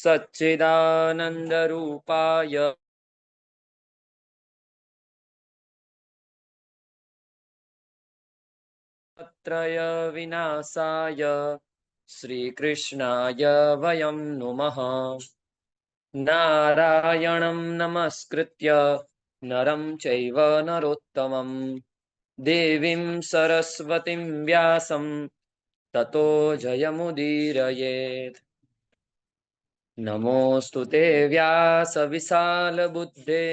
सच्चिदानन्दरूपाय त्रय विनाशाय श्रीकृष्णाय वयं नुमः। नारायणं नमस्कृत्य नरं चैव नरोत्तमं देवीं सरस्वतीं व्यासं ततो जयमुदीरयेत्। नमोऽस्तु ते व्यासविशालबुद्धे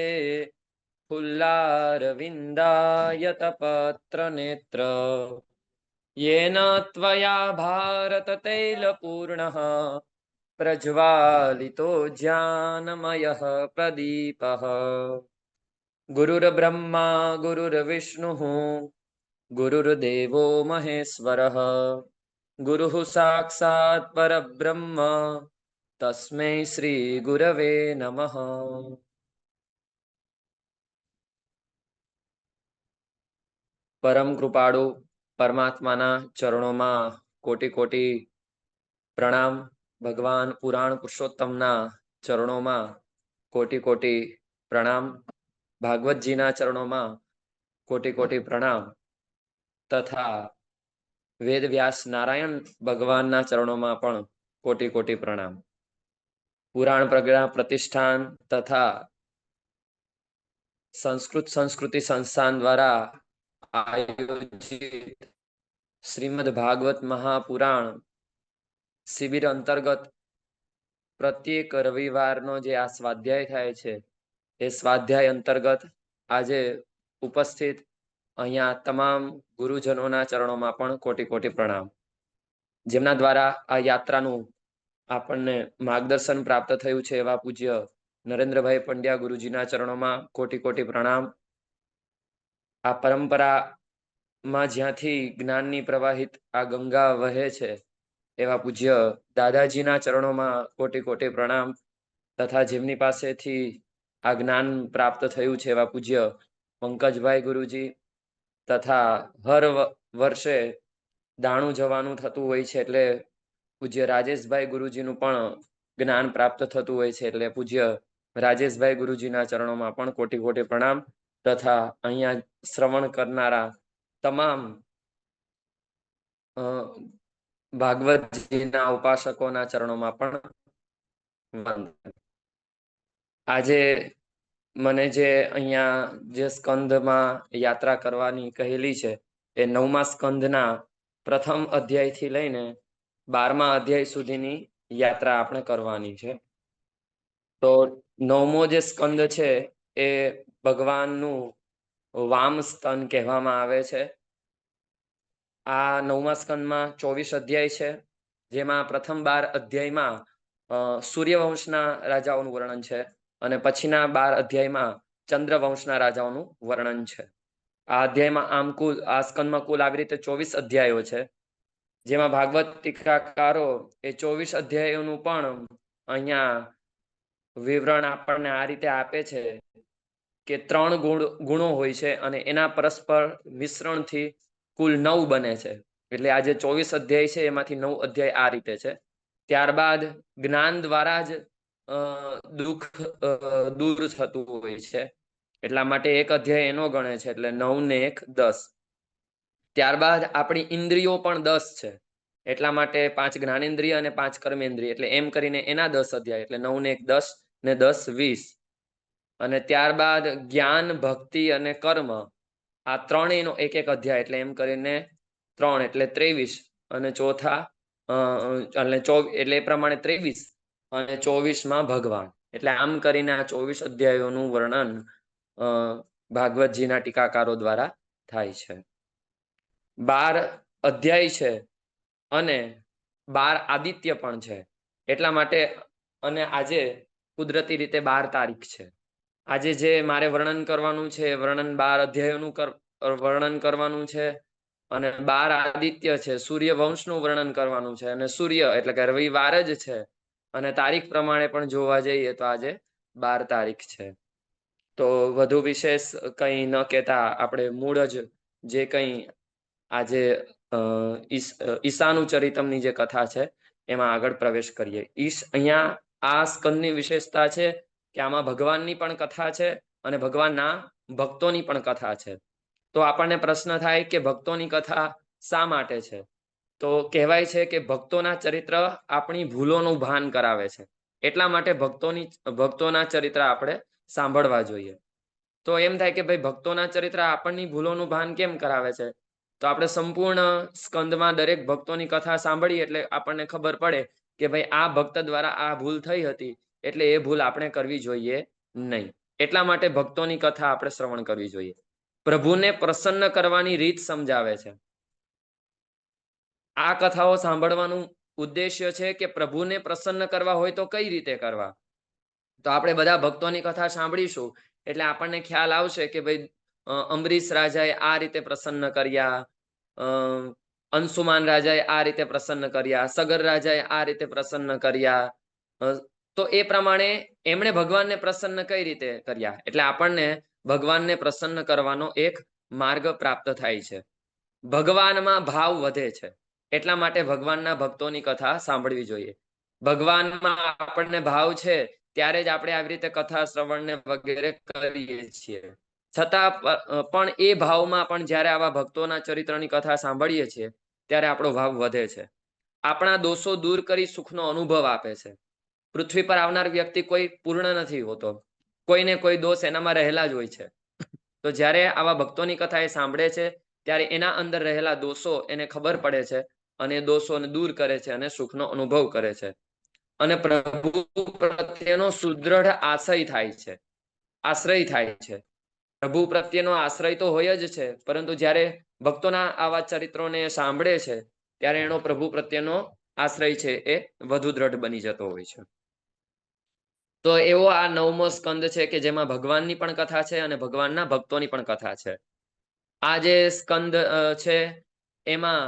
फुल्लारविन्दायतपत्रनेत्र येन त्वया भारततैलपूर्णः प्रज्वालितो ज्ञानमयः प्रदीपः। गुरुर्ब्रह्मा गुरुर्विष्णुः गुरुर्देवो महेश्वरः गुरुः साक्षात् परब्रह्म तस्मै श्रीगुरवे नमः। परम कृपाळु परमात्माना चरणों कोटि कोटि प्रणाम। भगवान पुराण पुरुषोत्तमना चरणों कोटि कोटि प्रणाम। भागवतजीना चरणों कोटि कोटि प्रणाम तथा वेद व्यास नारायण भगवानना चरणों पण कोटि कोटि प्रणाम। पुराण प्रज्ञा प्रतिष्ठान तथा संस्कृत संस्कृति संस्थान द्वारा आयोजित श्रीमद् भागवत महापुराण शिबिर अंतर्गत प्रत्येक रविवारनो जे आ स्वाध्याय थाय छे ए स्वाध्याय अंतर्गत आजे उपस्थित अहींया तमाम गुरुजनोना चरणों पण कोटि कोटि प्रणाम। जेमना द्वारा आ यात्रानुं आपणने मार्गदर्शन प्राप्त थयुं छे एवा पूज्य नरेन्द्रभाई पंड्या गुरुजीना चरणों कोटि कोटि प्रणाम। आ परंपरा में ज्यांथी ज्ञाननी प्रवाहित आ गंगा वहे छे एवा पूज्य दादाजीना चरणों कोटि कोटि प्रणाम तथा जेमनी पासेथी आ ज्ञान प्राप्त थयुं छे एवा पूज्य पंकजभाई गुरुजी तथा हर वर्षे दाणु जवानुं थतुं होय छे एटले पूज्य राजेशभाई गुरुजीनुं पण ज्ञान प्राप्त थतुं होय छे एटले पूज्य राजेशभाई गुरुजीना चरणों पण कोटि कोटि प्रणाम तथा अहींया श्रवण करनारा तमाम भागवतजीना उपासकोना चरणों पण वंदन। आजे मने जे अहींया जे स्कंदमां यात्रा करवानी कहेली छे ए 9मा स्कंदना प्रथम अध्याय थी लईने 12मा अध्याय सुधीनी यात्रा आपणे करवानी छे। तो 9मो जे स्कंद छे ए भगवाननुं वाम स्तन कहेवामां आवे छे। आ 9मा स्कंदमां 24 अध्याय छे जेमां प्रथम 12 अध्यायमां सूर्यवंशना राजाओनुं वर्णन छे अने पछीना 12 अध्यायमां चंद्रवंशना राजाओनुं वर्णन छे। आ अध्यायमां आम कुल आ स्कंदमां कुल आवी रीते 24 अध्यायो छे जेमां भागवत टीकाकारो ए 24 अध्यायोनुं पण अहींया विवरण आपणने आ रीते आपे छे के 3 गुणो होय छे अने एना परस्पर मिश्रणथी कुल 9 बने छे। एटले आ जे 24 अध्याय छे एमांथी 9 अध्याय आ रीते छे। त्यारबाद ज्ञान द्वारा ज दुख दूर थतुं होय छे એટલા માટે એક અધ્યાય એનો ગણે છે એટલે 9 ને 1 10। ત્યારબાદ આપણી ઇન્દ્રિયો પણ 10 છે એટલા માટે 5 જ્ઞાનેન્દ્રિય અને 5 કર્મેન્દ્રિય એટલે એમ કરીને એના 10 અધ્યાય એટલે 9 ને 1 10 ને 10 20 અને ત્યારબાદ જ્ઞાન ભક્તિ અને કર્મ આ ત્રણેયનો એક એક અધ્યાય એટલે એમ કરીને 3 એટલે 23 અને ચોથા એટલે એ પ્રમાણે 23 અને 24 માં ભગવાન એટલે આમ કરીને આ 24 અધ્યાયોનું વર્ણન ભાગવતજીના ટીકાકારો દ્વારા થાય છે। 12 અધ્યાય છે અને 12 આદિત્ય પણ છે એટલા માટે અને આજે કુદરતી રીતે 12 તારીખ છે। આજે જે મારે વર્ણન કરવાનું છે વર્ણન 12 અધ્યાયોનું વર્ણન કરવાનું છે અને 12 આદિત્ય છે સૂર્યવંશનું વર્ણન કરવાનું છે અને સૂર્ય એટલે કે રવિવાર જ છે અને તારીખ પ્રમાણે પણ જોવા જઈએ તો આજે 12 તારીખ છે। તો વધુ વિશેષ કંઈ ન કહેતા આપણે મૂળ જ જે કંઈ આજે ઈશાનું ચરિતમની જે કથા છે એમાં આગળ પ્રવેશ કરીએ। અહીંયા આ સ્કંદની વિશેષતા છે કે આમાં ભગવાનની પણ કથા છે અને ભગવાનના ભક્તોની પણ કથા છે. તો આપણને પ્રશ્ન થાય કે ભક્તોની કથા શા માટે છે? તો કહેવાય છે કે ભક્તોના ચરિત્ર આપણી ભૂલોનું ભાન કરાવે છે, એટલા માટે ભક્તોના ચરિત્ર આપણે સાંભળવા જોઈએ. તો એમ થાય કે ભાઈ ભક્તોના ચરિત્ર આપણની ભૂલોનું ભાન કેમ કરાવે છે? તો આપણે સંપૂર્ણ સ્કંદમાં દરેક ભક્તોની કથા સાંભળીએ એટલે આપણને ખબર પડે કે ભાઈ આ ભક્ત દ્વારા આ ભૂલ થઈ હતી, એટલે એ ભૂલ આપણે કરવી જોઈએ નહીં. એટલા માટે ભક્તોની કથા આપણે શ્રવણ કરવી જોઈએ. પ્રભુને પ્રસન્ન કરવાની રીત સમજાવે છે. આ કથાઓ સાંભળવાનું ઉદ્દેશ્ય છે કે પ્રભુને પ્રસન્ન કરવા હોય તો કઈ રીતે કરવા? તો આપણે બધા ભક્તોની કથા સાંભળીશું એટલે આપણને ખ્યાલ આવશે કે ભાઈ અંબરીશ રાજાએ આ રીતે પ્રસન્ન કર્યા, અંશુમાન રાજાએ આ રીતે પ્રસન્ન કર્યા, સગર રાજાએ આ રીતે પ્રસન્ન કર્યા. તો એ પ્રમાણે એમણે ભગવાનને પ્રસન્ન કઈ રીતે કર્યા, એટલે આપણને ભગવાનને પ્રસન્ન કરવાનો એક માર્ગ પ્રાપ્ત થાય છે. ભગવાનમાં ભાવ વધે છે, એટલા માટે ભગવાનના ભક્તોની કથા સાંભળવી જોઈએ. ભગવાનમાં આપણને ભાવ છે ત્યારે જ આપણે આવી રીતે કથા શ્રવણને વગેરે કરીએ છીએ. છતાં પણ એ ભાવમાં પણ જ્યારે આવા ભક્તોના ચરિત્રની કથા સાંભળીએ છીએ ત્યારે આપણો ભાવ વધે છે. આપણા દોષો દૂર કરી સુખનો અનુભવ આપે છે. પૃથ્વી પર આવનાર વ્યક્તિ કોઈ પૂર્ણ નથી હોતો, કોઈને કોઈ દોષ એનામાં રહેલા જ હોય છે. તો જ્યારે આવા ભક્તોની કથા એ સાંભળે છે ત્યારે એના અંદર રહેલા દોષો એને ખબર પડે છે અને દોષોને દૂર કરે છે અને સુખનો અનુભવ કરે છે. અને પ્રભુ પ્રત્યેનો સુદૃઢ આશ્રય થાય છે. પ્રભુ પ્રત્યેનો આશ્રય તો હોય જ છે, પરંતુ જ્યારે ભક્તોના આવા ચરિત્રોને સાંભળે છે ત્યારે એનો પ્રભુ પ્રત્યેનો આશ્રય છે એ વધુ દ્રઢ બની જતો હોય છે. તો એવો આ 9મો સ્કંદ છે કે જેમાં ભગવાનની પણ કથા છે અને ભગવાનના ભક્તોની પણ કથા છે. આ જે સ્કંદ છે એમાં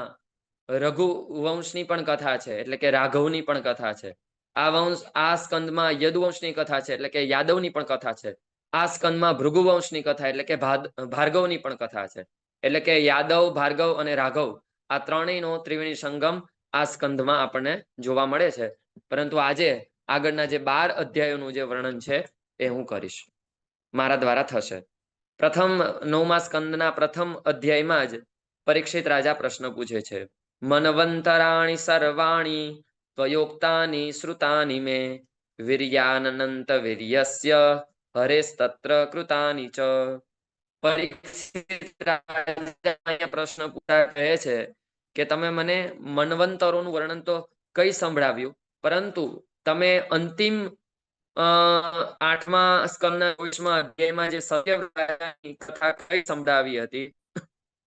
રઘુવંશની પણ કથા છે, એટલે કે રાઘવની પણ કથા છે. આ સ્કંદમાં યદુવંશની કથા છે, એટલે કે યાદવની પણ કથા છે. આ સ્કંદમાં ભૃગુવંશની કથા એટલે કે ભાર્ગવની પણ કથા છે. એટલે કે યાદવ, ભાર્ગવ અને રાઘવ આ ત્રણેયનો ત્રિવેણી સંગમ આ સ્કંદમાં આપણને જોવા મળે છે. પરંતુ આજે આગળના જે 12 અધ્યાયોનું જે વર્ણન છે એ હું કરીશ, મારા દ્વારા થશે. પ્રથમ 9મા સ્કંદના પ્રથમ અધ્યાયમાં જ પરીક્ષિત રાજા પ્રશ્ન પૂછે છે. મનવંતરાણી સર્વાણી ત્વયોક્તાની શ્રુતાની મે વીર્યાનંત વીર્યસ્ય હરેસ્તત્ર કૃતાની ચ. પરીક્ષિત રાજા પ્રશ્ન પૂછતા કહે છે કે તમે મને મન્વંતરોનું વર્ણન તો કઈ સંભળાવ્યું, પરંતુ તમે અંતિમ 8મા સ્કંદના 22મા અધ્યાયમાં જે સત્યવ્રતની કથા કઈ સંભળાવી હતી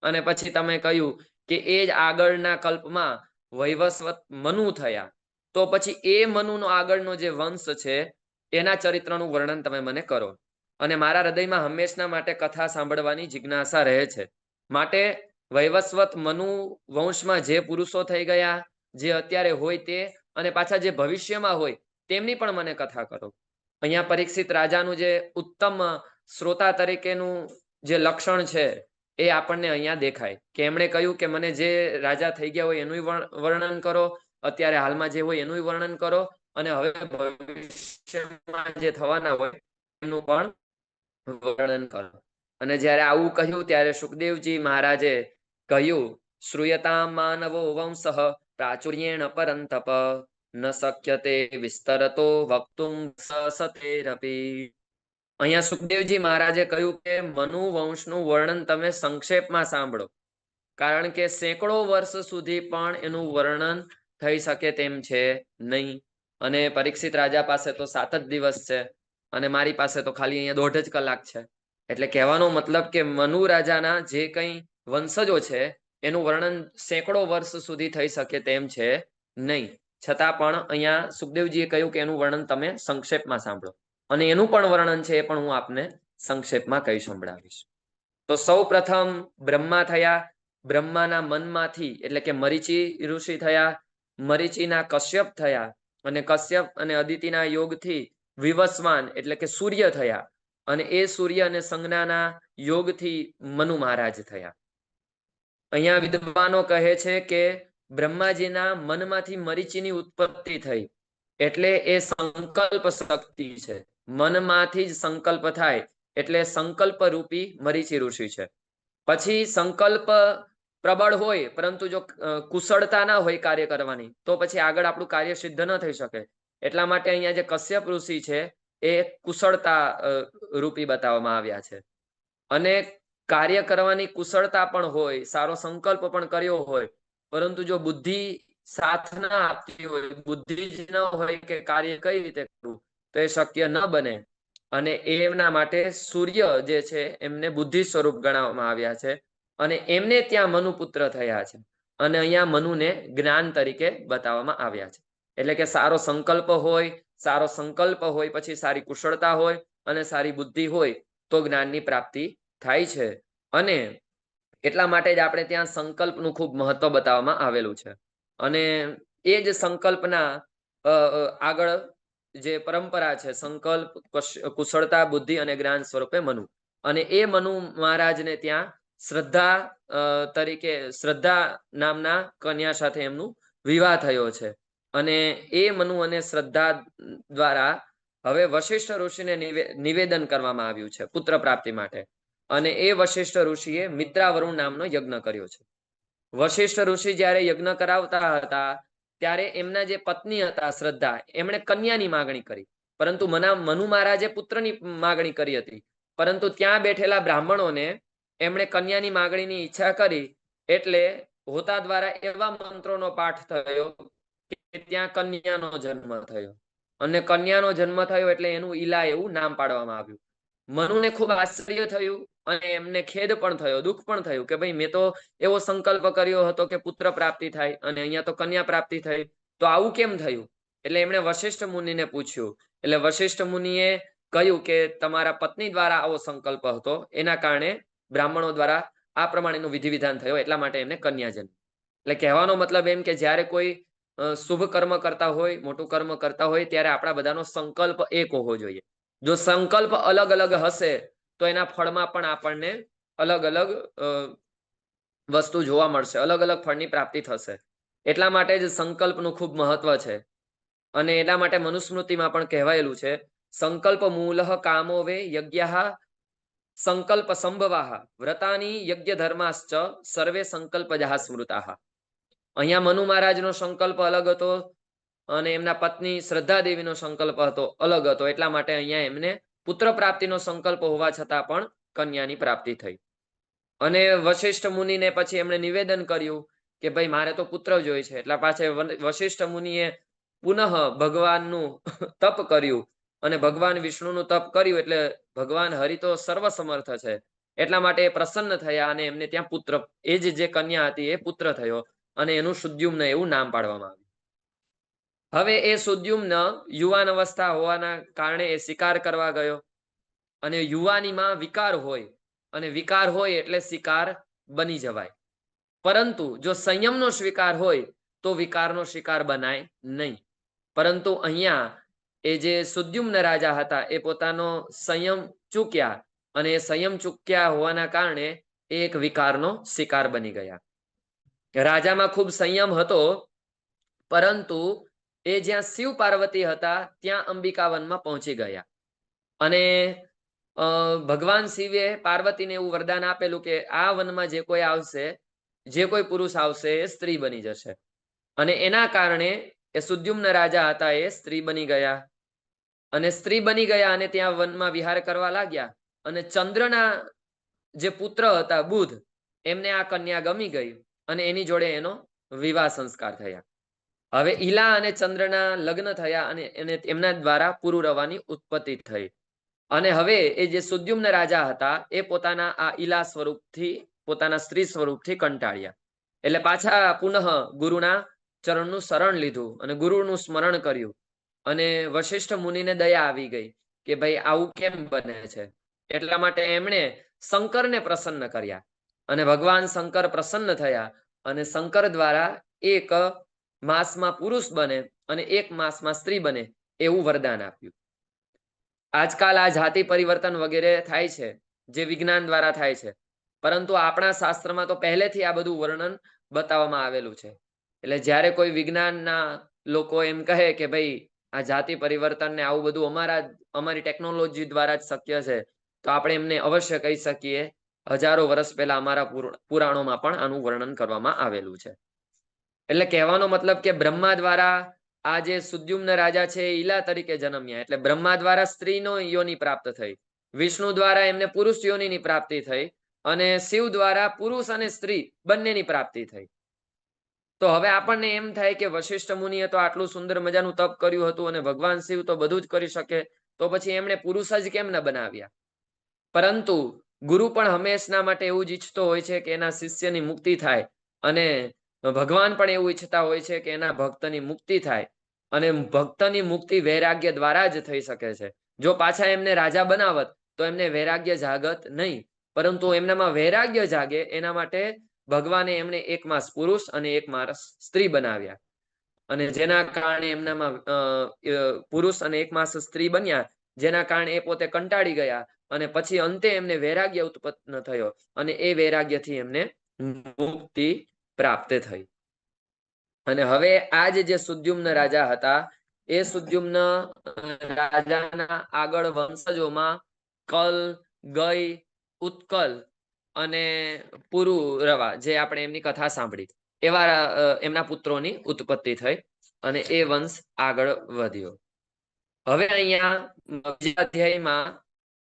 અને પછી તમે કહ્યું કે એ જ આગળના કલ્પમાં વૈવસ્વત મનુ થયા, તો પછી એ મનુનો આગળનો જે વંશ છે એના ચરિત્રનું વર્ણન તમે મને કરો. અને મારા હૃદયમાં હંમેશના માટે કથા સાંભળવાની જિજ્ઞાસા રહે છે. માટે વૈવસ્વત મનુ વંશમાં જે પુરુષો થઈ ગયા, જે અત્યારે હોય તે, અને પાછા જે ભવિષ્યમાં હોય તેમની પણ મને કથા કરો. અહીંયા પરીક્ષિત રાજાનું જે ઉત્તમ શ્રોતા તરીકેનું જે લક્ષણ છે એ આપણને અહીંયા દેખાય કે એમણે કહ્યું કે મને જે રાજા થઈ ગયા હોય એનું વર્ણન કરો, અત્યારે હાલમાં જે હોય એનું વર્ણન કરો, અને હવે ભવિષ્યમાં જે થવાના હોય એનું પણ વર્ણન કરો. અને જ્યારે આવું કહ્યું ત્યારે સુખદેવજી મહારાજે કહ્યું, શ્રૂયતામ માનવો વંશઃ પ્રાચુર્યેણ પરંતપ ન શક્યતે વિસ્તરતો વક્તુમ સતેરપી. અહીંયા સુખદેવજી મહારાજે કહ્યું કે મનુ વંશનું વર્ણન તમે સંક્ષેપમાં સાંભળો, કારણ કે સેંકડો વર્ષ સુધી પણ એનું વર્ણન થઈ શકે તેમ છે નહીં. અને પરીક્ષિત રાજા પાસે તો 7 જ દિવસ છે અને મારી પાસે તો ખાલી અહીંયા 1.5 કલાક છે. એટલે કહેવાનો મતલબ કે મનુ રાજાના જે કંઈ વંશજો છે એનું વર્ણન સેંકડો વર્ષ સુધી થઈ શકે તેમ છે નહીં. છતાં પણ અહીંયા સુખદેવજીએ કહ્યું કે એનું વર્ણન તમે સંક્ષેપમાં સાંભળો, અને એનું પણ વર્ણન છે એ પણ હું આપને સંક્ષેપમાં કહી સંભળાવીશ. તો સૌ પ્રથમ બ્રહ્મા થયા. બ્રહ્માના મનમાંથી એટલે કે મરીચી ઋષિ થયા. મરીચીના કશ્યપ થયા અને કશ્યપ અને અદિતિના યોગથી વિવસ્વાન એટલે કે સૂર્ય થયા, અને એ સૂર્ય અને સંજ્ઞાના યોગથી મનુ મહારાજ થયા. અહીંયા વિદ્વાનો કહે છે કે બ્રહ્માજીના મનમાંથી મરીચીની ઉત્પત્તિ થઈ એટલે એ સંકલ્પ શક્તિ છે. મનમાંથી જ સંકલ્પ થાય એટલે સંકલ્પ રૂપી મરીચી ઋષિ છે. પછી સંકલ્પ પ્રબળ હોય પરંતુ જો કુશળતા ના હોય કાર્ય કરવાની, તો પછી આગળ આપણું કાર્ય સિદ્ધ ન થઈ શકે. એટલા માટે અહીંયા જે કશ્યપ ઋષિ છે એ કુશળતા રૂપી બતાવવામાં આવ્યા છે. અને કાર્ય કરવાની કુશળતા પણ હોય, સારો સંકલ્પ પણ કર્યો હોય, પરંતુ જો બુદ્ધિ સાથ ના આપતી હોય, બુદ્ધિ જ ન હોય કે કાર્ય કઈ રીતે કરવું, તો એ શક્ય ન બને. અને એમના માટે સૂર્ય જે છે એમને બુદ્ધિ સ્વરૂપ ગણાવવામાં આવ્યા છે, અને એમને ત્યાં મનુપુત્ર થયા છે. અને અહીંયા મનુને જ્ઞાન તરીકે બતાવવામાં આવ્યા છે. એટલે કે સારો સંકલ્પ હોય, પછી સારી કુશળતા હોય અને સારી બુદ્ધિ હોય તો જ્ઞાનની પ્રાપ્તિ થાય છે. અને એટલા માટે જ આપણે ત્યાં સંકલ્પનું ખૂબ મહત્વ બતાવવામાં આવેલું છે. અને એ જ સંકલ્પના આગળ જે પરંપરા છે, સંકલ્પ, કુશળતા, બુદ્ધિ અને જ્ઞાન સ્વરૂપે મનુ. અને એ મનુ મહારાજને ત્યાં શ્રદ્ધા નામના કન્યા સાથે એમનું વિવાહ થયો છે. અને એ મનુ અને શ્રદ્ધા દ્વારા હવે વશિષ્ઠ ઋષિને નિવેદન કરવામાં આવ્યું છે પુત્ર પ્રાપ્તિ માટે. અને એ વશિષ્ઠ ઋષિએ મિત્રાવરુણ નામનો યજ્ઞ કર્યો છે. વશિષ્ઠ ઋષિ જ્યારે યજ્ઞ કરાવતા હતા ત્યારે એમના જે પત્ની હતા શ્રદ્ધા, એમણે કન્યાની માગણી કરી, પરંતુ મનુ મહારાજે પુત્રની માગણી કરી હતી. પરંતુ ત્યાં બેઠેલા બ્રાહ્મણોને એમણે કન્યાની માગણીની ઈચ્છા કરી, એટલે હોતા દ્વારા એવા મંત્રોનો પાઠ થયો કે ત્યાં કન્યાનો જન્મ થયો. અને કન્યાનો જન્મ થયો એટલે એનું ઈલા એવું નામ પાડવામાં આવ્યું. મનુને ખૂબ આશ્ચર્ય થયું અને એમને ખેદ પણ થયો, દુઃખ પણ થયું કે ભાઈ મેં તો એવો સંકલ્પ કર્યો હતો કે પુત્ર પ્રાપ્તિ થાય અને અહીંયા તો કન્યા પ્રાપ્તિ થઈ, તો આવું કેમ થયું? એટલે એમણે વશિષ્ઠ મુનિને પૂછ્યું. એટલે વશિષ્ઠ મુનિએ કહ્યું કે તમારા પત્ની દ્વારા આવો સંકલ્પ હતો, એના કારણે બ્રાહ્મણો દ્વારા આ પ્રમાણેનું વિધિ વિધાન થયો, એટલા માટે એમને કન્યા જન્મી. એટલે કહેવાનો મતલબ એમ કે જ્યારે કોઈ શુભ કર્મ કરતા હોય, મોટું કર્મ કરતા હોય, ત્યારે આપણા બધાનો સંકલ્પ એક હોવો જોઈએ. જો સંકલ્પ અલગ અલગ હશે તો એના ફળમાં પણ આપણને અલગ અલગ વસ્તુ જોવા મળશે, અલગ અલગ ફળની પ્રાપ્તિ થશે. એટલા માટે જ સંકલ્પનું ખૂબ મહત્વ છે. અને એટલા માટે મનુસ્મૃતિમાં પણ કહેવાયેલું છે, સંકલ્પ મૂલઃ કામો વે યજ્ઞ સંકલ્પ સંભવાહ વ્રતાની યજ્ઞ ધર્માશ્ચ સર્વે સંકલ્પજા સ્મૃતાહ. અહીંયા મનુ મહારાજનો સંકલ્પ અલગ હતો અને એમના પત્ની શ્રદ્ધા દેવીનો સંકલ્પ હતો અલગ હતો. એટલા માટે અહીંયા એમને પુત્ર પ્રાપ્તિનો સંકલ્પ હોવા છતાં પણ કન્યાની પ્રાપ્તિ થઈ. અને વશિષ્ઠ મુનિને પછી એમણે નિવેદન કર્યું કે ભાઈ મારે તો પુત્ર જોઈએ છે. એટલા પાછળ વશિષ્ઠ મુનિએ પુનઃ ભગવાનનું તપ કર્યું અને ભગવાન વિષ્ણુનું તપ કર્યું. એટલે ભગવાન હરિ તો સર્વ સમર્થ છે, એટલા માટે એ પ્રસન્ન થયા અને એમને ત્યાં પુત્ર, એ જે કન્યા હતી એ પુત્ર થયો અને એનું સુદ્યુમ્ન એવું નામ પાડવામાં આવ્યું. હવે એ સુદ્યુમ્ન યુવાન અવસ્થા હોવાના કારણે એ શિકાર કરવા ગયો. અને યુવાનીમાં વિકાર હોય, અને વિકાર હોય એટલે શિકાર બની જવાય. પરંતુ જો સંયમનો સ્વીકાર હોય તો વિકારનો શિકાર બનાય નહીં. પરંતુ અહીંયા એ જે સુદ્યુમ્ન રાજા હતા એ પોતાનો સંયમ ચૂક્યા, અને એ સંયમ ચૂક્યા હોવાના કારણે એ એક વિકારનો શિકાર બની ગયા. રાજામાં ખૂબ સંયમ હતો, પરંતુ એ જ્યાં શિવ પાર્વતી હતા ત્યાં અંબિકાવનમાં પહોંચી ગયા. અને ભગવાન શિવે પાર્વતીને એવું વરદાન આપેલું કે આ વનમાં જે કોઈ આવશે, જે કોઈ પુરુષ આવશે એ સ્ત્રી બની જશે. અને એના કારણે એ સુદ્યુમ્ન રાજા હતા એ સ્ત્રી બની ગયા. અને સ્ત્રી બની ગયા અને ત્યાં વનમાં વિહાર કરવા લાગ્યા. અને ચંદ્રના જે પુત્ર હતા બુધ, એમને આ કન્યા ગમી ગઈ અને એની જોડે એનો વિવાહ સંસ્કાર થયા. હવે ઈલા અને ચંદ્રના લગ્ન થયા અને એમના દ્વારા પુરુરવાની ઉત્પત્તિ થઈ. અને હવે એ જે સુદ્યુમ્ન રાજા હતા એ પોતાના આ ઈલા સ્વરૂપથી, પોતાના સ્ત્રી સ્વરૂપથી કંટાળ્યા. એટલે પાછા પુનઃ ગુરુના ચરણનું શરણ લીધું અને ગુરુનું સ્મરણ કર્યું. અને વશિષ્ઠ મુનિને દયા આવી ગઈ કે ભાઈ આવું કેમ બને છે. એટલા માટે એમણે શંકરને પ્રસન્ન કર્યા અને ભગવાન શંકર પ્રસન્ન થયા અને શંકર દ્વારા એક માસમાં પુરુષ બને અને એક માસમાં સ્ત્રી બને એવું વરદાન આપ્યું. આજકાલ આ જાતિ પરિવર્તન વગેરે થાય છે, જે વિજ્ઞાન દ્વારા થાય છે, પરંતુ આપણા શાસ્ત્રમાં તો પહેલેથી આ બધું વર્ણન બતાવવામાં આવેલું છે. એટલે જ્યારે કોઈ વિજ્ઞાનના લોકો એમ કહે કે ભાઈ આ જાતિ પરિવર્તન ને આવું બધું અમારી ટેકનોલોજી દ્વારા જ શક્ય છે, તો આપણે એમને અવશ્ય કહી શકીએ હજારો વર્ષ પહેલા અમારા પુરાણોમાં પણ આનું વર્ણન કરવામાં આવેલું છે. એટલે કહેવાનો મતલબ કે બ્રહ્મા દ્વારા આ જે સુદ્યુમ્ન રાજા છે એ ઈલા તરીકે જન્મ્યા, એટલે બ્રહ્મા દ્વારા સ્ત્રીનો યોનિ પ્રાપ્ત થઈ, વિષ્ણુ દ્વારા એમને પુરુષ યોનિની પ્રાપ્તિ થઈ, અને શિવ દ્વારા પુરુષ અને સ્ત્રી બંનેની પ્રાપ્તિ થઈ. તો હવે આપણને એમ થાય કે વશિષ્ઠ મુનિએ તો આટલું સુંદર મજાનું તપ કર્યું હતું અને ભગવાન શિવ તો બધું જ કરી શકે, તો પછી એમણે પુરુષ જ કેમ ન બનાવ્યા? પરંતુ ગુરુ પણ હંમેશના માટે એવું જ ઈચ્છતો હોય છે કે એના શિષ્યની મુક્તિ થાય, અને ભગવાન પણ એવું ઈચ્છતા હોય છે કે એના ભક્તની મુક્તિ થાય, અને ભક્તની મુક્તિ વૈરાગ્ય દ્વારા જ થઈ શકે છે. જો પાછા એમને રાજા બનાવત તો એમને વૈરાગ્ય જાગત નહીં, પરંતુ એમનામાં વૈરાગ્ય જાગે એના માટે ભગવાને એમને એક માસ પુરુષ અને એક માસ સ્ત્રી બનાવ્યા, અને જેના કારણે એમનામાં પુરુષ અને એક માસ સ્ત્રી બન્યા, જેના કારણે એ પોતે કંટાળી ગયા, અને પછી અંતે એમને વૈરાગ્ય ઉત્પન્ન થયો, અને એ વૈરાગ્યથી એમને મુક્તિ પ્રાપ્ત થઈ. અને હવે આજ જે સુદ્યુમ્ન રાજા હતા એ સુદ્યુમ્ન રાજાના આગળ વંશજોમાં કલ, ગય, ઉત્કલ અને પુરુરવા, જે આપણે એમની કથા સાંભળી, એવા એમના પુત્રોની ઉત્પત્તિ થઈ અને એ વંશ આગળ વધ્યો. હવે અહીંયા અધ્યાયમાં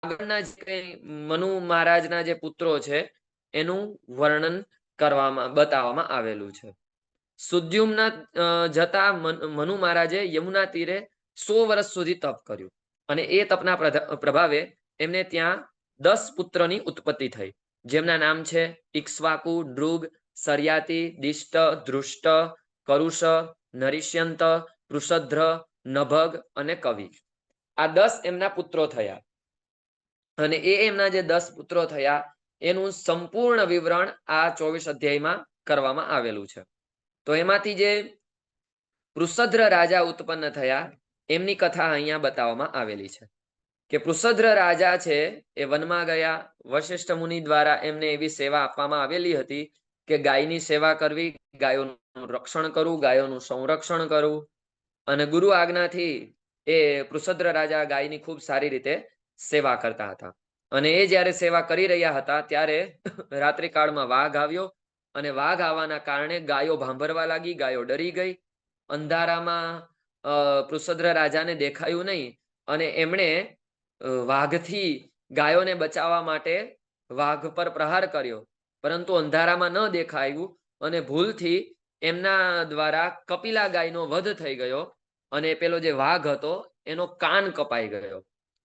આગળના જે કઈ મનુ મહારાજના જે પુત્રો છે એનું વર્ણન બતાવવામાં આવેલું છે. સુદ્યુમ્ન જતા મનુ મહારાજે યમુના તીરે 100 વર્ષ સુધી તપ કર્યું, અને એ તપના પ્રભાવે એમને ત્યાં 10 પુત્રની ઉત્પત્તિ થઈ, જેમના નામ છે ઇક્ષ્વાકુ, ડ્રુગ, સર્યાતિ, દિષ્ટ, ધૃષ્ટ, કરુષ, નરિષ્યંત, પૃષદ્ર, નભગ અને કવિ. આ 10 એમના પુત્રો થયા, અને એમના જે 10 પુત્રો થયા એનું સંપૂર્ણ વિવરણ આ 24 અધ્યાયમાં કરવામાં આવેલું છે. તો એમાંથી જે પૃષદ્ર રાજા ઉત્પન્ન થયા એમની કથા અહીંયા બતાવવામાં આવેલી છે, કે પૃષદ્ર રાજા છે એ વનમાં ગયા. વશિષ્ઠ મુનિ દ્વારા એમને એવી સેવા આપવામાં આવેલી હતી કે ગાયની સેવા કરવી, ગાયોનું રક્ષણ કરવું, ગાયોનું સંરક્ષણ કરવું, અને ગુરુ આજ્ઞાથી એ પૃષદ્ર રાજા ગાયની ખૂબ સારી રીતે સેવા કરતા હતા. અને એ જ્યારે સેવા કરી રહ્યા હતા ત્યારે રાત્રિ કાળમાં વાઘ આવ્યો, અને વાઘ આવવાના કારણે ગાયો ભાંભરવા લાગી, ગાયો ડરી ગઈ. અંધારામાં પૃષદ્ર રાજાને દેખાયું નહીં, અને એમણે વાઘથી ગાયોને બચાવવા માટે વાઘ પર પ્રહાર કર્યો, પરંતુ અંધારામાં ન દેખાયું, અને ભૂલથી એમના દ્વારા કપિલા ગાયનો વધ થઈ ગયો, અને પેલો જે વાઘ હતો એનો કાન કપાઈ ગયો,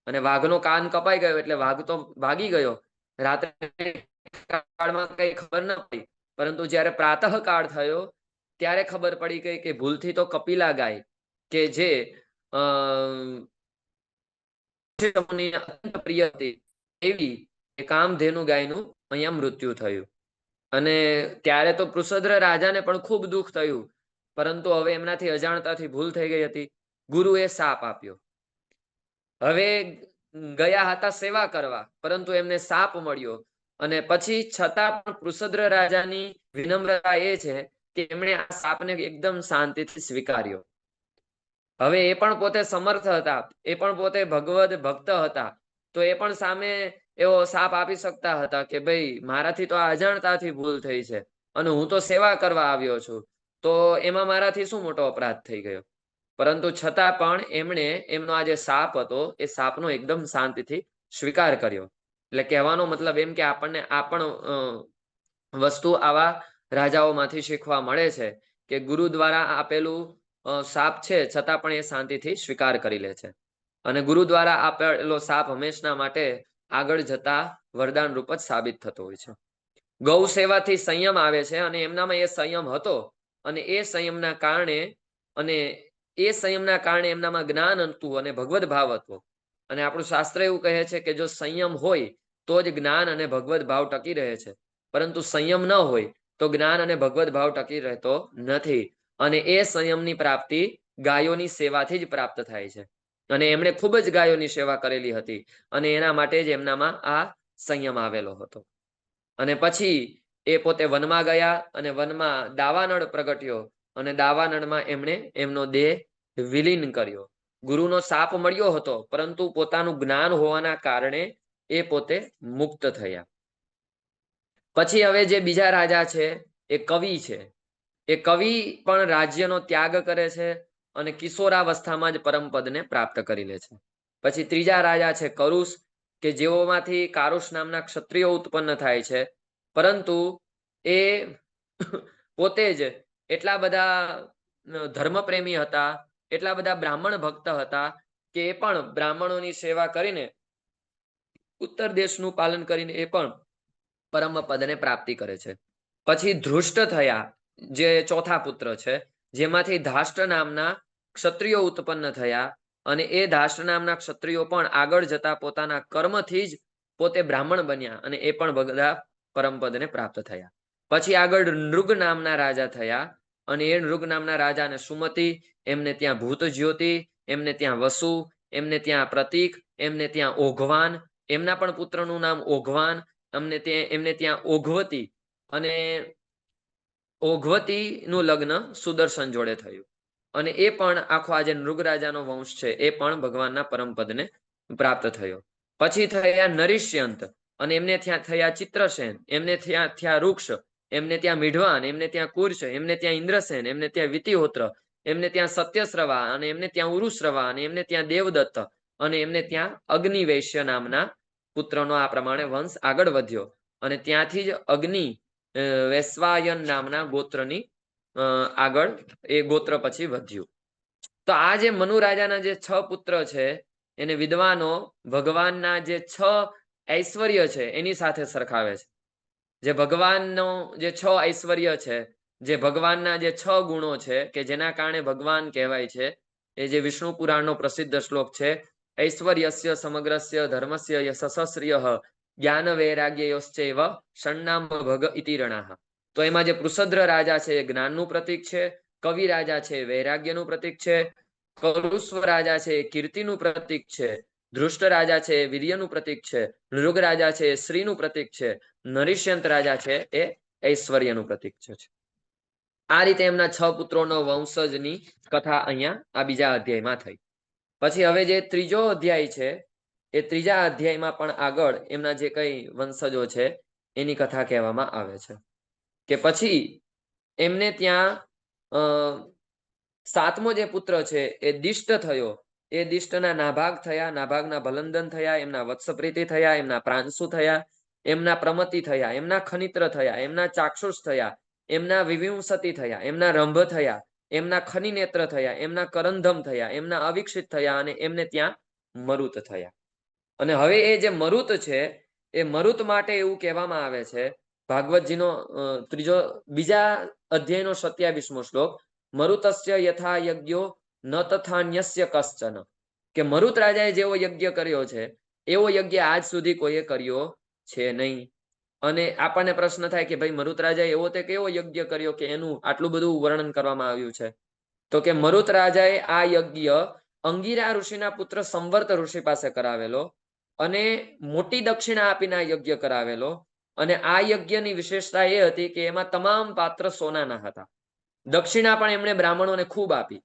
અને વાઘનો કાન કપાઈ ગયો એટલે વાઘ તો ભાગી ગયો. રાત્રે કાળમાં કઈ ખબર ન પડી, પરંતુ જ્યારે પ્રાતઃ કાળ થયો ત્યારે ખબર પડી ગઈ કે ભૂલથી તો કપિલા ગાય, કે જે અત્યંત પ્રિય હતી એવી કામધેનુ ગાયનું અહીંયા મૃત્યુ થયું. અને ત્યારે તો પૃષદ્ર રાજાને પણ ખૂબ દુઃખ થયું, પરંતુ હવે એમનાથી અજાણતાથી ભૂલ થઈ ગઈ હતી. ગુરુએ શાપ આપ્યો. હવે ગયા હતા સેવા કરવા, પરંતુ એમને શાપ મળ્યો, અને પછી છતાં પણ પૃષદ્ર રાજાની વિનમ્રતા એ છે કે એમણે આ શાપને એકદમ શાંતિથી સ્વીકાર્યો. હવે એ પણ પોતે સમર્થ હતા, એ પણ પોતે ભગવદ ભક્ત હતા, તો એ પણ સામે એવો શાપ આપી શકતા હતા કે ભાઈ મારાથી તો આ અજાણતાથી ભૂલ થઈ છે, અને હું તો સેવા કરવા આવ્યો છું, તો એમાં મારાથી શું મોટો અપરાધ થઈ ગયો. પરંતુ છતાં પણ એમણે એમનો આ જે શાપ હતો એ શાપનો એકદમ શાંતિથી સ્વીકાર કર્યો. એટલે કહેવાનો મતલબ એમ કે આપણને આ પણ વસ્તુ આવા રાજાઓમાંથી શીખવા મળે છે કે ગુરુ દ્વારા આપેલું શાપ છે છતાં પણ એ શાંતિથી સ્વીકાર કરી લે છે, અને ગુરુ દ્વારા આપેલો શાપ હંમેશના માટે આગળ જતા વરદાન રૂપ જ સાબિત થતો હોય છે. ગૌ સેવાથી સંયમ આવે છે, અને એમનામાં એ સંયમ હતો, અને એ સંયમના કારણે એમનામાં જ્ઞાન હતું અને ભગવદ ભાવ હતો. અને આપણું શાસ્ત્ર એવું કહે છે કે જો સંયમ હોય તો જ જ્ઞાન અને ભગવદ ભાવ ટકી રહે છે, પરંતુ સંયમ ન હોય તો જ્ઞાન અને ભગવદ ભાવ ટકી રહેતો નથી. અને એ સંયમની પ્રાપ્તિ ગાયોની સેવાથી જ પ્રાપ્ત થાય છે, અને એમણે ખૂબ જ ગાયોની સેવા કરેલી હતી, અને એના માટે જ એમનામાં આ સંયમ આવેલો હતો. અને પછી એ પોતે વનમાં ગયા, અને વનમાં દાવાનળ પ્રગટ્યો, અને દાવાનળમાં એમણે એમનો દેહ વિલીન કર્યો. ગુરુનો શાપ મળ્યો હતો, પરંતુ પોતાનું જ્ઞાન હોવાના કારણે એ પોતે મુક્ત થયા. પછી હવે જે બીજા રાજા છે એ કવિ છે. એ કવિ પણ રાજ્યનો ત્યાગ કરે છે અને કિશોરાવસ્થામાં જ પરમપદને પ્રાપ્ત કરી લે છે. પછી ત્રીજા રાજા છે કરુષ, કે જેઓમાંથી કારુષ નામના ક્ષત્રિયો ઉત્પન્ન થાય છે, પરંતુ એ પોતે જ એટલા બધા ધર્મપ્રેમી હતા, એટલા બધા બ્રાહ્મણ ભક્ત હતા કે એ પણ બ્રાહ્મણોની સેવા કરીને ઉત્તર દેશનું પાલન કરીને એ પણ પરમ પદને પ્રાપ્તિ કરે છે. પછી ધૃષ્ટ થયા, જે ચોથા પુત્ર છે, જેમાંથી ધાષ્ટ નામના ક્ષત્રિયો ઉત્પન્ન થયા, અને એ ધાષ્ટ નામના ક્ષત્રિયો પણ આગળ જતા પોતાના કર્મથી જ પોતે બ્રાહ્મણ બન્યા અને એ પણ બધા પરમપદને પ્રાપ્ત થયા. પછી આગળ નૃગ નામના રાજા થયા, અને એ નૃગ નામના રાજાને સુમતિ, એમને ત્યાં ભૂત જ્યોતિ, એમને ત્યાં વસુ, એમને ત્યાં પ્રતીક, એમને ત્યાં ઓઘવાન, એમના પણ પુત્રનું નામ ઓઘવાન, એમને ત્યાં ઓઘવતી, અને ઓઘવતી નું લગ્ન સુદર્શન જોડે થયું. અને એ પણ આખો આજે નૃગ રાજાનો વંશ છે એ પણ ભગવાનના પરમપદને પ્રાપ્ત થયો. પછી થયા નરિષ્યંત, અને એમને ત્યાં થયા ચિત્રસેન, એમને ત્યાં થયા વૃક્ષ, એમને ત્યાં મીઢવાન, એમને ત્યાં કુર્શ, એમને ત્યાં ઇન્દ્રસેન, એમને ત્યાં વિતિહોત્ર, એમને ત્યાં સત્યશ્રવા, અને એમને ત્યાં ઉરુશ્રવા, અને એમને ત્યાં દેવદત્ત, અને એમને ત્યાં અગ્નિવૈશ્ય નામના પુત્રનો આ પ્રમાણે વંશ આગળ વધ્યો. અને ત્યાંથી જ અગ્નિ વૈશ્વાયન નામના ગોત્રની આગળ એ ગોત્ર પછી વધ્યું. તો આ જે મનુ રાજાના જે 6 પુત્ર છે એને વિદ્વાનો ભગવાનના જે 6 ઐશ્વર્ય છે એની સાથે સરખાવે છે. જે ભગવાનનો જે 6 ઐશ્વર્ય છે, જે ભગવાનના જે 6 ગુણો છે કે જેના કારણે ભગવાન કહેવાય છે, એ જે વિષ્ણુ પુરાણનો પ્રસિદ્ધ શ્લોક છે, ઐશ્વર્યસ્ય સમગ્રસ્ય ધર્મસ્ય યશસ્ય જ્ઞાન વૈરાગ્યયોશ્ચૈવ ષણ્ણામ ભગ ઇતિ રણાહ. તો એમાં જે પૃષદ્ર રાજા છે એ જ્ઞાનનું પ્રતીક છે, કવિ રાજા છે એ વૈરાગ્યનું પ્રતીક છે, કરુષ્વ રાજા છે એ કીર્તિનું પ્રતીક છે, ધૃષ્ટ રાજા છે એ વીર્યનું પ્રતીક છે, નૃગ રાજા છે એ શ્રીનું પ્રતીક છે, નરિષ્યંત રાજા છે એ ઐશ્વર્યનું પ્રતીક છે. આ રીતે એમના 6 પુત્રોનો વંશજની કથા અહીંયા આ બીજા અધ્યાયમાં થઈ. પછી હવે જે ત્રીજો અધ્યાય છે એ ત્રીજા અધ્યાયમાં પણ આગળ એમના જે કઈ વંશજો છે એની કથા કહેવામાં આવે છે. કે પછી એમને ત્યાં 7મો જે પુત્ર છે એ દિષ્ટ થયો. એ દિષ્ટના નાભાગ થયા, નાભાગના ભલંદન થયા, એમના વત્સપ્રીતિ થયા, એમના પ્રાંશુ થયા, એમના પ્રમતિ થયા, એમના ખનિત્ર થયા, એમના ચાક્ષુષ થયા, એમના વિવિંશતિ થયા, એમના રંભ થયા, એમના ખનિનેત્ર થયા, એમના કરંધમ થયા, એમના અવિક્ષિત થયા, અને એમને ત્યાં મરુત થયા. અને હવે એ જે મરુત છે એ મરુત માટે એવું કહેવામાં આવે છે, ભાગવતજીનો બીજા અધ્યાયનો 27મો શ્લોક, મરુતસ્ય યથા યજ્ઞો ન તથાન્યસ્ય કશ્ચન, કે મરુત રાજાએ જેવો યજ્ઞ કર્યો છે એવો યજ્ઞ આજ સુધી કોઈએ કર્યો છે નહીં. અને આપણને પ્રશ્ન થાય કે ભાઈ મરુત રાજાએ એવો તે કેવો યજ્ઞ કર્યો કે એનું આટલું બધું વર્ણન કરવામાં આવ્યું છે? તો કે મરુત રાજાએ આ યજ્ઞ અંગિરા ઋષિના પુત્ર સંવર્ત ઋષિ પાસે કરાવેલો, અને મોટી દક્ષિણા આપીને આ યજ્ઞ કરાવેલો. અને આ યજ્ઞની વિશેષતા એ હતી કે એમાં તમામ પાત્ર સોનાના હતા. દક્ષિણા પણ એમણે બ્રાહ્મણોને ખૂબ આપી.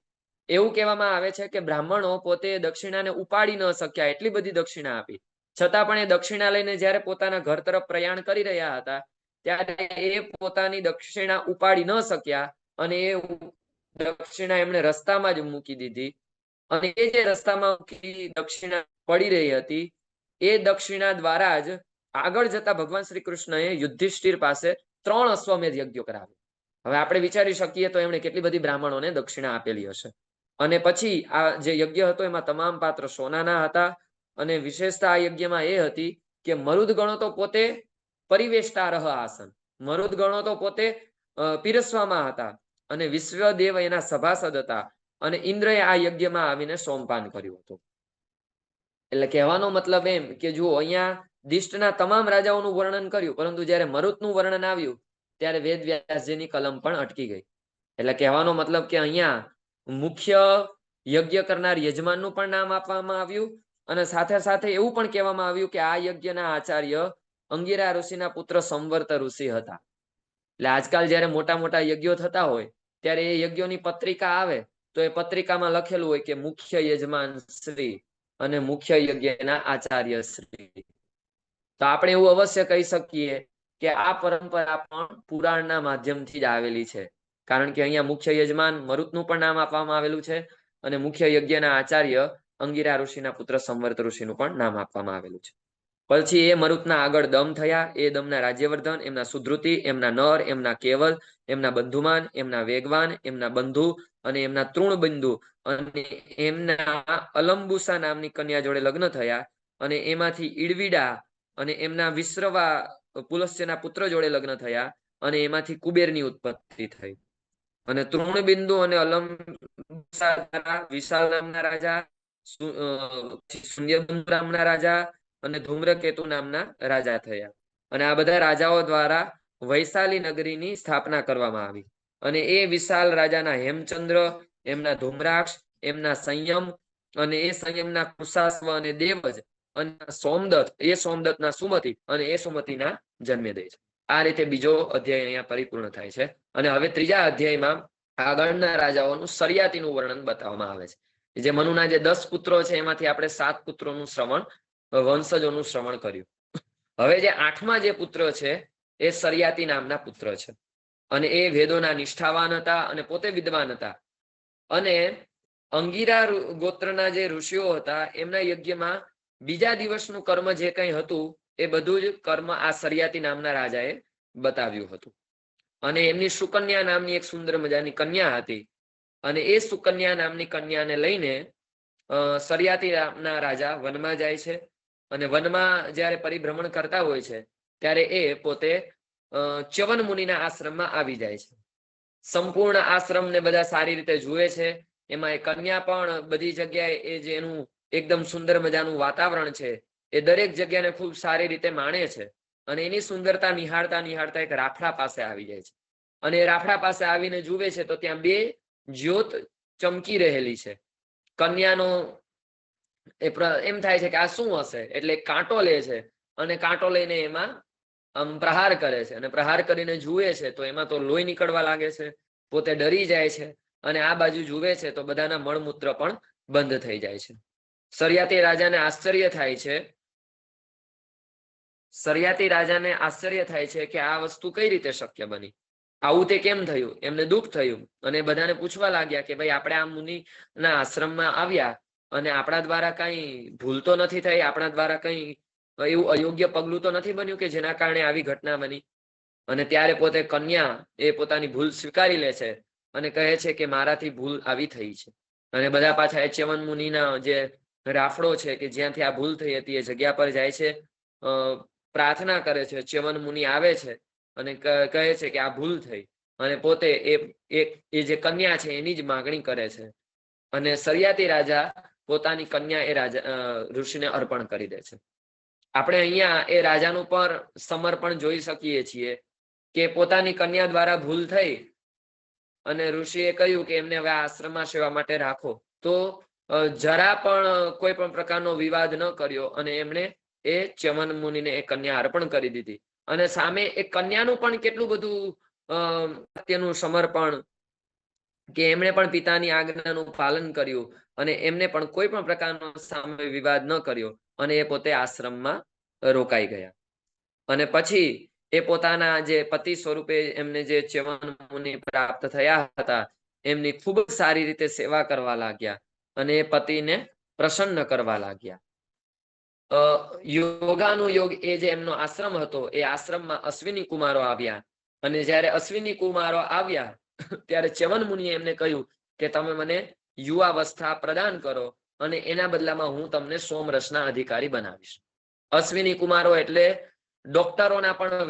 એવું કહેવામાં આવે છે કે બ્રાહ્મણો પોતે દક્ષિણાને ઉપાડી ન શક્યા એટલી બધી દક્ષિણા આપી. છતાં પણ એ દક્ષિણા લઈને જ્યારે પોતાના ઘર તરફ પ્રયાણ કરી રહ્યા હતા ત્યારે એ પોતાની દક્ષિણા ઉપાડી ન શક્યા, અને એ દક્ષિણા એમણે રસ્તામાં જ મૂકી દીધી. અને એ જે રસ્તામાં દક્ષિણા પડી રહી હતી એ દક્ષિણા દ્વારા જ આગળ જતા ભગવાન શ્રી કૃષ્ણએ યુધિષ્ઠિર પાસે 3 અશ્વમેધ યજ્ઞો કરાવ્યા. હવે આપણે વિચારી શકીએ તો એમણે કેટલી બધી બ્રાહ્મણોને દક્ષિણા આપેલી હશે. અને પછી આ જે યજ્ઞ હતો એમાં તમામ પાત્ર સોનાના હતા. અને વિશેષતા આ યજ્ઞમાં એ હતી કે મરુદ ગણો તો પોતે પરિવેષ્ટા રહ આસન, મરુદ ગણો તો પોતે પીરસવામાં હતા, અને વિશ્વદેવ એના સભાસદ હતા, અને ઇન્દ્રએ આ યજ્ઞમાં આવીને સોમપાન કર્યું હતું. એટલે કહેવાનો મતલબ એમ કે જુઓ, અહીંયા દિષ્ટના તમામ રાજાઓનું વર્ણન કર્યું, પરંતુ જ્યારે મરુતનું વર્ણન આવ્યું ત્યારે વેદ વ્યાસજીની કલમ પણ અટકી ગઈ. એટલે કહેવાનો મતલબ કે અહીંયા મુખ્ય યજ્ઞ કરનાર યજમાનનું પણ નામ આપવામાં આવ્યું, અને સાથે સાથે એવું પણ કહેવામાં આવ્યું કે આ યજ્ઞના આચાર્ય અંગિરા ઋષિના પુત્ર સંવર્ત ઋષિ હતા. એટલે આજકાલ જ્યારે મોટા મોટા યજ્ઞો થતા હોય ત્યારે એ યજ્ઞોની પત્રિકા આવે તો તો એ પત્રિકામાં લખેલું હોય કે મુખ્ય યજમાન શ્રી અને મુખ્ય યજ્ઞના આચાર્ય શ્રી. તો આપણે એવું અવશ્ય કહી શકીએ કે આ પરંપરા પણ પુરાણના માધ્યમથી જ આવેલી છે, કારણ કે અહીંયા મુખ્ય યજમાન મરુતનું પણ નામ આપવામાં આવેલું છે અને મુખ્ય યજ્ઞના આચાર્ય અંગિરા ઋષિના પુત્ર સંવર્ત ઋષિનું પણ નામ આપવામાં આવેલું છે. પછી એ મરુતના આગળ દમ થયા, એ દમના રાજ્યવર્ધન, એમના સુધૃતિ, એમના નર, એમના કેવલ, એમના બંધુમાન, એમના વેગવાન, એમના બંધુ અને એમના તૃણબિંદુ અને એમના અલંબુસા નામની કન્યા જોડે લગ્ન થયા અને એમાંથી ઈડવીડા અને એમના વિશ્રવા પુલસ્ત્યના પુત્ર જોડે લગ્ન થયા અને એમાંથી કુબેરની ઉત્પત્તિ થઈ. અને તૃણબિંદુ અને અલંબુસા વિશાલ નામના રાજા, શૂન્યબંધુ નામના રાજા અને ધૂમ્રકેતુ નામના રાજા થયા. અને આ બધા રાજાઓ દ્વારા વૈશાલી નગરીની સ્થાપના કરવામાં આવી. અને એ વિશાલ રાજાના હેમચંદ્ર, એમના ધૂમ્રાક્ષ, એમના સંયમ અને એ સંયમના કુશાસ્વ અને દેવજ અને સોમદત્ત, એ સોમદત્તના સુમતિ અને એ સુમતિના જન્મેદય છે. આ રીતે બીજો અધ્યાય અહીંયા પરિપૂર્ણ થાય છે. અને હવે ત્રીજા અધ્યાયમાં આગળના રાજાઓનું સરિયાતીનું વર્ણન બતાવવામાં આવે છે. જે મનુના જે 10 પુત્રો છે એમાંથી આપણે 7 પુત્રોનું શ્રવણ, વંશજોનું શ્રવણ કર્યું. હવે જે 8મા જે પુત્ર છે એ સરિયાતી નામના પુત્ર છે અને એ વેદોના નિષ્ઠાવાન હતા અને પોતે વિદ્વાન હતા. અને અંગિરા ગોત્રના જે ઋષિઓ હતા એમના યજ્ઞમાં બીજા દિવસનું કર્મ જે કંઈ હતું એ બધું જ કર્મ આ સરિયાતી નામના રાજાએ બતાવ્યું હતું. અને એમની સુકન્યા નામની એક સુંદર મજાની કન્યા હતી અને એ સુકન્યા નામની કન્યાને લઈને સરિયાતી નામના રાજા વનમાં જાય છે. અને વનમાં જ્યારે પરિભ્રમણ કરતા હોય છે ત્યારે એ પોતે ચ્યવન મુનિના આશ્રમમાં આવી જાય છે. સંપૂર્ણ આશ્રમને બધા સારી રીતે જુએ છે. એમાં એ કન્યા પણ બધી જગ્યાએ એ જે એનું એકદમ સુંદર મજાનું વાતાવરણ છે એ દરેક જગ્યાને ખૂબ સારી રીતે માણે છે. અને એની સુંદરતા નિહાળતા નિહાળતા એક રાફડા પાસે આવી જાય છે. અને એ રાફડા પાસે આવીને જુએ છે તો ત્યાં 2 જ્યોત ચમકી રહેલી છે. કન્યાનો એમ થાય છે કે આ શું હશે, એટલે કાંટો લે છે અને કાંટો લઈને એમાં પ્રહાર કરે છે. અને પ્રહાર કરીને જુએ છે તો એમાં તો લોહી નીકળવા લાગે છે. પોતે ડરી જાય છે અને આ બાજુ જુએ છે તો બધાના મળમૂત્ર પણ બંધ થઈ જાય છે. સરિયાતી રાજાને આશ્ચર્ય થાય છે. સરિયાતી રાજાને આશ્ચર્ય થાય છે કે આ વસ્તુ કઈ રીતે શક્ય બની, આવું તે કેમ થયું. એમને દુઃખ થયું અને બધાને પૂછવા લાગ્યા કે ભાઈ આપણે આ મુનિના આશ્રમમાં આવ્યા અને આપણા દ્વારા કઈ ભૂલ તો નથી થઈ, આપણા દ્વારા કઈ એવું અયોગ્ય પગલું તો નથી બન્યું કે જેના કારણે આવી ઘટના બની. અને ત્યારે પોતે કન્યા એ પોતાની ભૂલ સ્વીકારી લે છે અને કહે છે કે મારાથી ભૂલ આવી થઈ છે. અને બધા પાછા એ ચ્યવન મુનિના જે રાફડો છે કે જ્યાંથી આ ભૂલ થઈ હતી એ જગ્યા પર જાય છે, પ્રાર્થના કરે છે. ચ્યવન મુનિ આવે છે અને કહે છે કે આ ભૂલ થઈ અને પોતે એ જે કન્યા છે એની જ માગણી કરે છે. અને સરિયાતી રાજા પોતાની કન્યા એ રાજા ઋષિને અર્પણ કરી દે છે. આપણે અહીંયા એ રાજાનું પણ સમર્પણ જોઈ શકીએ છીએ કે પોતાની કન્યા દ્વારા ભૂલ થઈ અને ઋષિએ કહ્યું કે એમને હવે આશ્રમમાં સેવા માટે રાખો. તો જરા પણ કોઈ પણ પ્રકારનો વિવાદ ન કર્યો અને એમણે એ ચ્યવન મુનિને એ કન્યા અર્પણ કરી દીધી. અને સામે એ કન્યાનું પણ કેટલું બધું તેનું સમર્પણ કે એમણે પણ પિતાની આજ્ઞાનું પાલન કર્યું અને એમને પણ કોઈ પણ પ્રકારનો સામે વિવાદ ન કર્યો અને એ પોતે આશ્રમમાં રોકાઈ ગયા. અને પછી એ પોતાના જે પતિ સ્વરૂપે એમને જે ચ્યવન મુનિ પ્રાપ્ત થયા હતા એમની ખૂબ સારી રીતે સેવા કરવા લાગ્યા અને એ પતિને પ્રસન્ન કરવા લાગ્યા. યોગાનુયોગ એ જે એમનો આશ્રમ હતો એ આશ્રમમાં અશ્વિની કુમારો આવ્યા. અને જ્યારે અશ્વિની કુમારો આવ્યા ત્યારે ચ્યવન મુનિએ એમને કહ્યું કે તમે મને યુવાવસ્થા પ્રદાન કરો અને એના બદલામાં હું તમને સોમરસના અધિકારી બનાવીશ. અશ્વિની કુમારો એટલે ડોક્ટરોના પણ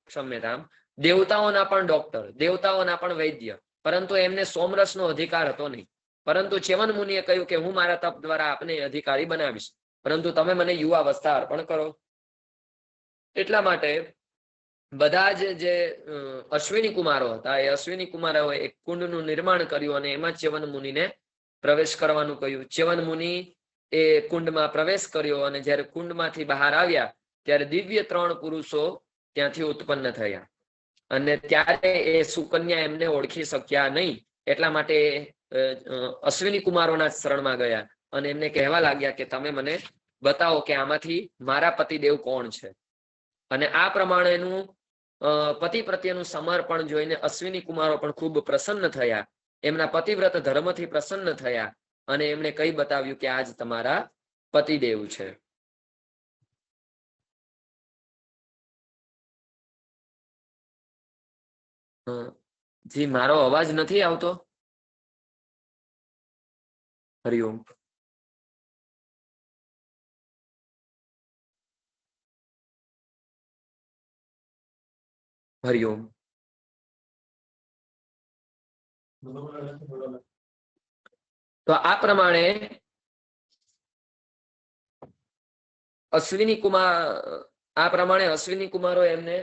ક્ષમ્યતામ દેવતાઓના પણ ડોક્ટર, દેવતાઓના પણ વૈદ્ય, પરંતુ એમને સોમરસનો અધિકાર હતો નહીં. પરંતુ ચ્યવન મુનિએ કહ્યું કે હું મારા તપ દ્વારા આપને અધિકારી બનાવીશ, પરંતુ તમે મને યુવાવસ્થા અર્પણ કરો. એટલા માટે બધા જ જે અશ્વિની કુમારો હતા એ અશ્વિની કુમારોએ એક કુંડનું નિર્માણ કર્યું અને એમાં ચ્યવન મુનિને પ્રવેશ કરવાનું કહ્યું. ચ્યવન મુનિ એ કુંડમાં પ્રવેશ કર્યો અને જ્યારે કુંડમાંથી બહાર આવ્યા ત્યારે દિવ્ય 3 પુરુષો ત્યાંથી ઉત્પન્ન થયા. અને ત્યારે એ સુકન્યા એમને ઓળખી શક્યા નહીં. એટલા માટે અશ્વિની કુમારોના શરણમાં ગયા અને એમને કહેવા લાગ્યા કે તમે મને બતાવો કે આમાંથી મારા પતિદેવ કોણ છે. અને આ પ્રમાણેનું પતિ પ્રત્યેનું સમર્પણ જોઈને અશ્વિની કુમારો પણ ખૂબ પ્રસન્ન થયા, એમના પતિવ્રત ધર્મથી પ્રસન્ન થયા અને એમણે કઈ બતાવ્યું કે આજ તમારા પતિદેવ છે. જી મારો અવાજ નથી આવતો? હરિઓમ. હરિઓમ. તો આ પ્રમાણે અશ્વિની કુમારો એમને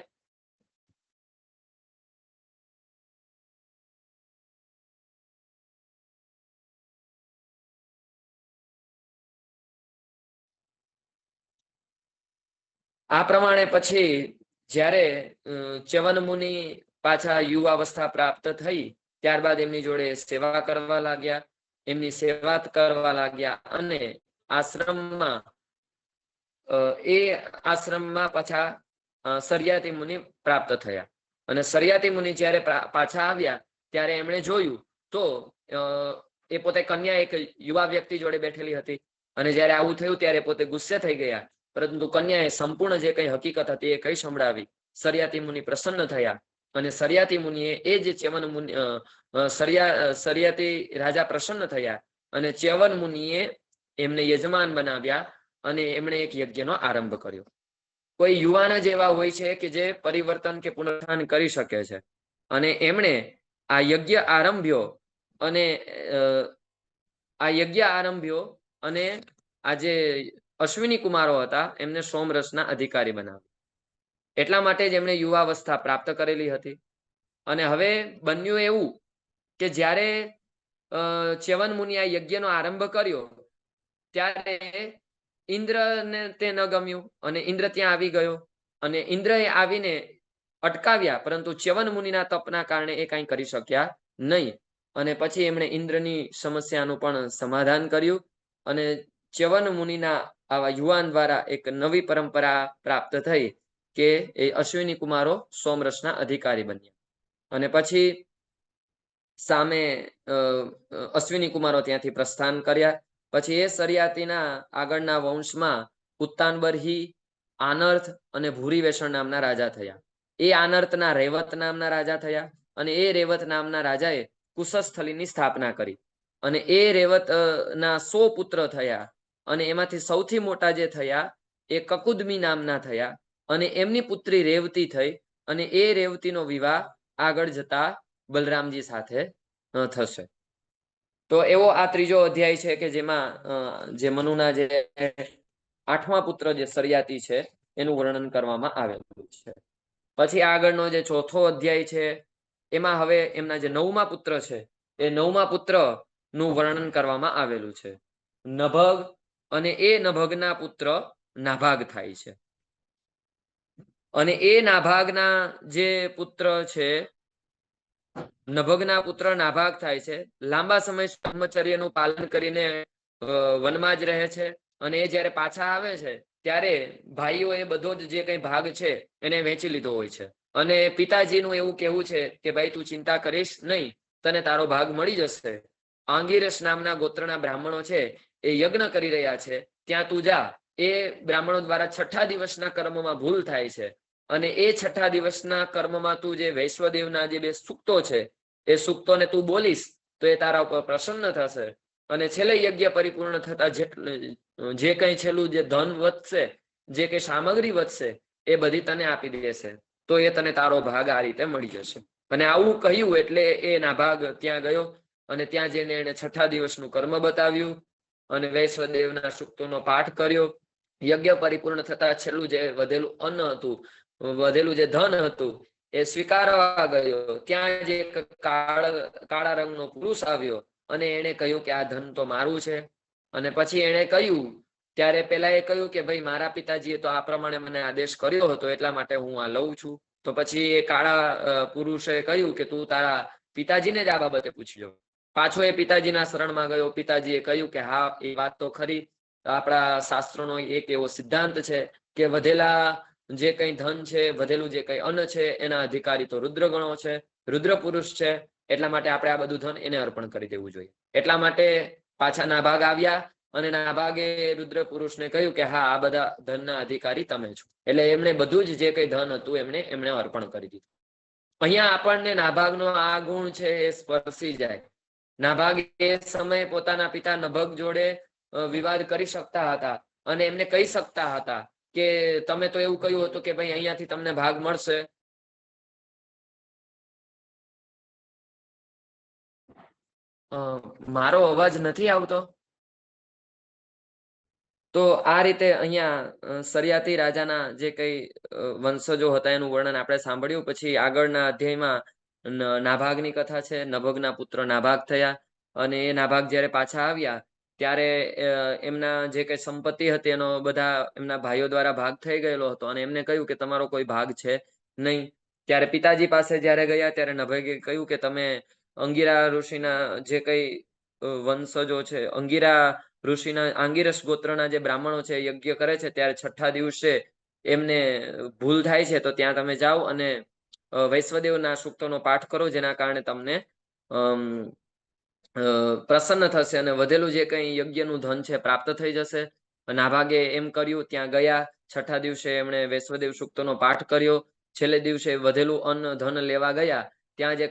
પછી જ્યારે ચ્યવન મુનિ પાછા યુવાવસ્થા પ્રાપ્ત થઈ ત્યારબાદ એમની જોડે સેવા કરવા લાગ્યા, એમની સેવા કરવા લાગ્યા અને આશ્રમમાં પાછા સર્યાતી મુનિ પ્રાપ્ત થયા. અને સર્યાતી મુનિ જ્યારે પાછા આવ્યા ત્યારે એમણે જોયું તો એ પોતે કન્યા એક યુવા વ્યક્તિ જોડે બેઠેલી હતી અને જ્યારે આવું થયું ત્યારે પોતે ગુસ્સે થઈ ગયા, પરંતુ કન્યાએ સંપૂર્ણ જે કઈ હકીકત હતી એ કઈ સંભળાવી. સર્યાતી મુનિ પ્રસન્ન થયા અને સર્યાતી મુનિએ એ જે ચ્યવન મુનિ સર્યાતી રાજા પ્રસન્ન થયા અને ચ્યવન મુનિએ એમને યજમાન બનાવ્યા અને એમણે એક યજ્ઞનો આરંભ કર્યો. કોઈ યુવાન જ એવા હોય છે કે જે પરિવર્તન કે પુનરુત્થાન કરી શકે છે અને એમણે આ યજ્ઞ આરંભ્યો અને આ જે અશ્વિની કુમારો હતા એમને સોમરસના અધિકારી બનાવ્યા. એટલા માટે જ એમણે યુવાવસ્થા પ્રાપ્ત કરેલી હતી. અને હવે બન્યું એવું કે જ્યારે ચ્યવન મુનિએ આ યજ્ઞનો આરંભ કર્યો ત્યારે ઇન્દ્રને તે ન ગમ્યું અને ઇન્દ્ર ત્યાં આવી ગયો અને ઇન્દ્રએ આવીને અટકાવ્યા, પરંતુ ચ્યવન મુનિના તપના કારણે એ કંઈ કરી શક્યા નહીં. અને પછી એમણે ઇન્દ્રની સમસ્યાનું પણ સમાધાન કર્યું અને ચ્યવન મુનિના આવા યુવાન દ્વારા એક નવી પરંપરા પ્રાપ્ત થઈ કે એ અશ્વિની કુમારો સોમરસના અધિકારી બન્યા. અને પછી સામે અશ્વિની કુમારો ત્યાંથી પ્રસ્થાન કર્યા. પછી એ સર્યાતીના આગળના વંશમાં ઉત્તાનબરહી, આનર્થ અને ભૂરિવેષણ નામના રાજા થયા. એ આનર્થના રેવત નામના રાજા થયા અને એ રેવત નામના રાજાએ કુશસ્થલીની સ્થાપના કરી અને એ રેવત ના 100 પુત્ર થયા અને એમાંથી સૌથી મોટા જે થયા એ કકુદમી નામના થયા અને એમની પુત્રી રેવતી થઈ અને એ રેવતીનો વિવાહ આગળ જતા બલરામજી સાથે થશે. તો એવો આ ત્રીજો અધ્યાય છે કે જેમાં જે મનુના જે 8મા પુત્ર જે સર્યાતી છે એનું વર્ણન કરવામાં આવેલું છે. પછી આગળનો જે ચોથો અધ્યાય છે એમાં હવે એમના જે 9મા પુત્ર છે એ 9મા પુત્ર નું વર્ણન કરવામાં આવેલું છે. નભગ અને એ નભગના પુત્ર નાભાગ થાય છે. અને એ નાભાગના જે પુત્ર છે નભગના પુત્ર નાભાગ થાય છે. લાંબા સમય બ્રહ્મચર્યનું પાલન કરીને વનમાં જ રહે છે અને એ જ્યારે પાછા આવે છે ત્યારે ભાઈઓ એ બધો જ જે કઈ ભાગ છે એને વેચી લીધો હોય છે અને પિતાજીનું એવું કહેવું છે કે ભાઈ તું ચિંતા કરીશ નહીં, તને તારો ભાગ મળી જશે. આંગીરસ નામના ગોત્રના બ્રાહ્મણો છે એ યજ્ઞ કરી રહ્યા છે, ત્યાં તું જા. એ બ્રાહ્મણો દ્વારા 6ઠા દિવસના કર્મમાં ભૂલ થાય છે અને એ 6ઠા દિવસના કર્મમાં તું જે વૈશ્વદેવના જે 2 સૂક્તો છે એ સૂક્તોને તું બોલીશ તો એ તારા ઉપર પ્રસન્ન થશે અને છેલ્લે યજ્ઞ પરિપૂર્ણ થતા જે કઈ છેલ્લું જે ધન વધશે, જે કઈ સામગ્રી વધશે એ બધી તને આપી દેશે, તો એ તને તારો ભાગ આ રીતે મળી જશે. અને આવું કહ્યું એટલે એ નાભાગ ત્યાં ગયો અને ત્યાં જઈને એને 6ઠા દિવસનું કર્મ બતાવ્યું અને વૈશ્વદેવના સૂક્તોનો પાઠ કર્યો. યજ્ઞ પરિપૂર્ણ થતા છેલ્લું જે વધેલું અન્ન હતું, વધેલું જે ધન હતું એ સ્વીકારવા ગયો. ત્યાં જે એક કાળા રંગનો પુરુષ આવ્યો અને એને કહ્યું કે આ ધન તો મારું છે. અને પછી એને કહ્યું ત્યારે પેલા એ કહ્યું કે ભાઈ મારા પિતાજીએ તો આ પ્રમાણે મને આદેશ કર્યો હતો એટલા માટે હું આ લઉં છું. તો પછી એ કાળા પુરુષે કહ્યું કે તું તારા પિતાજીને જ આ બાબતે પૂછજો. પાછો એ પિતાજીના શરણમાં ગયો. પિતાજીએ કહ્યું કે હા, એ વાત તો ખરી, આપણા શાસ્ત્રોનો એક એવો સિદ્ધાંત છે કે વધેલા જે કઈ ધન છે, વધેલું જે કઈ અન્ન છે, એના અધિકારી તો રુદ્રગણો છે, રુદ્ર પુરુષ છે. એટલા માટે આપણે આ બધું ધન એને અર્પણ કરી દેવું જોઈએ. એટલા માટે પાછા નાભાગ આવ્યા અને નાભાગે રુદ્ર પુરુષને કહ્યું કે હા, આ બધા ધનના અધિકારી તમે છો. એટલે એમણે બધું જ જે કઈ ધન હતું એમણે અર્પણ કરી દીધું. અહીંયા આપણને નાભાગનો આ ગુણ છે એ સ્પર્શી જાય. નાભાગ એ સમયે પોતાના પિતા નભગ જોડે વિવાદ કરી શકતા હતા અને એમને કહી શકતા હતા કે તમે તો એવું કહ્યું હતું કે ભાઈ અહીંયાથી તમને ભાગ મળશે. મારો અવાજ નથી આવતો? તો આ રીતે અહીંયા સરિયાતી રાજાના જે કઈ વંશજો હતા એનું વર્ણન આપણે સાંભળ્યું. પછી આગળના અધ્યાયમાં નાભાગની કથા છે. નભગના પુત્ર નાભાગ થયા અને એ નાભાગ જ્યારે પાછા આવ્યા ત્યારે એમના જે કઈ સંપત્તિ હતી એનો બધા એમના ભાઈઓ દ્વારા ભાગ થઈ ગયેલો હતો અને એમને કહ્યું કે તમારો કોઈ ભાગ છે નહીં. ત્યારે પિતાજી પાસે જ્યારે ગયા ત્યારે નભગે કહ્યું કે તમે અંગીરા ઋષિના જે કઈ વંશજો છે, અંગીરા ઋષિના આંગીરસ ગોત્રના જે બ્રાહ્મણો છે યજ્ઞ કરે છે ત્યારે છઠ્ઠા દિવસે એમને ભૂલ થાય છે, તો ત્યાં તમે જાઓ અને વૈશ્વદેવના સૂક્તોનો પાઠ કરો, જેના કારણે તમને પ્રસન્ન થશે અને વધેલું જે કંઈ યજ્ઞનું ધન છે પ્રાપ્ત થઈ જશે. નાભાગે એમ કર્યું. ત્યાં ગયા. છઠ્ઠા દિવસે એમણે વૈશ્વદેવ સૂક્તનો પાઠ કર્યો. છેલ્લે દિવસે વધેલું અન્ન ધન લેવા ગયા. ત્યાં જે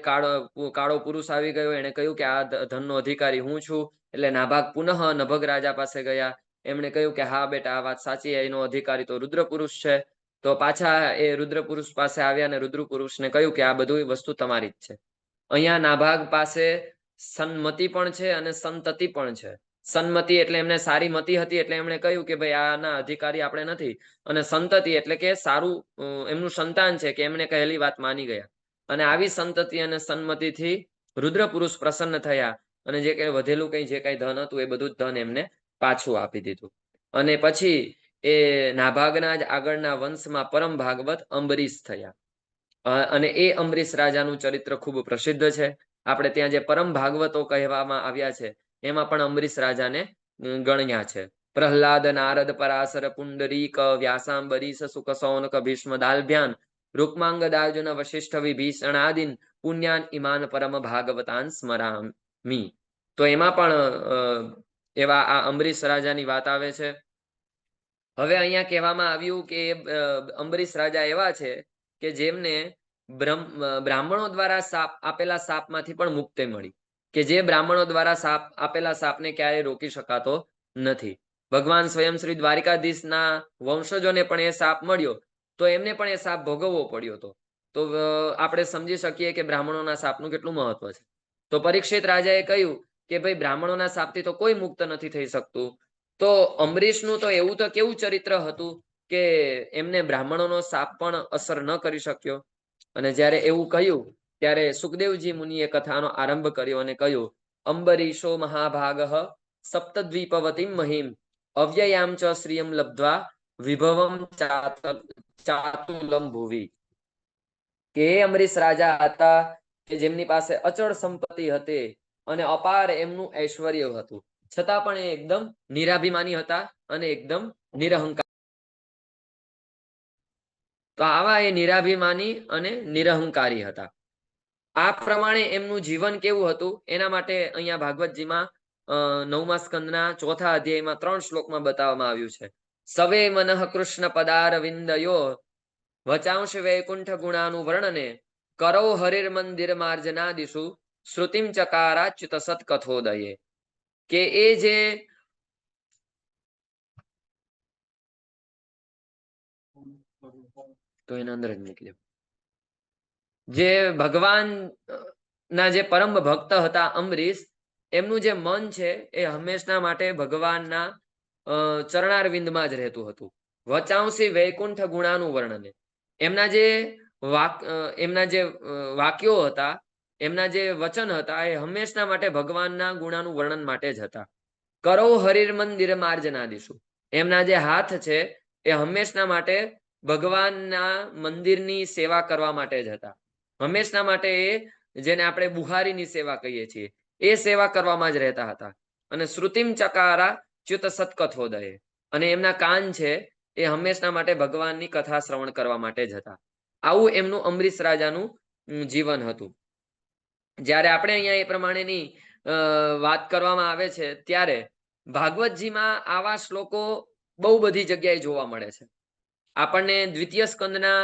કાળો પુરુષ આવી ગયો, એને કહ્યું કે આ ધનનો અધિકારી હું છું. એટલે નાભાગ પુનઃ નભગ રાજા પાસે ગયા. એમણે કહ્યું કે હા બેટા, આ વાત સાચી, એનો અધિકારી તો રુદ્ર પુરુષ છે. તો પાછા એ રુદ્ર પુરુષ પાસે આવ્યા અને રુદ્ર પુરુષને કહ્યું કે આ બધી વસ્તુ તમારી જ છે. અહીંયા નાભાગ પાસે સન્મતિ પણ છે અને સંતતિ પણ છે. સન્મતિ એટલે એમને સારી મતિ હતી, એટલે એમણે કહ્યું કે ભાઈ આના અધિકારી આપણે નથી. અને સંતતિ એટલે કે સારું એમનું સંતાન છે કે એમણે કહેલી વાત માની ગયા. અને આવી સંતતિ અને સન્મતિથી રુદ્ર પુરુષ પ્રસન્ન થયા અને જે કઈ વધેલું કઈ જે કઈ ધન હતું એ બધું જ ધન એમને પાછું આપી દીધું. અને પછી એ નાભાગના જ આગળના વંશમાં પરમ ભાગવત અંબરીશ થયા. અને એ અંબરીશ રાજાનું ચરિત્ર ખૂબ પ્રસિદ્ધ છે. આપણે ત્યાં જે પરમ ભાગવતો કહેવામાં આવ્યા છે એમાં પણ અંબરીશ રાજાને ગણ્યા છે. પ્રહલાદ, નારદ, પરાશર, પુંડરીક, વ્યાસાંબરીશ, સુક, સૌનક, ભીષ્મ, દાલભ્યાન, રૂકમાંગ, દાર્જુન, વશિષ્ઠ, વિભીષણ આદિન પુણ્યાન ઇમાન પરમ ભાગવતાન સ્મરામી. તો એમાં પણ એવા આ અંબરીશ રાજાની વાત આવે છે. હવે અહીંયા કહેવામાં આવ્યું કે અંબરીશ રાજા એવા છે કે જેમને બ્રાહ્મણો દ્વારા આપેલા શાપમાંથી પણ મુક્તિ મળી, કે જે બ્રાહ્મણો દ્વારા આપેલા શાપને ક્યારેય રોકી શકાતો નથી. ભગવાન સ્વયં શ્રી દ્વારિકાધીશના વંશજોને પણ એ શાપ મળ્યો, તો એમને પણ એ શાપ ભોગવવો પડ્યો હતો. તો આપણે સમજી શકીએ કે બ્રાહ્મણોના શાપનું કેટલું મહત્વ છે. તો પરીક્ષિત રાજાએ કહ્યું કે ભાઈ બ્રાહ્મણોના શાપથી તો કોઈ મુક્ત નથી થઈ શકતું. તો અંબરીશનું તો એવું તો કેવું ચરિત્ર હતું કે એમને બ્રાહ્મણોનો શાપ પણ અસર ન કરી શક્યો. અને જ્યારે એવું કહ્યું ત્યારે સુખદેવજી મુનિએ કથાનો આરંભ કર્યો અને કહ્યું, અંબરીશો મહાભાગઃ સપ્તદ્વીપવતીમ મહિમ અવ્યયામ ચ શ્રિયમ લબ્ધ્વા વિભવમ ચાતુલમ ભુવિ. કે અંબરીશ રાજા હતા કે જેમની પાસે અચળ સંપત્તિ હતી અને અપાર એમનું ઐશ્વર્ય હતું, છતાં પણ એ એકદમ નિરાભિમાની હતા અને એકદમ નિરહંકાર. તો આવા એ નિરાભિમાની અને નિરહંકારી હતા. આ પ્રમાણે એમનું જીવન કેવું હતું એના માટે અહીંયા ભાગવતજીમાં 9મા સ્કંદના 4થા અધ્યાયમાં 3 શ્લોકમાં બતાવવામાં આવ્યું છે. સવે મનઃ કૃષ્ણ પદારવિંદયો વચાંશ વૈકુંઠ ગુણાનું વર્ણને કરો હરિર મંદિર માર્જનાદિષુ શ્રુતિમ ચકારાચ્યુત સત્કથોદયે. કે એ જે તો એના અંદર જ નીકળ્યો, જે ભગવાન ના જે પરમ ભક્ત હતા અંબરીશ, એમનું જે મન છે એ હંમેશના માટે ભગવાનના ચરણારવિંદમાં જ રહેતું હતું. વચાંસી વૈકુંઠ ગુણાનું વર્ણને, એમના જે વાક્યો હતા, એમના જે વચન હતા એ હંમેશના માટે ભગવાનના ગુણાનું વર્ણન માટે જ હતા. કરો હરિર મંદિર માર્જનાદિષુ, એમના જે હાથ છે એ હંમેશના માટે ભગવાનના મંદિરની સેવા કરવા માટે જ હતા. હંમેશના માટે એ જેને આપણે બુહારીની સેવા કહીએ છીએ એ સેવા કરવામાં જ રહેતા હતા. અને શ્રુતિમ ચકારા ચ્યુત સત્કથોદય, અને એમના કાન છે એ હંમેશના માટે ભગવાનની કથા શ્રવણ કરવા માટે જ હતા. આવું એમનું અમરીશ રાજાનું જીવન હતું. જ્યારે આપણે અહીંયા એ પ્રમાણેની વાત કરવામાં આવે છે ત્યારે ભાગવતજીમાં આવા શ્લોકો બહુ બધી જગ્યાએ જોવા મળે છે. આપણને દ્વિતીય સ્કંદના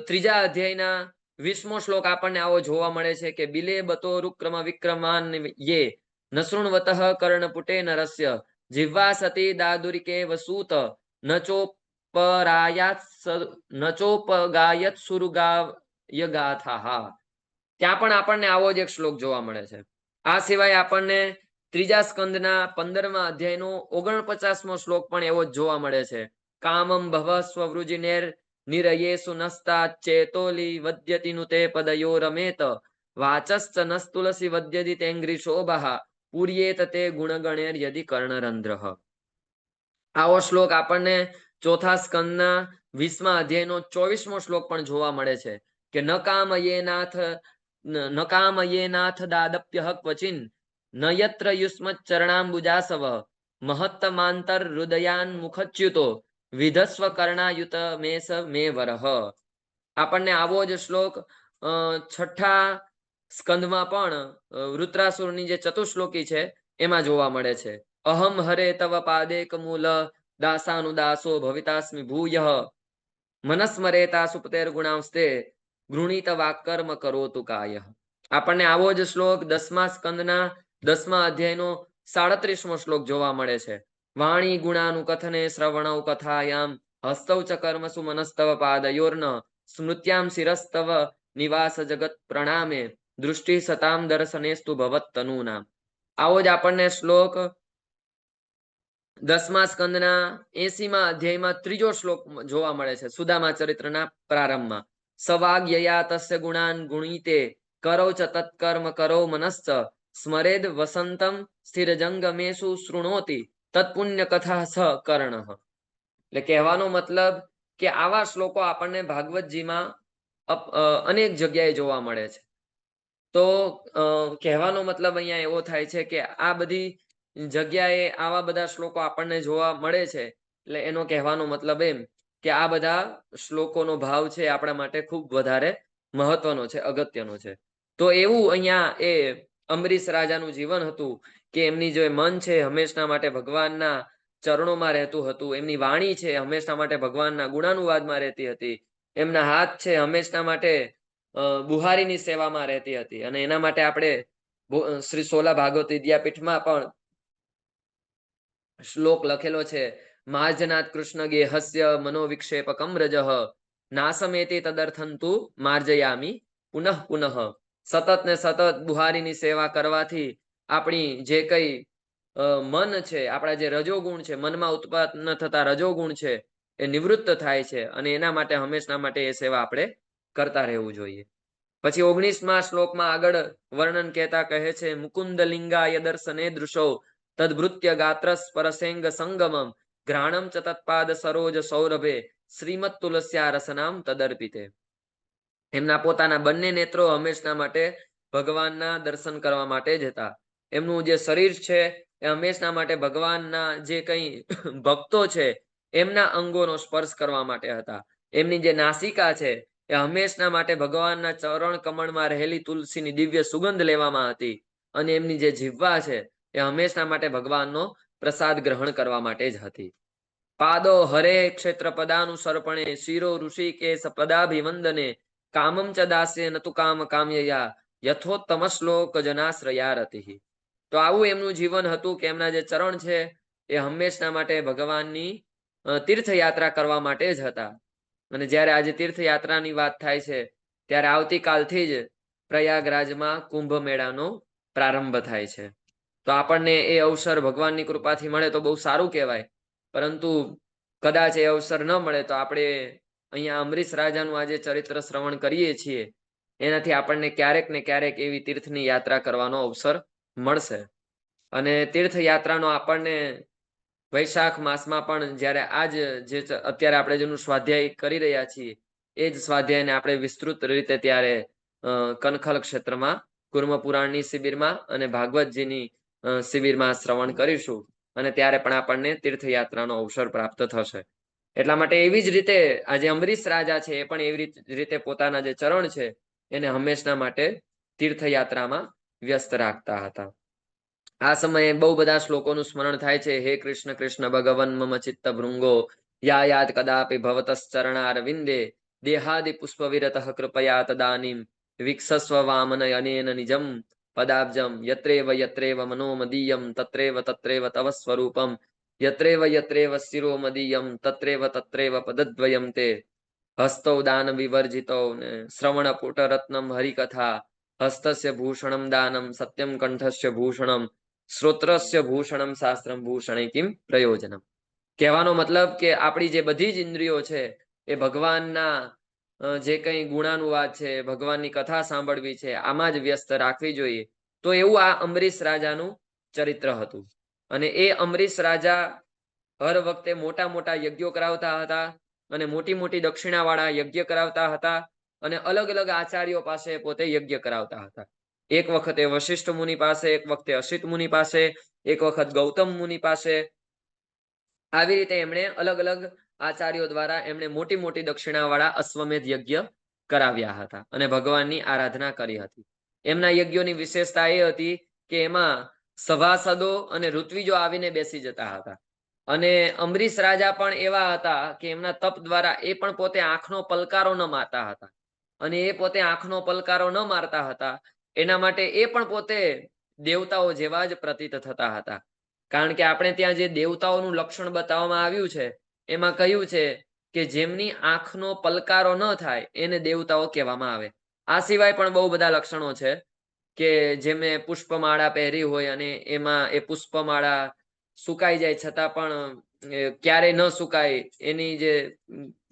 ત્રીજા અધ્યાયના 20મો શ્લોક આપણને આવો જોવા મળે છે કે બિલે બતો રુક્રમ વિક્રમાન યે નસૃણવતઃ કર્ણપુટે નરસ્ય જીવા સતી દાદુરિકે વસૂત નચોપગાયત સુરગાય ગાથાહા. ત્યાં પણ આપણને આવો જ એક શ્લોક જોવા મળે છે. આ સિવાય આપણને ત્રીજા સ્કંદના 15મા અધ્યાયનો 49મો શ્લોક પણ એવો જ જોવા મળે છે. કામમ ભવ સ્વવૃજિનેર નિરયેસુ નસ્તા ચેતોલી વદ્યતિ નુતે પદયો રમેત વાચશ્ચ નસ્તુલસી વદ્યતિ તેંગ્રી શોભા પૂર્યેત તે ગુણગણેર યદિ કર્ણરંધ્રઃ. આવો શ્લોક આપણને ચોથા સ્કંદના 20મા અધ્યાયનો 24મો શ્લોક પણ જોવા મળે છે કે ન કામયેનાથ દાદપ્યઃ ક્વચિન ન યત્ર યુષ્મત ચરણાંબુજાસવ મહત્તમાંતર હૃદયાન મુખચ્યુતો વિધસ્વ કર્ણાયુત મેસ મે વરહ. આપણને આવો જ શ્લોક છઠ્ઠા સ્કંદમાં પણ વૃત્રાસુરની જે ચતુશ્લોકી છે એમાં જોવા મળે છે. અહમ હરે તવ પાદેક મૂલ દાસાનુદાસો ભવિતાસ્મિ ભૂયઃ મનસ્મરેતા સુપતેર ગુણાંસ્તે ગૃણીત વાક્કર્મ કરોતુ કાયઃ. આપણને આવો જ શ્લોક 10મા સ્કંદના 10મા અધ્યાયનો 37મો શ્લોક જોવા મળે છે. વાણી ગુણાનું કથને શ્રવણૌ કથાયામ હસ્તૌ ચ કર્મસુ મનસ્તવ પાદયોર્ન સ્મૃત્યામ શિરસ્તવ નિવાસ જગત પ્રણામે દૃષ્ટિ સતામ દર્શનેસ્તુ ભવત તનૂનામ. આવો જ આપણને શ્લોક 10મા સ્કંદના 80મા અધ્યાયમાં 3જો શ્લોક જોવા મળે છે સુદામા ચરિત્રના પ્રારંભમાં. સવાગ્યયા તસ્ય ગુણાન ગુણીતે કરૌ ચ તત્કર્મ કરૌ મનશ્ચ સ્મરેદ વસંતમ સ્થિરજંગમેષુ શૃણોતિ તત્પુણ્ય કથા સ કર્ણઃ. એટલે કહેવાનો મતલબ કે આવા શ્લોકો આપણને ભાગવતજીમાં અનેક જગ્યાએ જોવા મળે છે. તો કહેવાનો મતલબ અહીંયા એવો થાય છે કે આ બધી જગ્યાએ આવા બધા શ્લોકો આપણને જોવા મળે છે. એટલે એનો કહેવાનો મતલબ એમ કે આ બધા શ્લોકોનો ભાવ છે આપણા માટે ખૂબ વધારે મહત્વનો છે, અગત્યનો છે. તો એવું અહીંયા એ અમરીશ રાજાનું જીવન હતું કે એમની જે મન છે હંમેશના માટે ભગવાનના ચરણોમાં રહેતું હતું. એમની વાણી છે હંમેશના માટે ભગવાનના ગુણાનુવાદમાં રહેતી હતી. એમના હાથ છે હંમેશના માટે બુહારીની સેવામાં રહેતી હતી. અને એના માટે આપણે શ્રી સોલા ભાગવત વિદ્યાપીઠમાં પણ શ્લોક લખેલો છે. માર્જનાથ કૃષ્ણ ગેહસ્ય મનોવિક્ષેપકમ રજઃ નાસમેતે તદર્થંતુ માર્જયામી પુનઃ પુનઃ. સતત ને સતત બુહારીની સેવા કરવાથી આપણી જે કઈ મન છે, આપણા જે રજોગુણ છે, મનમાં ઉત્પન્ન થતા રજોગુણ છે એ નિવૃત્ત થાય છે. અને એના માટે હંમેશના માટે એ સેવા આપણે કરતા રહેવું જોઈએ. પછી 19મા શ્લોકમાં આગળ વર્ણન કહેતા કહે છે મુકુંદ લિંગાય દર્શને દૃશો તદભૃત્ય ગાત્રસ પરસેંગ સંગમમ ઘ્રાણમ ચ તત્પાદ સરોજ સૌરભે શ્રીમદ તુલસ્યા રસનામ તદર્પિતે. એમના પોતાના બંને નેત્રો હંમેશના માટે ભગવાનના દર્શન કરવા માટે જ હતા. એમનું જે શરીર છે એ હંમેશના માટે ભગવાનના જે કંઈ ભક્તો છે એમના અંગોનો સ્પર્શ કરવા માટે હતા. એમની જે નાસિકા છે એ હંમેશના માટે ભગવાનના ચરણ કમળમાં રહેલી તુલસીની દિવ્ય સુગંધ લેવામાં હતી. અને એમની જે જીહ્વા છે એ હંમેશના માટે ભગવાનનો પ્રસાદ ગ્રહણ કરવા માટે જ હતી. પાદો હરે ક્ષેત્ર પદાનુસર્પણે શિરો ઋષિકેશ પદાભિવંદને કામમ ચ દાસ્ય નતુ કામ કામ્યયા યથોત્તમ શ્લોક જનાશ્રયા રતિઃ. તો આવું એમનું જીવન હતું કે એમના જે ચરણ છે એ હંમેશના માટે ભગવાનની તીર્થયાત્રા કરવા માટે જ હતા. અને જ્યારે આજે તીર્થયાત્રાની વાત થાય છે ત્યારે આવતીકાલથી જ પ્રયાગરાજમાં કુંભ મેળાનો પ્રારંભ થાય છે. તો આપણને એ અવસર ભગવાનની કૃપાથી મળે તો બહુ સારું કહેવાય. પરંતુ કદાચ એ અવસર ન મળે તો આપણે અહીંયા અમરીશ રાજાનું આજે ચરિત્ર શ્રવણ કરીએ છીએ એનાથી આપણને ક્યારેક ને ક્યારેક એવી તીર્થની યાત્રા કરવાનો અવસર મળશે. અને તીર્થયાત્રાનો આપણને વૈશાખ માસમાં પણ જ્યારે આજ જે અત્યારે આપણે જેનું સ્વાધ્યાય કરી રહ્યા છીએ એ જ સ્વાધ્યાયને આપણે વિસ્તૃત રીતે ત્યારે કનખલ ક્ષેત્રમાં કુર્મ પુરાણની શિબિરમાં અને ભાગવતજીની શિબિરમાં શ્રવણ કરીશું અને ત્યારે પણ આપણને તીર્થયાત્રાનો અવસર પ્રાપ્ત થશે. એટલા માટે એવી જ રીતે આજે અંબરીશ રાજા છે એ પણ એવી રીતે પોતાના જે ચરણ છે એને હંમેશના માટે તીર્થયાત્રામાં વ્યસ્ત રાખતા હતા. આ સમયે બહુ બધા શ્લોકોનું સ્મરણ થાય છે. હે કૃષ્ણ કૃષ્ણ ભગવન મમ ચિત્ત ભૃંગો યા યાદ કદાપી ભવતશ્ચરણારવિંદે દેહાદિ પુષ્પ વિરત કૃપયા તદાનીમ વિક્ષસ્વ વામન અનેન નિજમ પદાબ્જમ યત્રેવ મનોમદીયમ તત્રેવ તવ સ્વરૂપમ યત્રેવ શિરોમદીયમ તત્રેવ પદદ્વયમ તે હસ્તૌ દાન વિવર્જિતો શ્રવણ પુટરત્નમ હરિકથા હસ્તસ્ય ભૂષણમ દાનમ સત્યમ કંઠસ્ય ભૂષણમ શ્રોત્રસ્ય ભૂષણમ શાસ્ત્રમ ભૂષણે કિમ પ્રયોજનમ. કહેવાનો મતલબ કે આપણી જે બધી જ ઇન્દ્રિયો છે એ ભગવાનના જે કંઈ ગુણાનુવાદ છે, ભગવાનની કથા સાંભળવી છે, આમાં જ વ્યસ્ત રાખવી જોઈએ. તો એવું આ અંબરીશ રાજાનું ચરિત્ર હતું. અને એ અંબરીશ રાજા હર વખતે મોટા મોટા યજ્ઞો કરાવતા હતા અને મોટી મોટી દક્ષિણાવાળા યજ્ઞ કરાવતા હતા અને અલગ અલગ આચાર્યો પાસે પોતે યજ્ઞ કરાવતા હતા. એક વખતે વશિષ્ઠ મુનિ પાસે, એક વખતે અસિત મુનિ પાસે, એક વખત ગૌતમ મુનિ પાસે. આવી રીતે એમણે અલગ અલગ આચાર્યો દ્વારા એમણે મોટી મોટી દક્ષિણાવાળા અશ્વમેધ યજ્ઞ કરાવ્યા હતા અને ભગવાનની આરાધના કરી હતી. એમના યજ્ઞોની વિશેષતા એ હતી કે એમાં સભાસદો અને ઋત્વિજો આવીને બેસી જતા હતા. અને અંબરીશ રાજા પણ એવા હતા કે એમના તપ દ્વારા એ પણ પોતે આંખનો પલકારો ન મારતા હતા. અને એ પોતે આંખનો પલકારો ન મારતા હતા એના માટે એ પણ પોતે દેવતાઓ જેવા જ પ્રતીત થતા હતા. કારણ કે આપણે ત્યાં જે દેવતાઓનું લક્ષણ બતાવવામાં આવ્યું છે એમાં કહ્યું છે કે જેમની આંખનો પલકારો ન થાય એને દેવતાઓ કહેવામાં આવે. આ સિવાય પણ બહુ બધા લક્ષણો છે કે જેમે પુષ્પમાળા પહેરી હોય અને એમાં એ પુષ્પમાળા સુકાઈ જાય છતાં પણ ક્યારેય ન સુકાય, એની જે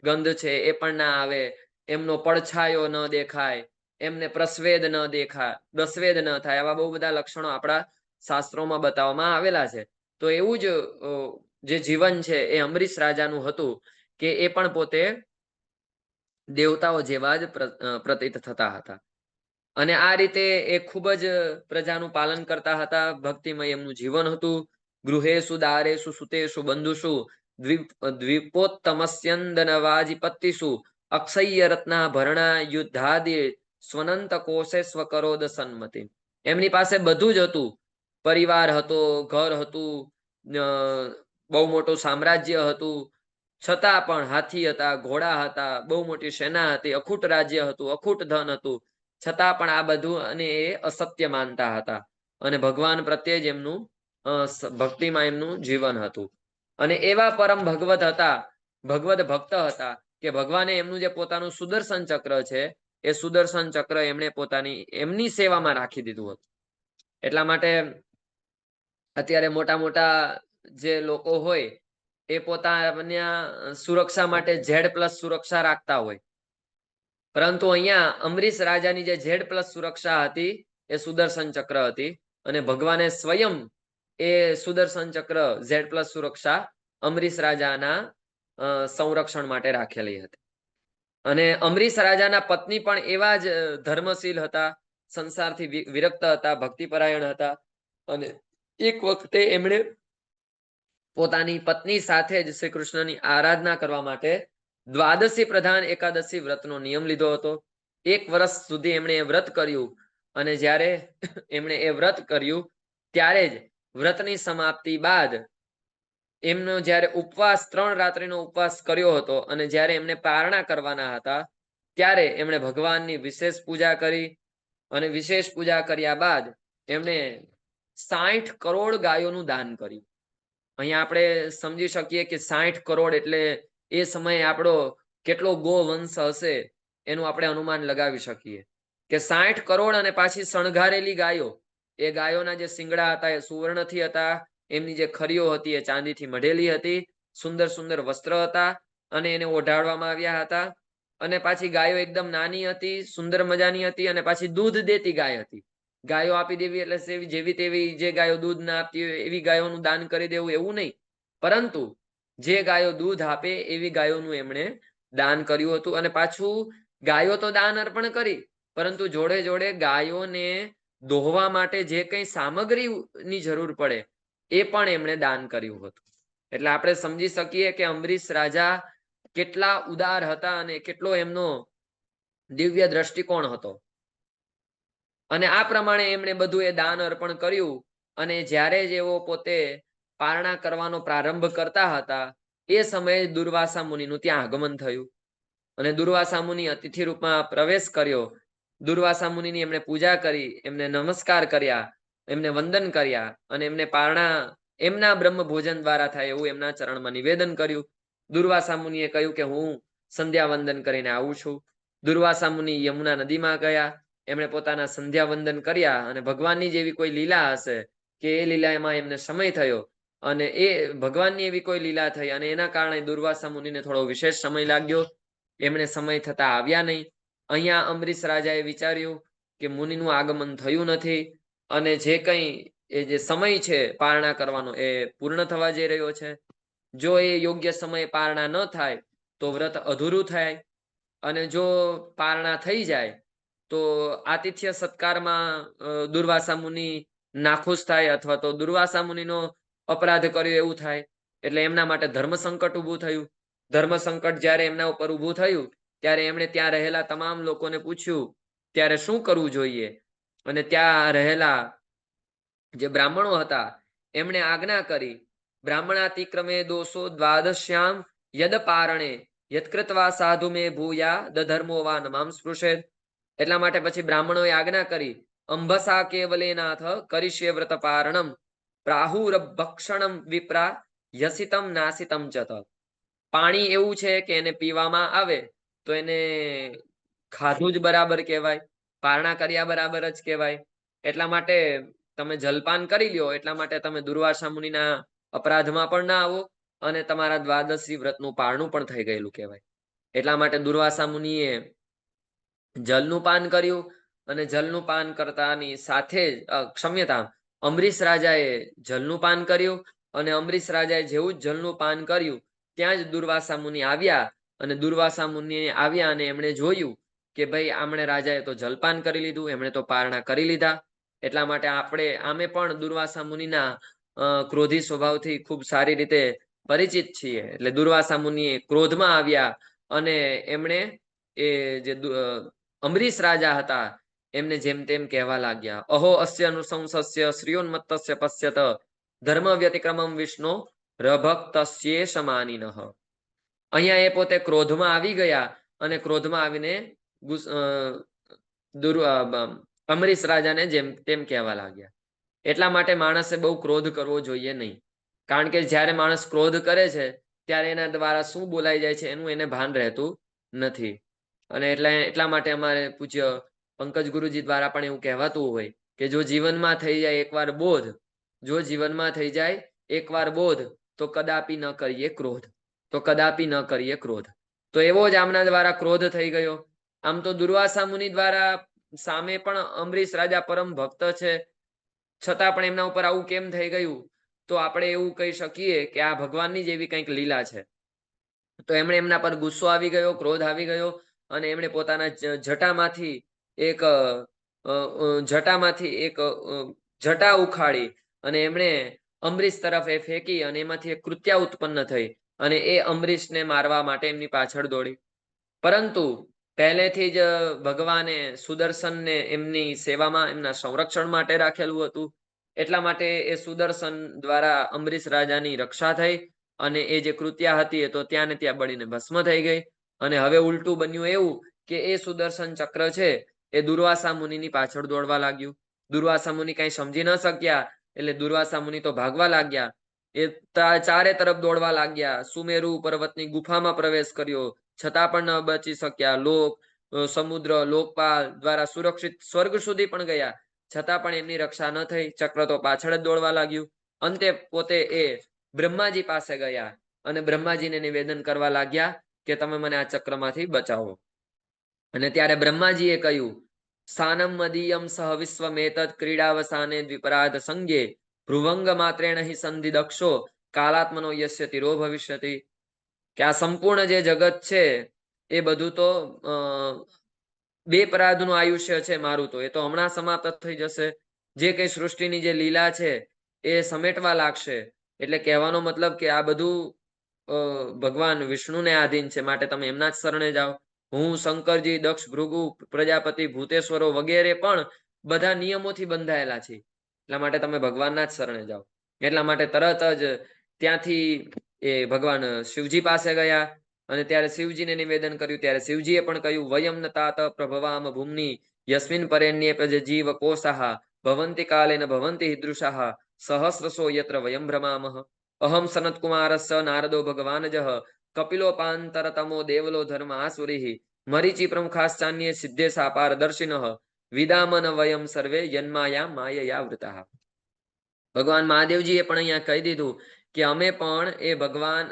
ગંધ છે એ પણ ના આવે, એમનો પડછાયો ન દેખાય, એમને પ્રસ્વેદ ન દેખાય, દસ્વેદ ન થાય, આવા બહુ બધા લક્ષણો આપણા શાસ્ત્રોમાં બતાવવામાં આવેલા છે. તો એવું જ જે જીવન છે એ અંબરીશ રાજાનું હતું કે એ પણ પોતે દેવતાઓ જેવા જ પ્રતીત થતા હતા. અને આ રીતે એ ખૂબ જ પ્રજાનું પાલન કરતા હતા. ભક્તિમય એમનું જીવન હતું. ગૃહેશુ દારેશુ સુતેશુ બંધુષુ દ્વીપોત્તમસ્યંદનવાજીપત્તિષુ અક્ષય રત્ના ભરણા યુદ્ધાદિ સ્વનંત કોશે સ્વકરોદ સન્મતિ. એમની પાસે બધું જ હતું. પરિવાર હતો, ઘર હતું, બહુ મોટું સામ્રાજ્ય હતું, છતાં પણ હાથી હતા, ઘોડા હતા, બહુ મોટી સેના હતી, અખૂટ રાજ્ય હતું, અખૂટ ધન હતું, છતાં પણ આ બધું અને એ અસત્ય માનતા હતા. અને ભગવાન પ્રત્યે જ એમનું ભક્તિમાં એમનું જીવન હતું. અને એવા પરમ ભગવત હતા, ભગવત ભક્ત હતા કે ભગવાને એમનું જે પોતાનું સુદર્શન ચક્ર છે એ સુદર્શન ચક્ર એમણે એમની સેવામાં રાખી દીધું હતું. એટલા માટે અત્યારે મોટા મોટા જે લોકો હોય એ પોતાના સુરક્ષા માટે Z+ સુરક્ષા રાખતા હોય, પરંતુ અહીંયા અંબરીશ રાજાની જે Z+ સુરક્ષા હતી એ સુદર્શન ચક્ર હતી. અને ભગવાને સ્વયં એ સુદર્શન ચક્ર Z+ સુરક્ષા અંબરીશ રાજાના સંરક્ષણ માટે રાખેલી હતી. અને અંબરીશ રાજાના પત્ની પણ એવા જ ધર્મશીલ હતા, સંસારથી વિરક્ત હતા, ભક્તિપરાયણ હતા. અને એક વખતે એમણે પોતાની પત્ની સાથે જ શ્રી કૃષ્ણની આરાધના કરવા માટે દ્વાદશી પ્રધાન એકાદશી વ્રતનો નિયમ લીધો હતો. 1 વર્ષ સુધી એમણે એ વ્રત કર્યું. અને જ્યારે એમણે એ વ્રત કર્યું ત્યારે જ વ્રતની સમાપ્તિ બાદ એમનો જ્યારે ઉપવાસ 3 રાત્રિનો ઉપવાસ કર્યો હતો અને જ્યારે એમને પારણા કરવાના હતા ત્યારે એમણે ભગવાનની વિશેષ પૂજા કરી. અને વિશેષ પૂજા કર્યા બાદ એમણે 60 કરોડ ગાયોનું દાન કર્યું. અહીંયા આપણે સમજી શકીએ કે 60 કરોડ એટલે એ સમયે આપણો કેટલો ગોવંશ હશે એનું આપણે અનુમાન લગાવી શકીએ કે 60 કરોડ અને પાછી શણગારેલી ગાયો. એ ગાયોના જે શિંગડા હતા એ સુવર્ણથી હતા, એમની જે ખરીઓ હતી એ ચાંદીથી મઢેલી હતી, સુંદર સુંદર વસ્ત્ર હતા અને એને ઓઢાડવામાં આવ્યા હતા. અને પાછી ગાયો એકદમ નાની હતી, સુંદર મજાની હતી અને પાછી દૂધ દેતી ગાય હતી. ગાયો આપી દેવી એટલે જેવી તેવી જે ગાયો દૂધ ના આપતી હોય એવી ગાયોનું દાન કરી દેવું એવું નહીં, પરંતુ જે ગાયો દૂધ આપે એવી ગાયોનું એમણે દાન કર્યું હતું. અને પાછું ગાયો તો દાન અર્પણ કરી, પરંતુ જોડે જોડે ગાયોને દોહવા માટે જે કંઈ સામગ્રીની જરૂર પડે એ પણ એમણે દાન કર્યું હતું. એટલે આપણે સમજી શકીએ કે અંબરીશ રાજા કેટલા ઉદાર હતા અને કેટલો એમનો દિવ્ય દ્રષ્ટિકોણ હતો. અને આ પ્રમાણે એમણે બધું એ દાન અર્પણ કર્યું. અને જ્યારે જ એઓ પોતે પારણા કરવાનો પ્રારંભ કરતા હતા એ સમયે દુર્વાસા મુનિનું ત્યાં આગમન થયું. અને દુર્વાસા મુનિ અતિથિ રૂપમાં પ્રવેશ કર્યો. દુર્વાસા મુનિની એમણે પૂજા કરી, એમને નમસ્કાર કર્યા, એમને વંદન કર્યા અને એમને પારણા એમના બ્રહ્મ ભોજન દ્વારા થાય એવું એમના ચરણમાં નિવેદન કર્યું. દુર્વાસા મુનિએ કહ્યું કે હું સંધ્યા વંદન કરીને આવું છું. દુર્વાસા મુનિ યમુના નદીમાં ગયા. એમણે પોતાના સંધ્યા વંદન કર્યા અને ભગવાનની જેવી કોઈ લીલા હશે કે એ લીલામાં એમને સમય થયો અને એ ભગવાનની એવી કોઈ લીલા થઈ અને એના કારણે દુર્વાસા મુનિને થોડો વિશેષ સમય લાગ્યો. એમણે સમય થતા આવ્યા નહીં. અહીંયા અંબરીશ રાજાએ વિચાર્યું કે મુનિનું આગમન થયું નથી અને જે કંઈ એ જે સમય છે પારણા કરવાનો એ પૂર્ણ થવા જઈ રહ્યો છે. જો એ યોગ્ય સમયે પારણા ન થાય તો વ્રત અધૂરું થાય અને જો પારણા થઈ જાય તો આતિથ્ય સત્કારમાં દુર્વાસા મુનિ નાખુશ થાય અથવા તો દુર્વાસા મુનિનો અપરાધ કર્યો એવું થાય. એટલે એમના માટે ધર્મ સંકટ ઊભું થયું. ધર્મ સંકટ જ્યારે એમના ઉપર ઊભું થયું ત્યારે એમણે ત્યાં રહેલા તમામ લોકોને પૂછ્યું ત્યારે શું કરવું જોઈએ. અને ત્યાં રહેલા જે બ્રાહ્મણો હતા એમણે આજ્ઞા કરી, બ્રાહ્મણાતિક્રમે દોષો દ્વાદશ્યામ યદ પારણે યત્કૃત્વા સાધુ મે ભૂયા દધર્મો વા નમામ સ્પૃશેદ. એટલા માટે પછી બ્રાહ્મણોએ આજ્ઞા કરી, અંબસા કેવલેનાથ કરીષ્ય વ્રત પારણમ પ્રાહુર ભક્ષણમ વિપ્રા યસિતમ નાસિતમ ચત. પાણી એવું છે કે એને પીવામાં આવે તો એને ખાધું જ બરાબર કહેવાય, પારણા કર્યા બરાબર જ કહેવાય. એટલા માટે તમે જલપાન કરી લ્યો, એટલા માટે તમે દુર્વાસા મુનિના અપરાધમાં પણ ના આવો અને તમારા દ્વાદશી વ્રતનું પારણું પણ થઈ ગયેલું કહેવાય. એટલા માટે દુર્વાસા મુનિએ જલનું પાન કર્યું અને જલનું પાન કરતાની સાથે જ ક્ષમ્યતા અંબરીશ રાજાએ જલનું પાન કર્યું અને અંબરીશ રાજાએ જેવું જ જલનું પાન કર્યું ત્યાં જ દુર્વાસા મુનિ આવ્યા. અને દુર્વાસા મુનિ આવ્યા અને એમણે જોયું કે ભાઈ આમણે રાજાએ તો જલપાન કરી લીધું, એમણે તો પારણા કરી લીધા. એટલા માટે આપણે આમે પણ દુર્વાસા મુનિના ક્રોધી સ્વભાવથી ખૂબ સારી રીતે પરિચિત છીએ. એટલે દુર્વાસા મુનિ ક્રોધમાં આવ્યા અને એમણે એ જે અંબરીશ રાજા હતા એમને જેમ તેમ કહેવા લાગ્યા, અહો અસ્ય અનુશંસસ્ય શ્રીયોન્મત્તસ્ય પશ્યત ધર્મ વ્યતિક્રમમ વિષ્ણુ રભક્તસ્યે સમાનિનઃ. અહીંયા એ પોતે ક્રોધમાં આવી ગયા અને ક્રોધમાં આવીને અંબરીશ રાજાને જેમ તેમ કહેવા લાગ્યા. એટલા માટે માણસે બહુ ક્રોધ કરવો જોઈએ નહીં. કારણ કે જ્યારે માણસ ક્રોધ કરે છે ત્યારે એના દ્વારા શું બોલાઈ જાય છે એનું એને ભાન રહેતું નથી. અને એટલા માટે અમારે પૂજ્ય પંકજ ગુરુજી દ્વારા પણ એવું કહેવાતું હોય કે જો જીવનમાં થઈ જાય એકવાર બોધ, જો જીવનમાં થઈ જાય એકવાર બોધ તો કદાપી ન કરીએ ક્રોધ, તો કદાપી ન કરીએ ક્રોધ. તો એવો જ આમના દ્વારા ક્રોધ થઈ ગયો. આમ તો દુર્વાસા મુનિ દ્વારા સામે પણ અંબરીશ રાજા પરમ ભક્ત છે, છતાં પણ એમના ઉપર આવું કેમ થઈ ગયું? તો આપણે એવું કહી શકીએ કે આ ભગવાનની જ એવી કંઈક લીલા છે. તો એમણે એમના પર ગુસ્સો આવી ગયો, ક્રોધ આવી ગયો અને એમણે પોતાના જટામાંથી એક જટા ઉખાડી અને એમણે અંબરીશ તરફ એ ફેંકી અને એમાંથી એક કૃત્યા ઉત્પન્ન થઈ અને એ અંબરીશને મારવા માટે એમની પાછળ દોડી. પરંતુ પહેલેથી જ ભગવાને સુદર્શનને એમની સેવામાં, એમના સંરક્ષણ માટે રાખેલું હતું. એટલા માટે એ સુદર્શન દ્વારા અંબરીશ રાજાની રક્ષા થઈ અને એ જે કૃત્યા હતી એ તો ત્યાં ને ત્યાં બળીને ભસ્મ થઈ ગઈ. અને હવે ઉલટું બન્યું એવું કે એ સુદર્શન ચક્ર છે એ દુર્વાસા મુનિની પાછળ દોડવા લાગ્યું. દુર્વાસા મુનિ કઈ સમજી ન શક્યા એટલે દુર્વાસા મુનિ તો ભાગવા લાગ્યા. એ ચારે તરફ દોડવા લાગ્યા. સુમેરુ પર્વતની ગુફામાં પ્રવેશ કર્યો છતાં પણ ન બચી શક્યા. લોક, સમુદ્ર, લોકપાલ દ્વારા સુરક્ષિત સ્વર્ગ સુધી પણ ગયા છતાં પણ એમની રક્ષા ન થઈ. ચક્ર તો પાછળ જ દોડવા લાગ્યું. અંતે પોતે એ બ્રહ્માજી પાસે ગયા અને બ્રહ્માજીને નિવેદન કરવા લાગ્યા કે તમે મને આ ચક્રમાંથી બચાવો. અને ત્યારે બ્રહ્માજીએ કહ્યું, સ્થાનમ મદીયમ સહ વિશ્વમેતદ ક્રીડાવસાને દ્વિપરાધ સંગે ભ્રુવંગ માત્રેણ હિ સંધિ દક્ષો કાલાત્મનો યસ્ય તિરો ભવિષ્યતિ. કે આ સંપૂર્ણ જે જગત છે એ બધું તો બે પરાધનું આયુષ્ય છે મારું, તો એ તો હમણાં સમાપ્ત થઈ જશે. જે કઈ સૃષ્ટિની જે લીલા છે એ સમેટવા લાગશે. એટલે કહેવાનો મતલબ કે આ બધું ભગવાન વિષ્ણુને આધીન છે, માટે તમે એમના જ શરણે જાઓ. હું, શંકરજી, દક્ષ, ભૃગુ, પ્રજાપતિ, ભૂતેશ્વરો વગેરે પણ બધા નિયમોથી બંધાયેલા છે. એટલા માટે તમે ભગવાનના જ શરણે જાઓ. એટલા માટે તરત જ ત્યાંથી એ ભગવાન શિવજી પાસે ગયા અને ત્યારે શિવજીને નિવેદન કર્યું. ત્યારે શિવજીએ પણ કહ્યું, વયમ ન તાત પ્રભવામ ભૂમની યસ્મિન પરેણ્યે પ્રજ જીવ કોષાહ ભવંતિ કાલેન ભવંતિ હિદૃશાહ સહસ્રસો યત્ર વયમ ભ્રમામહ અહમ સનત કુમારસ્ય નારદો ભગવાનજઃ કપિલોપાંતરતમો દેવલો ધર્મ આસુરી મરીચી પ્રમુખાશ્ચાન્યે સિદ્ધેશા પારદર્શિનઃ વિદામન વયમ સર્વે યન્માયા માયયા વૃતા. ભગવાન મહાદેવજીએ પણ અહીંયા કહી દીધું કે અમે પણ એ ભગવાન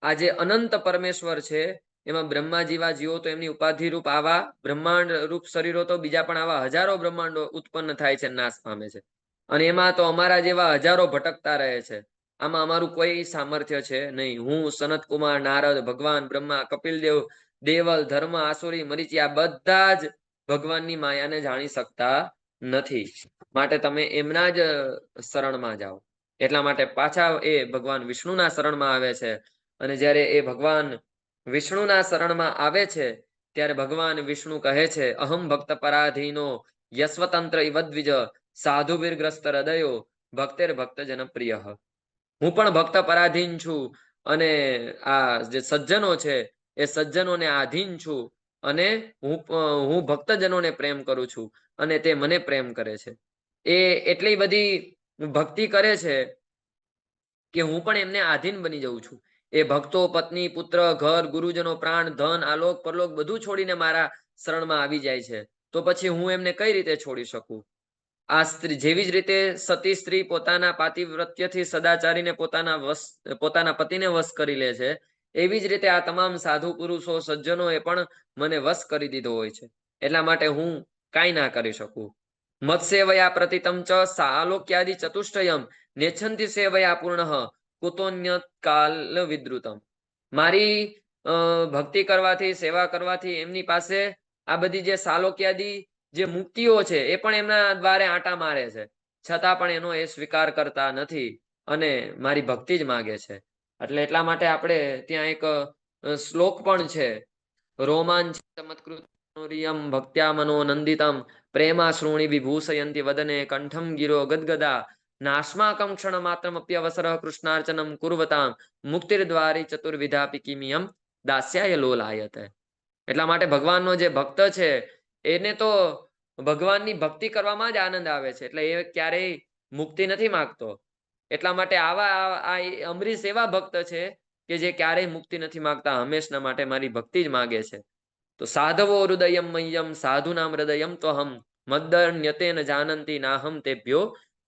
આજે અનંત પરમેશ્વર છે, એમાં બ્રહ્મા જેવા જીવો તો એમની ઉપાધિ રૂપ આવા બ્રહ્માંડ રૂપ શરીરો તો બીજા પણ આવા હજારો બ્રહ્માંડો ઉત્પન્ન થાય છે, નાશ પામે છે, અને એમાં તો અમારા જેવા હજારો ભટકતા રહે છે. આમાં અમારું કોઈ સામર્થ્ય છે નહીં. હું, સનત કુમાર, નારદ, ભગવાન બ્રહ્મા, કપિલદેવ, દેવલ, ધર્મ, આસુરી, મરીચી આ બધા જ ભગવાનની માયાને જાણી શકતા નથી. માટે તમે એમના જ શરણમાં જાઓ. એટલા માટે પાછા એ ભગવાન વિષ્ણુના શરણમાં આવે છે. અને જ્યારે એ ભગવાન વિષ્ણુના શરણમાં આવે છે ત્યારે ભગવાન વિષ્ણુ કહે છે, અહમ ભક્ત પરાધીનો યસ્વતંત્ર ઇવદ્વિજ સાધુવીરગ્રસ્ત હૃદયો ભક્તેર ભક્ત જનપ્રિય. હું પણ ભક્ત પરાધીન છું અને આ જે સજ્જનો છે એ સજ્જનોને આધીન છું, અને હું ભક્તજનોને પ્રેમ કરું છું અને તે મને પ્રેમ કરે છે. એ એટલી બધી ભક્તિ કરે છે કે હું પણ એમને આધીન બની જઉં છું. એ ભક્તો પત્ની, પુત્ર, ઘર, ગુરુજનો, પ્રાણ, ધન, આલોક પરલોક બધું છોડીને મારા શરણમાં આવી જાય છે. તો પછી હું એમને કઈ રીતે છોડી શકું? આ સ્ત્રી જેવી જ રીતે સતી સ્ત્રી પોતાના પાતિવ્રત્યથી સદાચારીને પોતાના પતિને વશ કરી લે છે, એવી જ રીતે આ તમામ સાધુ પુરુષો સજ્જનો એ પણ મને વશ કરી દીધો હોય છે. એટલા માટે હું કાંઈ ના કરી શકું. મત્સેવયા પ્રતિતમ ચ સાલોક્યાદિ ચતુષ્ટયમ નેચ્છંતિ સેવયા પૂર્ણ કુતોન્ય કાલ વિદ્રુતમ. મારી ભક્તિ કરવાથી, સેવા કરવાથી એમની પાસે આ બધી જે સાલોક્યાદી જે મુક્તિઓ છે એ પણ એમના દ્વારે આંટા મારે છે, છતાં પણ એનો એ સ્વીકાર કરતા નથી અને મારી ભક્તિ જ માગે છે. એટલે એટલા માટે આપણે ત્યાં એક શ્લોક પણ છે, રોમાંચ ચમત્કૃતમ ભક્ત્યા મનો નંદિતમ પ્રેમા શ્રોણી વિભૂષયંતી વદને કંઠમ ગિરો ગદગદા નાસ્માકમ ક્ષણ માત્રમ અપ્યવસર કૃષ્ણાર્ચનમ કુર્વતામ મુક્તિર્દ્વારી ચતુર્વિધાપી કિમિયમ દાસ્યાય લોલાયતે. એટલા માટે ભગવાનનો જે ભક્ત છે એને તો ભગવાનની ભક્તિ કરવામાં જ આનંદ આવે છે, એટલે એ ક્યારેય મુક્તિ નથી માંગતો. એટલા માટે આ અમરીશ એવા ભક્ત છે કે જે ક્યારેય મુક્તિ નથી માંગતા, હંમેશના માટે મારી ભક્તિ જ માગે છે. તો સાધવો હૃદયમ મહ્યમ સાધુ નામ હૃદયમ તો હમ મદ્દન્યતેન જાનંતી નાહમ તેભ્યો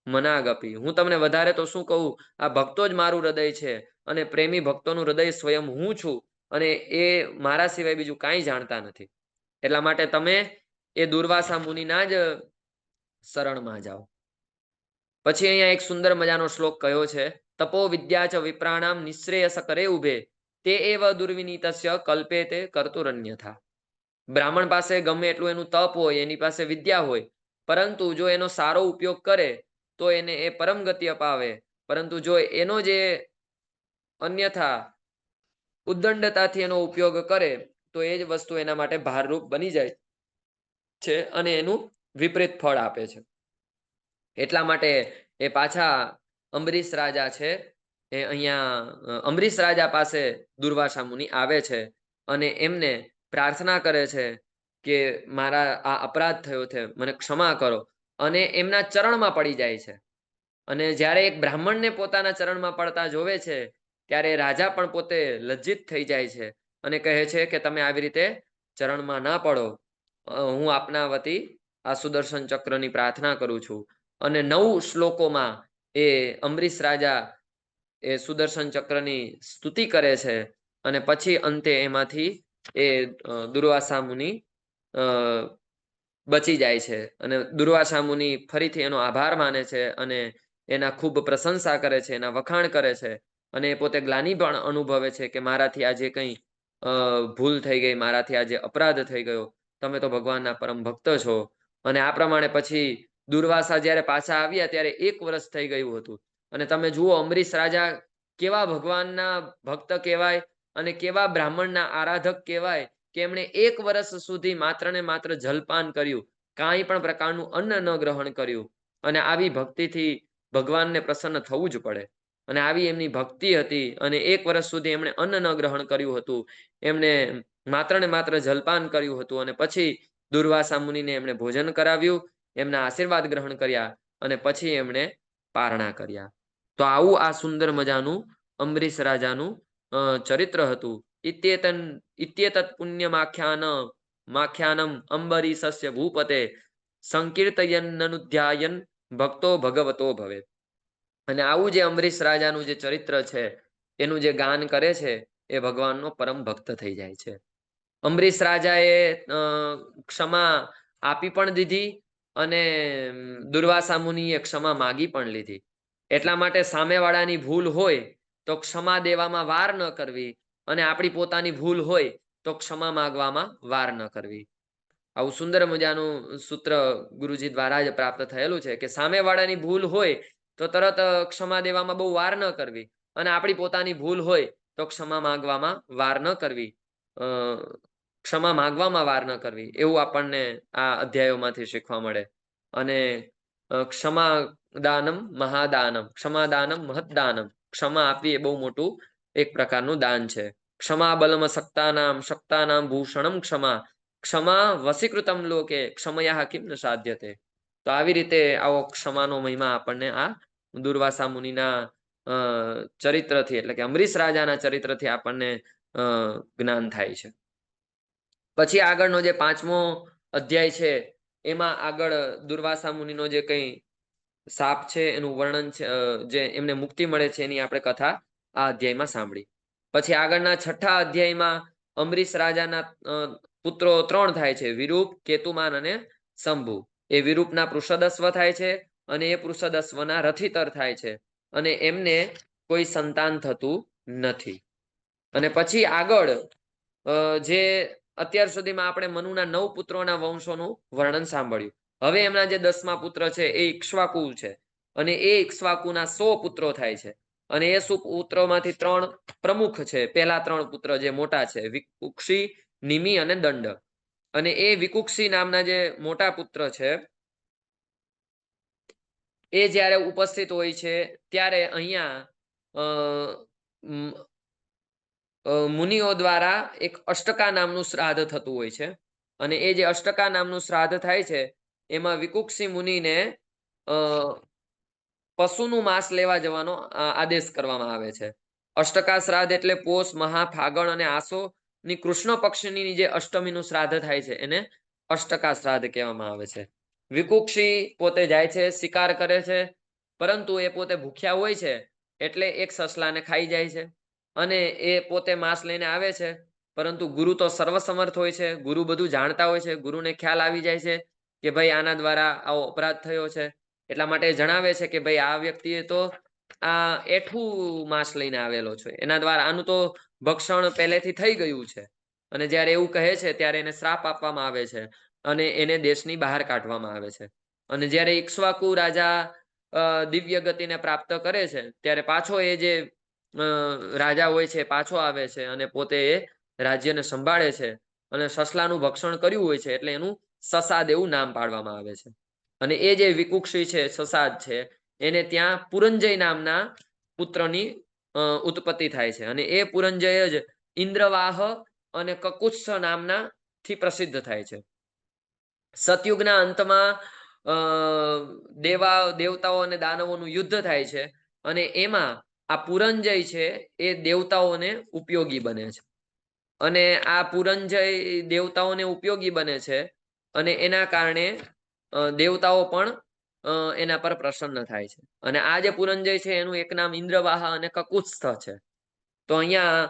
મનાગપી. હું તમને વધારે તો શું કહું, આ ભક્તો જ મારું હૃદય છે અને પ્રેમી ભક્તોનું હૃદય સ્વયં હું છું, અને એ મારા સિવાય બીજું કાંઈ જાણતા નથી. એટલા માટે તમે એ દુર્વાસા મુનિના જ શરણમાં જાઓ. પછી અહીંયા એક સુંદર મજાનો શ્લોક કયો છે, તપો વિદ્યા ચ વિપ્રાણામ નિશ્રેયસ કરે ઉભે તે એવ દુર્વિનીતસ્ય કલ્પે તે કર્તુરન્યથા. બ્રાહ્મણ પાસે ગમે એટલું એનું તપ હોય, એની પાસે વિદ્યા હોય, પરંતુ જો એનો સારો ઉપયોગ કરે તો એને એ પરમ ગતિ અપાવે, પરંતુ જો એનો જે અન્યથા ઉદ્દંડતાથી એનો ઉપયોગ કરે તો એ જ વસ્તુ એના માટે ભારરૂપ બની જાય છે અને એનું વિપરીત ફળ આપે છે. એટલા માટે એ પાછા અંબરીશ રાજા છે એ અહીંયા અંબરીશ રાજા પાસે દુર્વાસા મુનિ આવે છે અને એમને પ્રાર્થના કરે છે કે મારા આ અપરાધ થયો છે, મને ક્ષમા કરો, અને એમના ચરણમાં પડી જાય છે. અને જ્યારે એક બ્રાહ્મણને પોતાના ચરણમાં પડતા જોવે છે ત્યારે રાજા પણ પોતે લજ્જિત થઈ જાય છે અને કહે છે કે તમે આવી રીતે ચરણમાં ના પડો, હું આપના વતી આ સુદર્શન ચક્રની પ્રાર્થના કરું છું. અને 9 શ્લોકોમાં એ અંબરીશ રાજા એ સુદર્શન ચક્રની સ્તુતિ કરે છે અને પછી અંતે એમાંથી એ દુર્વાસા મુનિ બચી જાય છે અને દુર્વાસા મુનિ ફરીથી એનો આભાર માને છે અને એના ખૂબ પ્રશંસા કરે છે, એના વખાણ કરે છે, અને પોતે ગ્લાનિ પણ અનુભવે છે કે મારાથી આજે કંઈ ભૂલ થઈ ગઈ, મારાથી આજે અપરાધ થઈ ગયો, તમે તો ભગવાનના પરમ ભક્ત છો. અને આ પ્રમાણે પછી દુર્વાસા જ્યારે પાછા આવ્યા ત્યારે 1 વર્ષ થઈ ગયું હતું. અને તમે જુઓ અમરીશ રાજા કેવા ભગવાનના ભક્ત કહેવાય અને કેવા બ્રાહ્મણના આરાધક કહેવાય કે એમણે 1 વર્ષ સુધી માત્ર ને માત્ર જલપાન કર્યું, કાંઈ પણ પ્રકારનું અન્ન ન ગ્રહણ કર્યું. અને આવી ભક્તિથી ભગવાનને પ્રસન્ન થવું જ પડે. અને આવી એમની ભક્તિ હતી અને 1 વર્ષ સુધી એમણે અન્ન ન ગ્રહણ કર્યું હતું. એમણે માત્ર ને માત્ર જલપાન કર્યું હતું અને પછી દુર્વાસા મુનિને એમણે ભોજન કરાવ્યું, એમના આશીર્વાદ ગ્રહણ કર્યા અને પછી એમણે પારણા કર્યા. તો આવું આ સુંદર મજાનું અમરીશ રાજાનું ચરિત્ર હતું. ઇત્યેતત પુણ્યમાખ્યાનમ અંબરીશસ્ય ભૂપતે સંકીર્તયન્નનુધ્યાયન ભક્તો ભગવતો ભવે. અને આવું જે અમરીશ રાજાનું જે ચરિત્ર છે એનું જે ગાન કરે છે એ ભગવાનનો પરમ ભક્ત થઈ જાય છે. અમરીશ રાજાએ ક્ષમા આપી પણ દીધી અને દુર્વાસા મુનિએ ક્ષમા માગી પણ લીધી. એટલા માટે સામેવાળાની ભૂલ હોય તો ક્ષમા દેવામાં વાર ન કરવી અને આપણી પોતાની ભૂલ હોય તો ક્ષમા માંગવામાં વાર ન કરવી. આવું સુંદર મજાનું સૂત્ર ગુરુજી દ્વારા જ પ્રાપ્ત થયેલું છે કે સામેવાળાની ભૂલ હોય તો તરત ક્ષમા દેવામાં બહુ વાર ન કરવી અને આપણી પોતાની ભૂલ હોય તો ક્ષમા માંગવામાં વાર ન કરવી. ક્ષમા માંગવામાં વાર ન કરવી એવું આપણને આ અધ્યાયોમાંથી શીખવા મળે. અને ક્ષમા દાનમ મહાદાનમ, ક્ષમાદાનમ મહદાનમ. ક્ષમા આપવી એ બહુ મોટું એક પ્રકારનું દાન છે. ક્ષમા બલમ શક્તાનામ ભૂષણમ ક્ષમા, ક્ષમા વસીકૃતમ લોકે ક્ષમયા કિમ ન સાધ્યતે. તો આવી રીતે આવો ક્ષમાનો મહિમા આપણને આ દુર્વાસા મુનિના ચરિત્રથી એટલે કે અમરીશ રાજાના ચરિત્રથી આપણને જ્ઞાન થાય છે. પછી આગળનો જે 5મો અધ્યાય છે એમાં આગળ દુર્વાસા મુનિનો જે કંઈ શાપ છે એનું વર્ણન છે, જે એમને મુક્તિ મળે છે એની આપણે કથા આ અધ્યાયમાં સાંભળી. પછી આગળના 6થા અધ્યાયમાં અમરીશ રાજાના પુત્રો 3 થાય છે, વિરૂપ, કેતુમાન અને શંભુ. એ વિરૂપના પૃષદસ્વ થાય છે અને એ પૃષદસ્વના રથિતર થાય છે અને એમને કોઈ સંતાન થતું નથી. અને પછી આગળ જે અત્યાર સુધીમાં આપણે મનુના 9 પુત્રોના વંશોનું વર્ણન સાંભળ્યું. હવે એમના જે 10મા પુત્ર છે એ ઇક્ષ્વાકુ છે અને એ ઇક્ષ્વાકુના 100 પુત્રો થાય છે. અને એ પુત્રોમાંથી 3 પ્રમુખ છે. પહેલા 3 પુત્ર જે મોટા છે, વિકુક્ષી, નિમિ અને દંડ. અને એ વિકુક્ષી નામના જે મોટા પુત્ર છે એ જ્યારે ઉપસ્થિત હોય છે ત્યારે અહીંયા મુનિઓ દ્વારા એક અષ્ટકા નામનું શ્રાદ્ધ થતું હોય છે. અને એ જે અષ્ટકા નામનું શ્રાદ્ધ થાય છે એમાં વિકુક્ષી મુનિને પશુનું માંસ લેવા જવાનો આદેશ કરવામાં આવે છે. અષ્ટકા શ્રાદ્ધ એટલે પોષ, મહા, ફાગણ અને આસો ની કૃષ્ણ પક્ષની જે અષ્ટમીનું શ્રાદ્ધ થાય છે એને અષ્ટકા શ્રાદ્ધ કહેવામાં આવે છે. વિકુક્ષી પોતે જાય છે, શિકાર કરે છે, પરંતુ એ પોતે ભૂખ્યા હોય છે એટલે એક સસલાને ખાઈ જાય છે. અને એ પોતે માંસ લઈને આવે છે, પરંતુ ગુરુ તો સર્વસમર્થ હોય છે, ગુરુ બધું જાણતા હોય છે. ગુરુને ખ્યાલ આવી જાય છે કે ભાઈ આના દ્વારા આવો અપરાધ થયો છે. એટલા માટે જણાવે છે કે ભાઈ આ વ્યક્તિએ તો આ એઠું માંસ લઈને આવેલો છે, એના દ્વારા આનું તો ભક્ષણ પહેલેથી થઈ ગયું છે. અને જ્યારે એવું કહે છે ત્યારે એને શ્રાપ આપવામાં આવે છે અને એને દેશની બહાર કાઢવામાં આવે છે. અને જ્યારે ઇક્ષ્વાકુ રાજા દિવ્ય ગતિને પ્રાપ્ત કરે છે ત્યારે પાછો એ જે રાજા હોય છે પાછો આવે છે અને પોતે એ રાજ્યને સંભાળે છે. અને સસલાનું ભક્ષણ કર્યું હોય છે એટલે એનું સસાદ એવું નામ પાડવામાં આવે છે. અને એ જે વિકુક્ષી છે, સસાદ છે, એને ત્યાં પુરંજય નામના પુત્રની ઉત્પત્તિ થાય છે. અને એ પુરંજય જ ઇન્દ્રવાહ અને કકુત્સ નામના થી પ્રસિદ્ધ થાય છે. સતયુગના અંતમાં દેવતાઓ અને દાનવોનું યુદ્ધ થાય છે અને એમાં આ પુરંજય છે એ દેવતાઓને ઉપયોગી બને છે. અને આ પુરંજય દેવતાઓને ઉપયોગી બને છે અને એના કારણે દેવતાઓ પણ એના પર પ્રસન્ન થાય છે. અને આ જે પુરંજય છે એનું એક નામ ઇન્દ્રવાહ અને કકુત્સ્થ છે. તો અહીંયા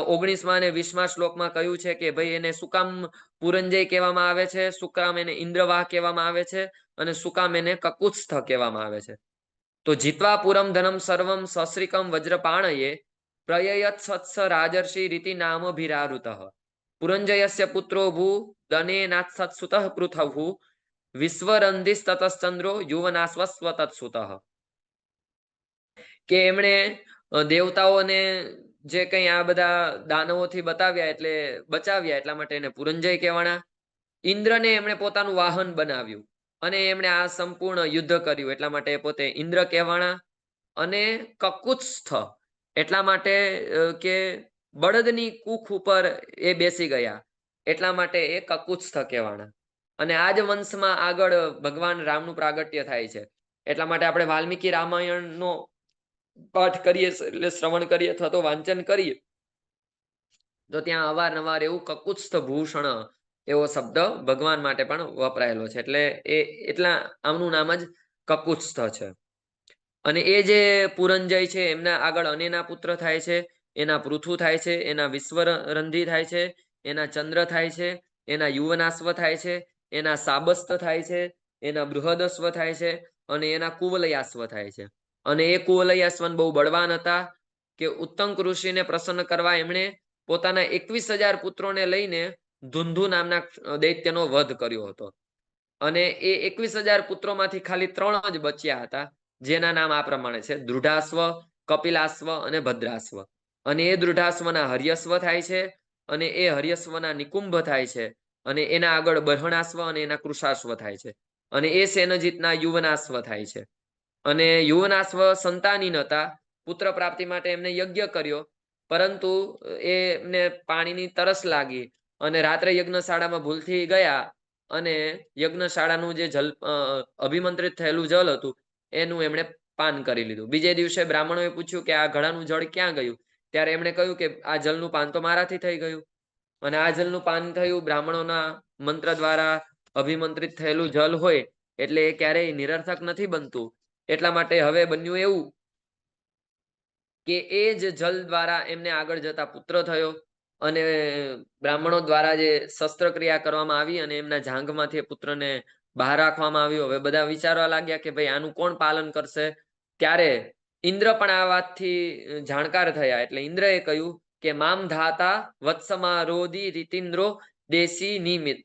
19મા અને 20મા શ્લોકમાં કહ્યું છે કે ભાઈ એને શું કામ પુરંજય કહેવામાં આવે છે, શું કામ એને ઇન્દ્રવાહ કહેવામાં આવે છે અને શું કામ એને કકુત્સ્થ કહેવામાં આવે છે. તો જીત્વા પુરમ ધનમ સર્વમ સશ્રિકમ વજ્રપાણયે પ્રયયત સત્સ રાજર્ષિ રીતિ નામ ભીરારુતઃ પુરંજયસ્ય પુત્રો ભૂ દને નાત્સત્સુતઃ પૃથભુ વિશ્વરંધિસ્તતશ્ચંદ્રો યુવનાસ્વસ્વ તત્સુતઃ. કે એમણે દેવતાઓને જે કઈ આ બધા દાનવોથી બચાવ્યા એટલા માટે એને પુરંજય કહેવાના. ઇન્દ્રને એમણે પોતાનું વાહન બનાવ્યું અને એમણે આ સંપૂર્ણ યુદ્ધ કર્યું એટલા માટે પોતે ઇન્દ્ર કહેવાના. અને કકુત્સ્થ એટલા માટે કે બળદની કુખ ઉપર એ બેસી ગયા એટલા માટે એ કકુત્સ્થ કહેવાના. અને આ જ વંશમાં આગળ ભગવાન રામનું પ્રાગટ્ય થાય છે. એટલા માટે આપણે વાલ્મીકી રામાયણનો પાઠ કરીએ એટલે શ્રવણ કરીએ અથવા તો વાંચન કરીએ તો ત્યાં અવારનવાર એવું કકુત્સ્થ ભૂષણ એવો શબ્દ ભગવાન માટે પણ વપરાયેલો છે. એટલે એટલા આમનું નામ જ કકુત્સ્થ છે. અને એ જે પુરંજય છે એમના આગળ અનેના પુત્ર થાય છે, એના પૃથુ થાય છે, એના વિશ્વરંધી થાય છે, એના ચંદ્ર થાય છે, એના યુવનાશ્વ થાય છે, એના સાબસ્ત થાય છે, એના બૃહદસ્વ થાય છે અને એના કુવલયાશ્વ થાય છે. અને એ કુવલયાશ્વન બહુ બળવાન હતા કે ઉત્તંક ઋષિને પ્રસન્ન કરવા એમણે પોતાના 21,000 પુત્રોને લઈને ધુંધુ નામના દૈત્યનો વધ કર્યો હતો. અને એ 21,000 પુત્રોમાંથી ખાલી 3 જ બચ્યા હતા, જેના નામ આ પ્રમાણે છે: દૃઢાશ્વ, કપિલાશ્વ અને ભદ્રાશ્વ. અને એ દૃઢાશ્વના હર્યશ્વ થાય છે અને એ હર્યશ્વના નિકુંભ થાય છે અને એના આગળ બર્હણાશ્વ અને એના કૃષાશ્વ થાય છે. અને એ સેનજીતના યુવનાશ્વ થાય છે. અને યુવનાશ્વ સંતાનહીન હતા. પુત્ર પ્રાપ્તિ માટે એમને યજ્ઞ કર્યો, પરંતુ એમને પાણીની તરસ લાગી અને રાત્રે યજ્ઞશાળામાં ભૂલથી ગયા અને યજ્ઞશાળાનું જે જલ અભિમંત્રિત થયેલું જલ હતું એનું એમણે પાન કરી લીધું. બીજે દિવસે બ્રાહ્મણોએ પૂછ્યું કે આ ઘડાનું જળ ક્યાં ગયું? ત્યારે એમણે કહ્યું કે આ જલનું પાન તો મારાથી થઈ ગયું. અને આ જલનું પાન થયું બ્રાહ્મણોના મંત્ર દ્વારા અભિમંત્રિત થયેલું જલ હોય એટલે એ ક્યારેય નિરર્થક નથી બનતું. એટલા માટે હવે બન્યું એવું કે એ જ જલ દ્વારા એમને આગળ જતા પુત્ર થયો. અને બ્રાહ્મણો દ્વારા જે શસ્ત્રક્રિયા કરવામાં આવી અને એમના જાંઘમાંથી પુત્રને બહાર રાખવામાં આવ્યો. હવે બધા વિચારવા લાગ્યા કે ભાઈ આનું કોણ પાલન કરશે? ત્યારે ઇન્દ્ર પણ આ વાતથી જાણકાર થયા. એટલે ઇન્દ્રએ કહ્યું કે મામ ધાતા વત્સમારોદી રીતિન્દ્રો દેશી નિમિત.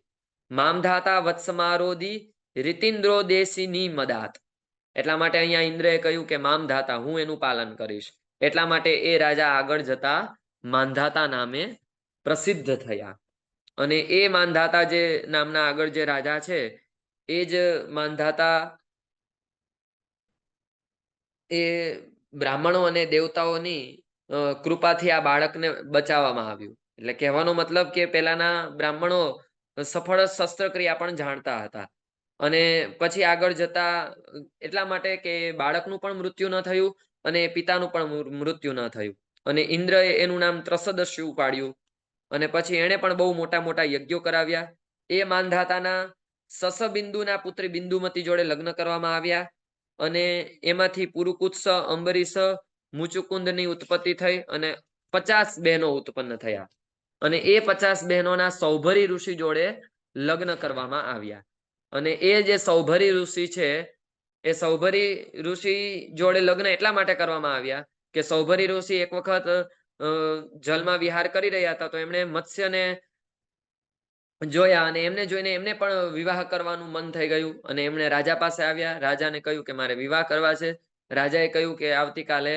મામ ધાતા વત્સમારોદી રીતિન્દ્રો દેશી નિમદાત. એટલા માટે અહીંયા ઇન્દ્રએ કહ્યું કે મામ ધાતા, હું એનું પાલન કરીશ. એટલા માટે એ રાજા આગળ જતા માંધાતા નામે પ્રસિદ્ધ થયા. અને એ માંધાતા જે નામના આગળ જે રાજા છે એ જ માંધાતા એ બ્રાહ્મણો અને દેવતાઓની કૃપાથી આ બાળકને બચાવવામાં આવ્યું. એટલે કહેવાનો મતલબ કે પેલાના બ્રાહ્મણો સફળ શસ્ત્રક્રિયા પણ જાણતા હતા. અને પછી આગળ જતા એટલા માટે કે બાળકનું પણ મૃત્યુ ન થયું અને પિતાનું પણ મૃત્યુ ન થયું. અને ઇન્દ્રએ એનું નામ ત્રસદસ્યુ પાડ્યું. અને પછી એણે પણ બહુ મોટા મોટા યજ્ઞો કરાવ્યા. એ માંધાતાના સસબિંદુના પુત્રી બિંદુમતી જોડે લગ્ન કરવામાં આવ્યા. અને એમાંથી પુરુકુત્સ, અંબરીશ, મુચુકુંદની ઉત્પત્તિ થઈ અને 50 બહેનો ઉત્પન્ન થયા. અને એ 50 બહેનોના સૌભરી ઋષિ જોડે લગ્ન કરવામાં આવ્યા. અને એ જે સૌભરી ઋષિ છે એ સૌભરી ઋષિ જોડે લગ્ન એટલા માટે કરવામાં આવ્યા કે સૌભરી ઋષિ એક વખત જલમાં વિહાર કરી રહ્યા હતા તો એમણે મત્સ્યને જોયા અને એમને જોઈને એમને પણ વિવાહ કરવાનું મન થઈ ગયું. અને એમણે રાજા પાસે આવ્યા. રાજાને કહ્યું કે મારે વિવાહ કરવા છે. રાજાએ કહ્યું કે આવતીકાલે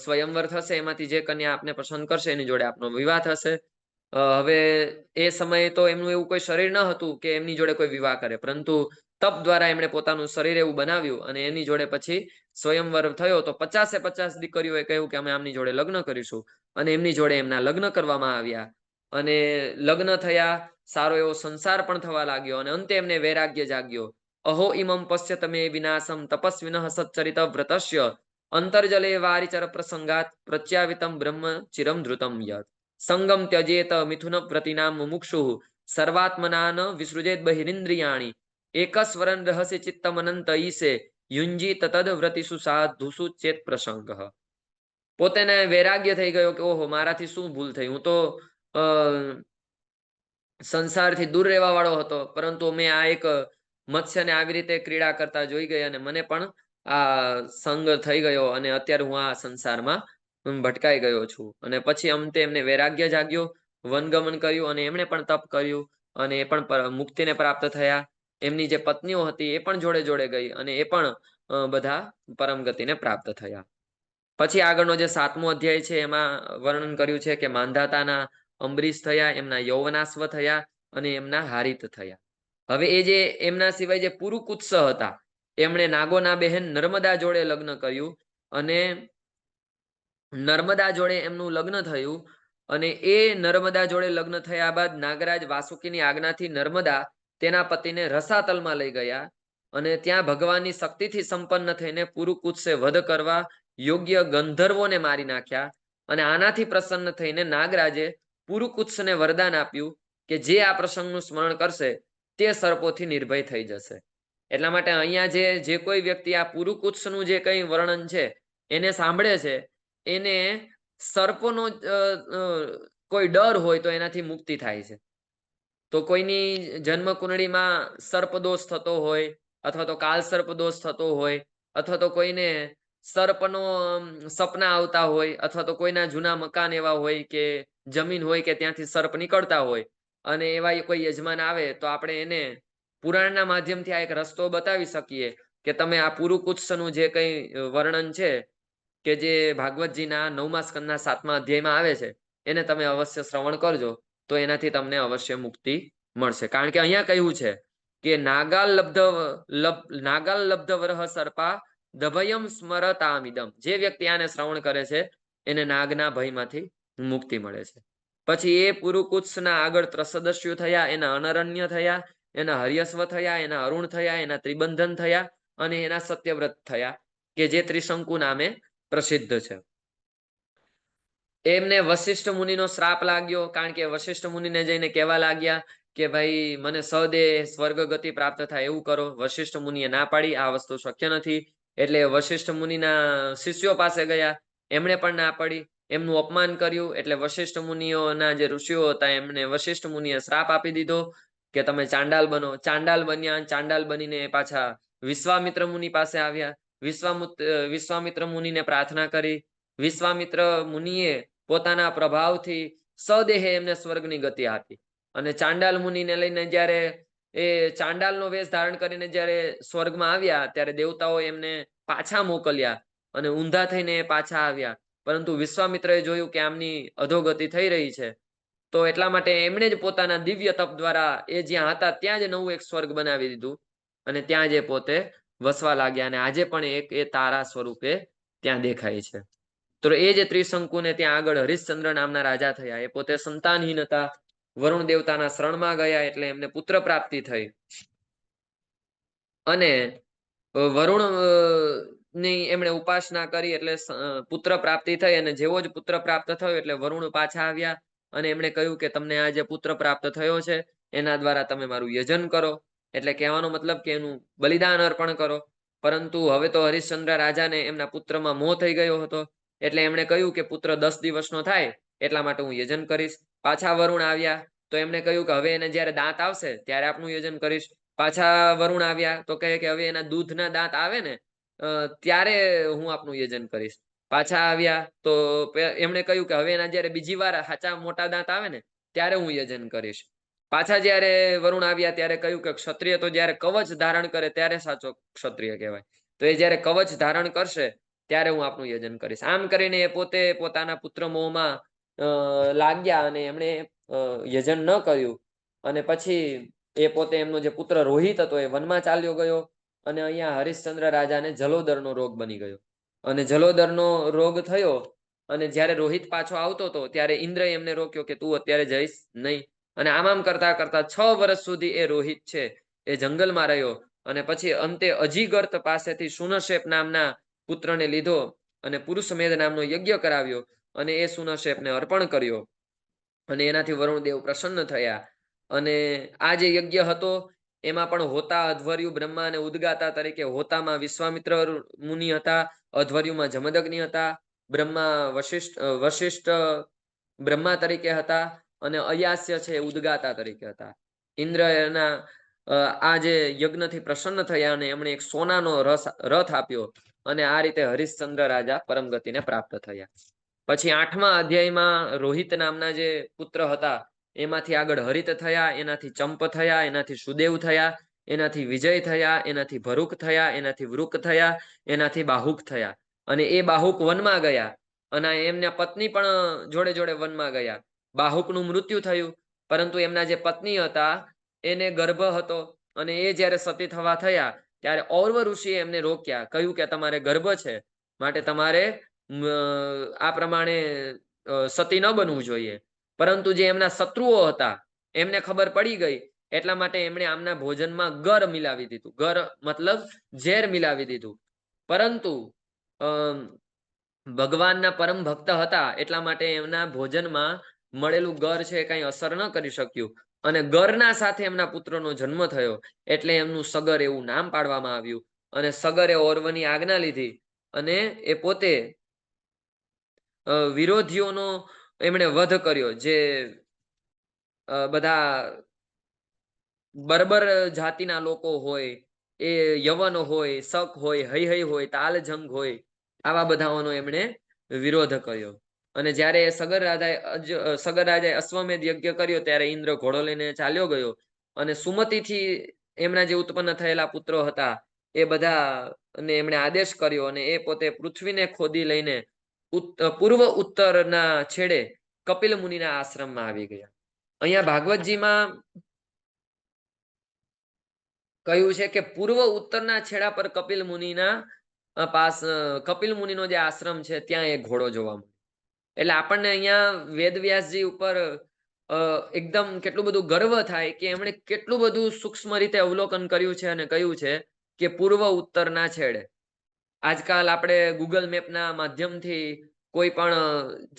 સ્વયંવર થશે, એમાંથી જે કન્યા આપને પસંદ કરશે એની જોડે આપનો વિવાહ થશે. હવે એ સમયે તો એમનું એવું કોઈ શરીર ન હતું કે એમની જોડે કોઈ વિવાહ કરે, પરંતુ તપ દ્વારા એમણે પોતાનું શરીર એવું બનાવ્યું અને એની જોડે પછી સ્વયંવર થયો. તો 50 દીકરીઓએ કહ્યું કે અમે આમની જોડે લગ્ન કરીશું. અને એમની જોડે એમના લગ્ન કરવામાં આવ્યા. અને લગ્ન થયા, સારો એવો સંસાર પણ થવા લાગ્યો. અને અંતે એમને વૈરાગ્ય જાગ્યો. અહો ઇમમ પશ્યત મે વિનાશમ તપસ્વિનઃ સચ્ચરિત વ્રતસ્ય અંતર્જલે વારિચર પ્રસંગાત પ્રત્યાવિતમ બ્રહ્મ ચિરમ ધૃતમ યત સંગમ ત્યજેત મિથુન પ્રતિનામ મુમુક્ષુ સર્વાત્મનાન વિસૃજેત બહિરિન્દ્રિયાણી એકસ્વરન રહસ્ય ચિત્તમ અનંત ઈસે યુંજી તદ વ્રતિષુ સાધુસુ ચેત પ્રસંગ. પોતેને વૈરાગ્ય થઈ ગયો કે ઓહો, મારાથી શું ભૂલ થઈ? હું તો સંસારથી દૂર રહેવા વાળો હતો, પરંતુ મેં આ એક મત્સ્યને આવી રીતે ક્રીડા કરતા જોઈ ગઈ અને મને પણ આ સંગ થઈ ગયો અને અત્યારે હું આ સંસારમાં ભટકાઈ ગયો છું. અને પછી અંતે એમને વૈરાગ્ય જાગ્યો વનગમન કર્યું અને એમણે પણ તપ કર્યું અને એ પણ મુક્તિને પ્રાપ્ત થયા. એમની જે પત્નીઓ હતી એ પણ જોડે જોડે ગઈ અને એ પણ બધા પરમ ગતિને પ્રાપ્ત થયા. પછી આગળનો જે 7મો અધ્યાય છે એમાં વર્ણન કર્યું છે કે માંધાતાના અંબરીશ થયા, એમના યૌવનાશ્વ થયા અને એમના હારિત થયા. હવે એ જે એમના સિવાય જે પુરુકુત્સ હતા, એમણે નાગોના બહેન નર્મદા જોડે લગ્ન કર્યું અને નર્મદા જોડે એમનું લગ્ન થયું અને એ નર્મદા જોડે લગ્ન થયા બાદ નાગરાજ વાસુકીની આજ્ઞાથી નર્મદા તેના પતિને રસાતલમાં લઈ ગયા અને ત્યાં ભગવાનની શક્તિથી સંપન્ન થઈને પુરુકુત્સે વધ કરવા યોગ્ય ગંધર્વોને મારી નાખ્યા. અને આનાથી પ્રસન્ન થઈને નાગરાજે પુરુકુત્સને વરદાન આપ્યું કે જે આ પ્રસંગનું સ્મરણ કરશે તે સર્પોથી નિર્ભય થઈ જશે. એટલા માટે અહીંયા જે કોઈ વ્યક્તિ આ પુરુકુત્સનું જે કંઈ વર્ણન છે એને સાંભળે છે, એને સર્પોનો કોઈ ડર હોય તો એનાથી મુક્તિ થાય છે. તો કોઈની જન્મ કુંડળીમાં સર્પદોષ થતો હોય અથવા તો કાલ સર્પદોષ થતો હોય અથવા તો કોઈને સર્પનો સપના આવતા હોય અથવા તો કોઈના જૂના મકાન એવા હોય કે જમીન હોય કે ત્યાંથી સર્પ નીકળતા હોય અને એવા કોઈ યજમાન આવે તો આપણે એને પુરાણના માધ્યમથી આ એક રસ્તો બતાવી શકીએ કે તમે આ પુરુકુત્સનું જે કંઈ વર્ણન છે કે જે ભાગવતજીના 9મા સ્કંદના 7મા અધ્યાયમાં આવે છે એને તમે અવશ્ય શ્રવણ કરજો, તો એનાથી તમને અવશ્ય મુક્તિ મળશે. કારણ કે અહીંયા કહ્યું છે કે નાગાલ લબ્ધ વરહ સર્પા દભયમ સ્મરતામિદમ. જે વ્યક્તિ આને શ્રવણ કરે છે એને નાગના ભયમાંથી મુક્તિ મળે છે. પછી એ પુરુકુત્સના આગળ ત્રસદસ્યુ થયા, એના અનરણ્ય થયા, એના હર્યસ્વ થયા, એના અરુણ થયા, એના ત્રિબંધન થયા અને એના સત્યવ્રત થયા કે જે ત્રિશંકુ નામે પ્રસિદ્ધ છે. એમને વશિષ્ઠ મુનિનો શ્રાપ લાગ્યો કારણ કે વશિષ્ઠ મુનિને જઈને કહેવા લાગ્યા કે ભાઈ મને સદે સ્વર્ગ ગતિ પ્રાપ્ત થાય એવું કરો. વશિષ્ઠ મુનિએ ના પાડી, આ વસ્તુ શક્ય નથી. એટલે વશિષ્ઠ મુનિના શિષ્યો પાસે ગયા, એમણે પણ ના પાડી, એમનું અપમાન કર્યું. એટલે વશિષ્ઠ મુનિઓના જે ઋષિઓ હતા એમને વશિષ્ઠ મુનિએ શ્રાપ આપી દીધો કે તમે ચાંડાલ બનો. ચાંડાલ બન્યા. ચાંડાલ બનીને પાછા વિશ્વામિત્ર મુનિ પાસે આવ્યા. વિશ્વામિત્ર મુનિને પ્રાર્થના કરી. વિશ્વામિત્ર મુનિએ પોતાના પ્રભાવથી સદેહે એમને સ્વર્ગની ગતિ આપી અને ચાંડાલ મુનિને લઈને જ્યારે એ ચાંડાલનો વેશ ધારણ કરીને જ્યારે સ્વર્ગમાં આવ્યા ત્યારે દેવતાઓ એમને પાછા મોકલ્યા અને ઊંધા થઈને પાછા આવ્યા. પરંતુ વિશ્વામિત્રએ જોયું કે આમની અધોગતિ થઈ રહી છે, તો એટલા માટે એમણે જ પોતાના દિવ્ય તપ દ્વારા એ જ્યાં હતા ત્યાં જ નવું એક સ્વર્ગ બનાવી દીધું અને ત્યાં જ પોતે વસવા લાગ્યા અને આજે પણ એ તારા સ્વરૂપે ત્યાં દેખાય છે. તો એ જે ત્રિશંકુને ત્યાં આગળ હરિશ્ચંદ્ર નામના રાજા થયા. એ પોતે સંતાનહીન હતા, વરુણ દેવતાના શરણમાં ગયા એટલે એમને પુત્ર પ્રાપ્તિ થઈ અને વરુણ ની એમણે ઉપાસના કરી એટલે પુત્ર પ્રાપ્તિ થઈ અને જેવો જ પુત્ર પ્રાપ્ત થયો એટલે વરુણ પાછા આવ્યા અને એમણે કહ્યું કે તમને આ જે પુત્ર પ્રાપ્ત થયો છે એના દ્વારા તમે મારું યજન કરો. એટલે કહેવાનો મતલબ કે એનું બલિદાન અર્પણ કરો. પરંતુ હવે તો હરિશ્ચંદ્ર રાજાને એમના પુત્રમાં મોહ થઈ ગયો હતો એટલે એમણે કહ્યું કે પુત્ર 10 દિવસનો થાય એટલા માટે હું યજન કરીશ. પાછા વરુણ આવ્યા તો એમણે કહ્યું કે હવે એને જ્યારે દાંત આવશે ત્યારે આપનું યજન કરીશ. પાછા વરુણ આવ્યા તો કહે કે હવે એના દૂધના દાંત આવે ને ત્યારે હું આપનું યજન કરીશ. પાછા આવ્યા તો એમણે કહ્યું કે હવે એના જ્યારે બીજી વાર સાચા મોટા દાંત આવે ને ત્યારે હું યજન કરીશ. પાછા જ્યારે વરુણ આવ્યા ત્યારે કહ્યું કે ક્ષત્રિય તો જ્યારે કવચ ધારણ કરે ત્યારે સાચો ક્ષત્રિય કહેવાય, તો એ જ્યારે કવચ ધારણ કરશે ત્યારે હું આપનું યજન કરીશ. આમ કરીને એ પોતે પોતાના પુત્ર મોહમાં લાગ્યા અને એમણે યજન ન કર્યું અને પછી એ પોતે એમનો જે પુત્ર રોહિત હતો એ વનમાં ચાલ્યો ગયો અને અહીંયા હરિશ્ચંદ્ર રાજાને જલોદરનો રોગ બની ગયો અને જલોદરનો રોગ થયો અને જ્યારે રોહિત પાછો આવતો હતો ત્યારે ઇન્દ્રએ એમને રોક્યો કે તું અત્યારે જઈશ નહીં. અને આમ કરતા કરતા 6 વર્ષ સુધી એ રોહિત છે એ જંગલમાં રહ્યો અને પછી અંતે અજીગર્ત પાસેથી સુનશેપ નામના પુત્રને લીધો અને પુરુષમેધ નામનો યજ્ઞ કરાવ્યો અને એ સુનશેપને અર્પણ કર્યો અને એનાથી વરુણદેવ પ્રસન્ન થયા. અને આ જે યજ્ઞ હતો એમાં પણ હોતા, અધ્વર્યુ, બ્રહ્મા અને ઉદગાતા તરીકે હોતામાં વિશ્વામિત્ર મુનિ હતા, અધ્વર્યુમાં જમદગ્નિ હતા, બ્રહ્મા વશિષ્ઠ બ્રહ્મા તરીકે હતા અને અયાસ્ય છે ઉદગાતા તરીકે હતા. ઇન્દ્ર એના આ જે યજ્ઞથી પ્રસન્ન થયા અને એમણે એક સોનાનો રથ આપ્યો અને આ રીતે હરિશ્ચંદ્ર રાજા પરમગતિને પ્રાપ્ત થયા. પછી 8મા અધ્યાયમાં રોહિત નામના જે પુત્ર હતા એમાંથી આગળ હરિત થયા, એનાથી ચંપ થયા, એનાથી સુદેવ થયા, એનાથી વિજય થયા, એનાથી ભરૂક થયા, એનાથી વૃક થયા, એનાથી બાહુક થયા. અને એ બાહુક વનમાં ગયા અને એમના પત્ની પણ જોડે જોડે વનમાં ગયા. બાહુકનું મૃત્યુ થયું, પરંતુ એમના જે પત્ની હતા એને ગર્ભ હતો અને એ જ્યારે સતી થવા થયા ત્યારે ઔરવ ઋષિએ એમને રોક્યા, કહ્યું કે તમારે ગર્ભ છે, માટે તમારે આ પ્રમાણે સતી ન બનવું જોઈએ. પરંતુ જે એમના શત્રુઓ હતા એમને ખબર પડી ગઈ, એટલા માટે એમણે આમના ભોજનમાં ગર મિલાવી દીધું. ગર મતલબ ઝેર મિલાવી દીધું. પરંતુ ભગવાનના પરમ ભક્ત હતા એટલા માટે એમના ભોજનમાં મળેલું ગર છે કઈ અસર ન કરી શક્યું અને ગરના સાથે એમના પુત્રનો જન્મ થયો. એટલે એમનું સગર એવું નામ પાડવામાં આવ્યું. અને સગરે ઔરવની આજ્ઞા લીધી અને એ પોતે વિરોધીઓનો એમણે વધ કર્યો. જે બધા બર્બર જાતિના લોકો હોય, એ યવન હોય, શક હોય, હૈ હોય, તાલજંગ હોય, આવા બધાઓનો એમણે વિરોધ કર્યો. અને જ્યારે સગર રાજાએ અશ્વમેધ યજ્ઞ કર્યો ત્યારે ઇન્દ્ર ઘોડો લઈને ચાલ્યો ગયો અને સુમતિથી એમના જે ઉત્પન્ન થયેલા પુત્રો હતા એ બધા ને એમણે આદેશ કર્યો અને એ પોતે પૃથ્વીને ખોદી લઈને પૂર્વ ઉત્તરના છેડે કપિલ મુનિના આશ્રમમાં આવી ગયા. અહીંયા ભાગવતજીમાં કહ્યું છે કે પૂર્વ ઉત્તરના છેડા પર કપિલ મુનિના કપિલ મુનિનો જે આશ્રમ છે ત્યાં એક ઘોડો જોવા મળે. એટલે આપણને અહીંયા વેદવ્યાસજી ઉપર એકદમ કેટલું બધું ગર્વ થાય કે એમણે કેટલું બધું સૂક્ષ્મ રીતે અવલોકન કર્યું છે અને કહ્યું છે કે પૂર્વ ઉત્તરના છેડે. આજકાલ આપણે ગૂગલ મેપના માધ્યમથી કોઈ પણ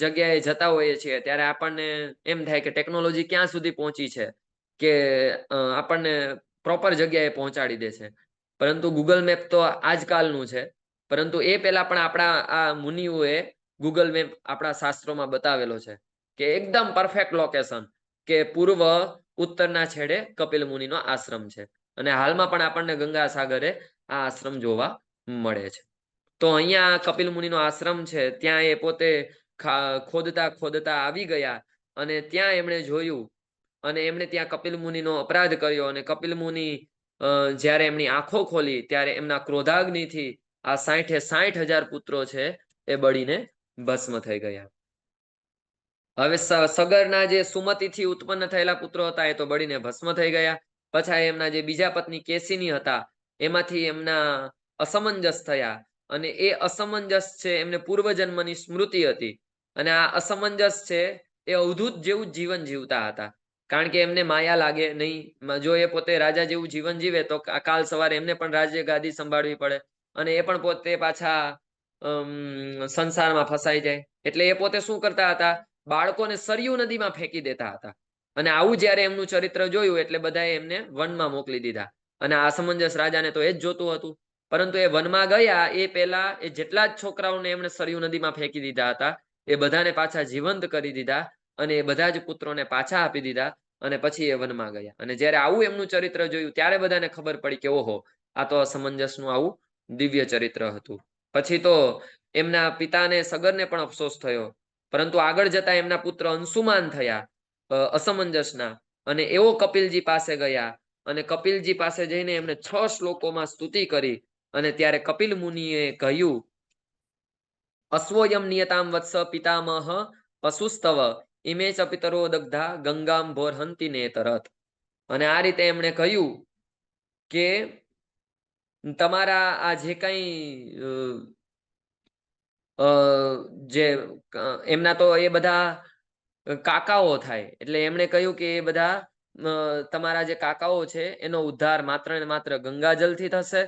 જગ્યાએ જતા હોઈએ છીએ ત્યારે આપણને એમ થાય કે ટેકનોલોજી ક્યાં સુધી પહોંચી છે કે આપણને પ્રોપર જગ્યાએ પહોંચાડી દે છે. પરંતુ ગૂગલ મેપ તો આજકાલનું છે, પરંતુ એ પહેલા પણ આપણા આ મુનિઓએ ગૂગલ મેપ આપણા શાસ્ત્રોમાં બતાવેલો છે કે એકદમ પરફેક્ટ લોકેશન કે પૂર્વ ઉત્તરના છેડે કપિલ મુનિનો આશ્રમ છે. અને હાલમાં પણ આપણને ગંગા સાગરે આ આશ્રમ જોવા મળે છે. તો અહીંયા કપિલ મુનિનો આશ્રમ છે, ત્યાં એ પોતે ખોદતા ખોદતા આવી ગયા અને ત્યાં એમણે જોયું અને એમણે ત્યાં કપિલ મુનિનો અપરાધ કર્યો અને કપિલ મુનિ જ્યારે એમની આંખો ખોલી ત્યારે એમના ક્રોધાગ્નિથી આ 60,000 પુત્રો છે એ બળીને ભસ્મ થઈ ગયા. હવે સગરના જે સુમતિથી ઉત્પન્ન થયેલા પુત્રો હતા એ તો બળીને ભસ્મ થઈ ગયા. પછી એમના જે બીજા પત્ની કેસીની હતા એમાંથી એમના અસમંજસ થયા અને એ અસમંજસ છે એમને પૂર્વજન્મની સ્મૃતિ હતી અને આ અસમંજસ છે એ અવધૂત જેવું જીવન જીવતા હતા. કારણ કે એમને માયા લાગે નહીં. જો એ પોતે રાજા જેવું જીવન જીવે તો કાલ સવારે એમને પણ રાજ્ય ગાદી સંભાળવી પડે અને એ પણ પોતે પાછા સંસારમાં ફસાઈ જાય. એટલે એ પોતે શું કરતા હતા, બાળકોને સરયુ નદીમાં ફેંકી દેતા હતા. અને આવું જ્યારે એમનું ચરિત્ર જોયું એટલે બધાએ એમને વનમાં મોકલી દીધા. અને આ અસમંજસ રાજાને તો એ જ જોતું હતું. પરંતુ એ વનમાં ગયા એ પહેલા એ જેટલા જ છોકરાઓને એમણે સરયુ નદીમાં ફેંકી દીધા હતા એ બધાને પાછા જીવંત કરી દીધા અને એ બધા જ પુત્રોને પાછા આપી દીધા અને પછી એ વનમાં ગયા. અને જ્યારે આવું એમનું ચરિત્ર જોયું ત્યારે બધાને ખબર પડી કે ઓહો, આ તો અસમંજસનું આવું દિવ્ય ચરિત્ર હતું. પછી તો એમના પિતાને સગરને પણ અફસોસ થયો, પરંતુ આગળ જતા એમના પુત્ર અંશુમાન થયા અસમંજસના અને એવો કપિલજી પાસે ગયા અને કપિલજી પાસે જઈને એમને 6 શ્લોકોમાં સ્તુતિ કરી અને ત્યારે કપિલ મુનિએ કહ્યું, અશ્વયમ નિયતામ વત્સ પિતામહ પશુસ્તવ ઇમે ચ પિતરો દગ્ધા ગંગામ ભોરહંતિ નેતરત. અને આ રીતે એમણે કહ્યું કે તમારા આ જે કઈ જે એમના તો એ બધા કાકાઓ થાય, એટલે એમણે કહ્યું કે એ બધા તમારા જે કાકાઓ છે એનો ઉદ્ધાર માત્ર ને માત્ર ગંગાજલથી થશે,